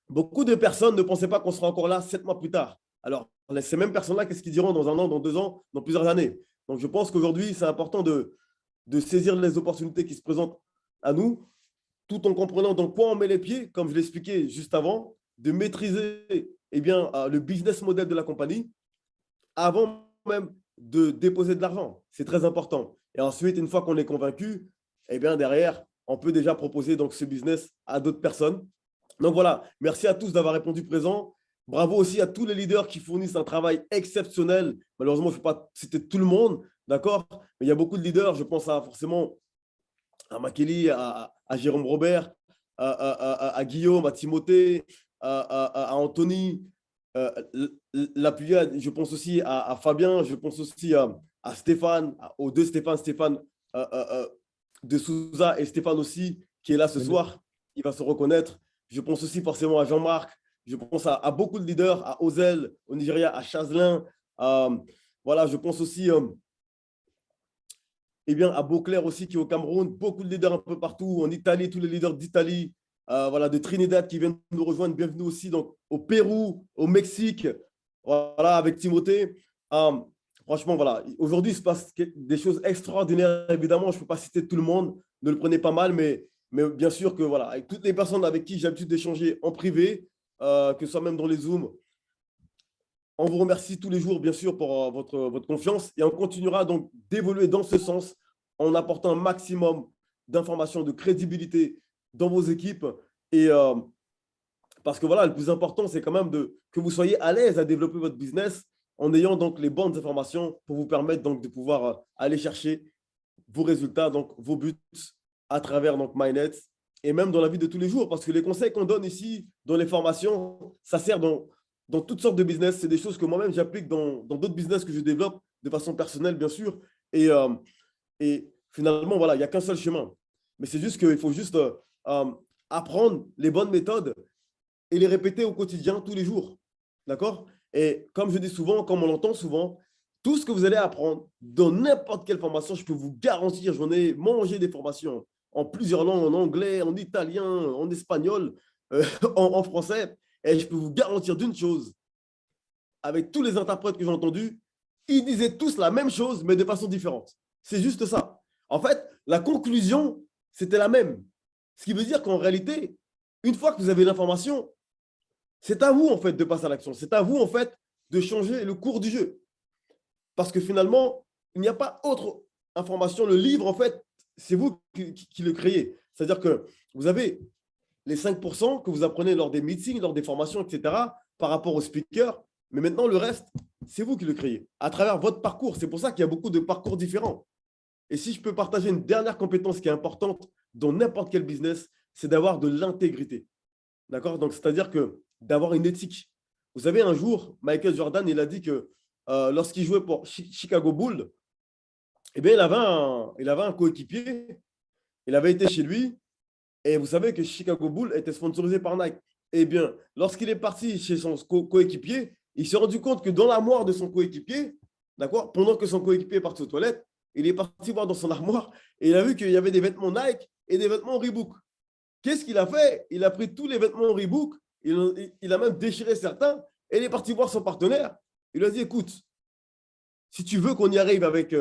beaucoup de personnes ne pensaient pas qu'on sera encore là 7 mois plus tard. Alors, ces mêmes personnes-là, qu'est-ce qu'ils diront dans 1 an, dans 2 ans, dans plusieurs années? Donc, je pense qu'aujourd'hui, c'est important de saisir les opportunités qui se présentent à nous, tout en comprenant dans quoi on met les pieds, comme je l'ai expliqué juste avant, de maîtriser eh bien, le business model de la compagnie avant même de déposer de l'argent. C'est très important. Et ensuite, une fois qu'on est convaincu, eh bien, derrière, on peut déjà proposer donc, ce business à d'autres personnes. Donc voilà, merci à tous d'avoir répondu présent. Bravo aussi à tous les leaders qui fournissent un travail exceptionnel. Malheureusement, je ne peux pas citer tout le monde, d'accord? Mais il y a beaucoup de leaders, je pense forcément à Makeli, à Jérôme Robert, à Guillaume, à Timothée, à Anthony, l'appuyé, je pense aussi à Fabien, je pense aussi à Stéphane, aux deux Stéphane de Souza et Stéphane aussi, qui est là ce soir, il va se reconnaître. Je pense aussi forcément à Jean-Marc, je pense à beaucoup de leaders, à Ozel au Nigeria, à Chazlin. Voilà, je pense aussi eh bien, à Beauclerc aussi qui est au Cameroun. Beaucoup de leaders un peu partout, en Italie, tous les leaders d'Italie, voilà, de Trinidad qui viennent nous rejoindre. Bienvenue aussi donc, au Pérou, au Mexique, voilà, avec Timothée. Franchement, voilà, aujourd'hui, il se passe des choses extraordinaires. Évidemment, je ne peux pas citer tout le monde, ne le prenez pas mal, mais bien sûr que voilà, avec toutes les personnes avec qui j'ai l'habitude d'échanger en privé, que ce soit même dans les Zooms, on vous remercie tous les jours, bien sûr, pour votre confiance et on continuera donc d'évoluer dans ce sens en apportant un maximum d'informations, de crédibilité dans vos équipes. Et parce que voilà, le plus important, c'est quand même que vous soyez à l'aise à développer votre business en ayant donc les bonnes informations pour vous permettre donc de pouvoir aller chercher vos résultats, donc vos buts à travers donc MyNet et même dans la vie de tous les jours. Parce que les conseils qu'on donne ici dans les formations, ça sert dans toutes sortes de business. C'est des choses que moi-même j'applique dans d'autres business que je développe de façon personnelle, bien sûr. Et finalement, voilà, il n'y a qu'un seul chemin. Mais c'est juste qu'il faut juste apprendre les bonnes méthodes et les répéter au quotidien, tous les jours. D'accord? Et comme je dis souvent, comme on l'entend souvent, tout ce que vous allez apprendre dans n'importe quelle formation, je peux vous garantir, j'en ai mangé des formations en plusieurs langues, en anglais, en italien, en espagnol, en français. Et je peux vous garantir d'une chose, avec tous les interprètes que j'ai entendus, ils disaient tous la même chose, mais de façon différente. C'est juste ça. En fait, la conclusion, c'était la même. Ce qui veut dire qu'en réalité, une fois que vous avez l'information, c'est à vous, en fait, de passer à l'action. C'est à vous, en fait, de changer le cours du jeu. Parce que finalement, il n'y a pas autre information. Le livre, en fait, c'est vous qui le créez. C'est-à-dire que vous avez les 5% que vous apprenez lors des meetings, lors des formations, etc., par rapport au speaker. Mais maintenant, le reste, c'est vous qui le créez à travers votre parcours. C'est pour ça qu'il y a beaucoup de parcours différents. Et si je peux partager une dernière compétence qui est importante dans n'importe quel business, c'est d'avoir de l'intégrité. D'accord? Donc, c'est-à-dire que d'avoir une éthique. Vous savez, un jour, Michael Jordan, il a dit que lorsqu'il jouait pour Chicago Bulls, eh bien, il avait un coéquipier. Il avait été chez lui. Et vous savez que Chicago Bulls était sponsorisé par Nike. Eh bien, lorsqu'il est parti chez son coéquipier, il s'est rendu compte que dans l'armoire de son coéquipier, d'accord, pendant que son coéquipier est parti aux toilettes, il est parti voir dans son armoire et il a vu qu'il y avait des vêtements Nike et des vêtements Reebok. Qu'est-ce qu'il a fait? Il a pris tous les vêtements Reebok, il a même déchiré certains et il est parti voir son partenaire. Il lui a dit, écoute, si tu veux qu'on y arrive avec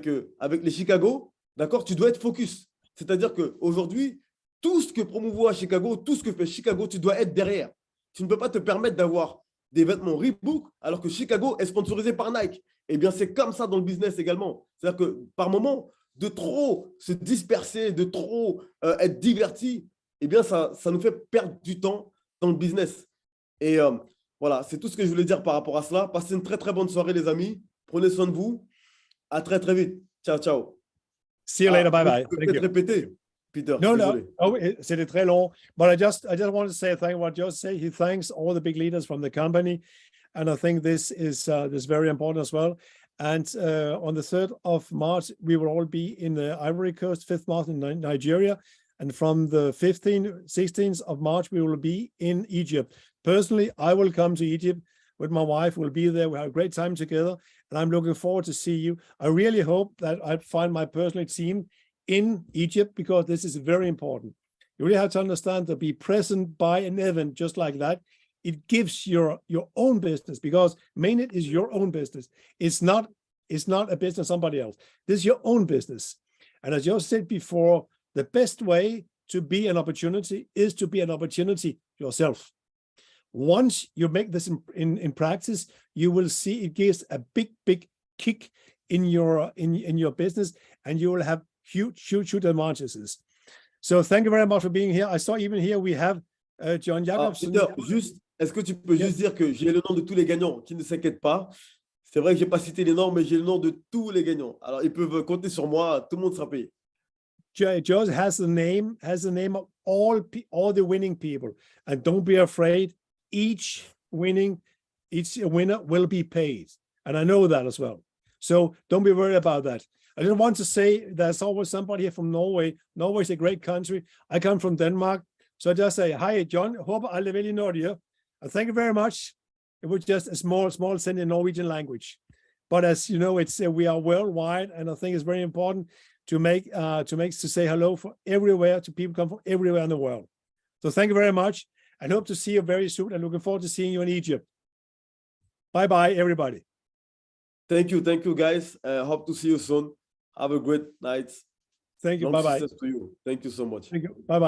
les Chicago, d'accord, tu dois être focus. C'est-à-dire qu'aujourd'hui, tout ce que promouvoit Chicago, tout ce que fait Chicago, tu dois être derrière. Tu ne peux pas te permettre d'avoir des vêtements Reebok alors que Chicago est sponsorisé par Nike. Eh bien, c'est comme ça dans le business également. C'est-à-dire que par moment, de trop se disperser, de trop être diverti, eh bien, ça nous fait perdre du temps dans le business. Et Voilà, c'est tout ce que je voulais dire par rapport à cela. Passez une très, très bonne soirée, les amis. Prenez soin de vous. À très, très vite. Ciao, ciao. See you later. Bye bye. Tu peux Thank peut-être you. répéter, Peter. No, désolé. no. Oh, c'était très long. But I just want to say thank you. What Joe said. He thanks all the big leaders from the company, and I think this is very important as well. And on the 3rd of March, we will all be in the Ivory Coast, 5th March in Nigeria. And from the 16th of March, we will be in Egypt. Personally, I will come to Egypt with my wife. We'll be there. We have a great time together. And I'm looking forward to see you. I really hope that I find my personal team in Egypt, because this is very important. You really have to understand to be present by an event just like that. It gives your own business, because Mainnet is your own business. It's not a business of somebody else. This is your own business. And as you said before, the best way to be an opportunity is to be an opportunity yourself. Once you make this in practice, you will see it gives a big kick in your business, and you will have huge advantages. So thank you very much for being here. I saw even here we have John Jacobson. Peter, juste, est-ce que tu peux juste dire que j'ai le nom de tous les gagnants, qui ne s'inquiètent pas. C'est vrai que j'ai pas cité les noms, mais j'ai le nom de tous les gagnants. Alors ils peuvent compter sur moi, tout le monde sera payé. Joe has the name of all the winning people, and don't be afraid. Each winner will be paid, and I know that as well. So don't be worried about that. I just want to say there's always somebody here from Norway. Norway is a great country. I come from Denmark, so I just say hi, John. Håper alle veldig Norge. And thank you very much. It was just a small send in Norwegian language, but as you know, it's we are worldwide, and I think it's very important to say hello for everywhere, to people come from everywhere in the world. So thank you very much. I hope to see you very soon, and looking forward to seeing you in Egypt. Bye, everybody. Thank you, guys. Hope to see you soon. Have a great night. Thank you. Long Bye. success to you. Thank you so much. Thank you. Bye.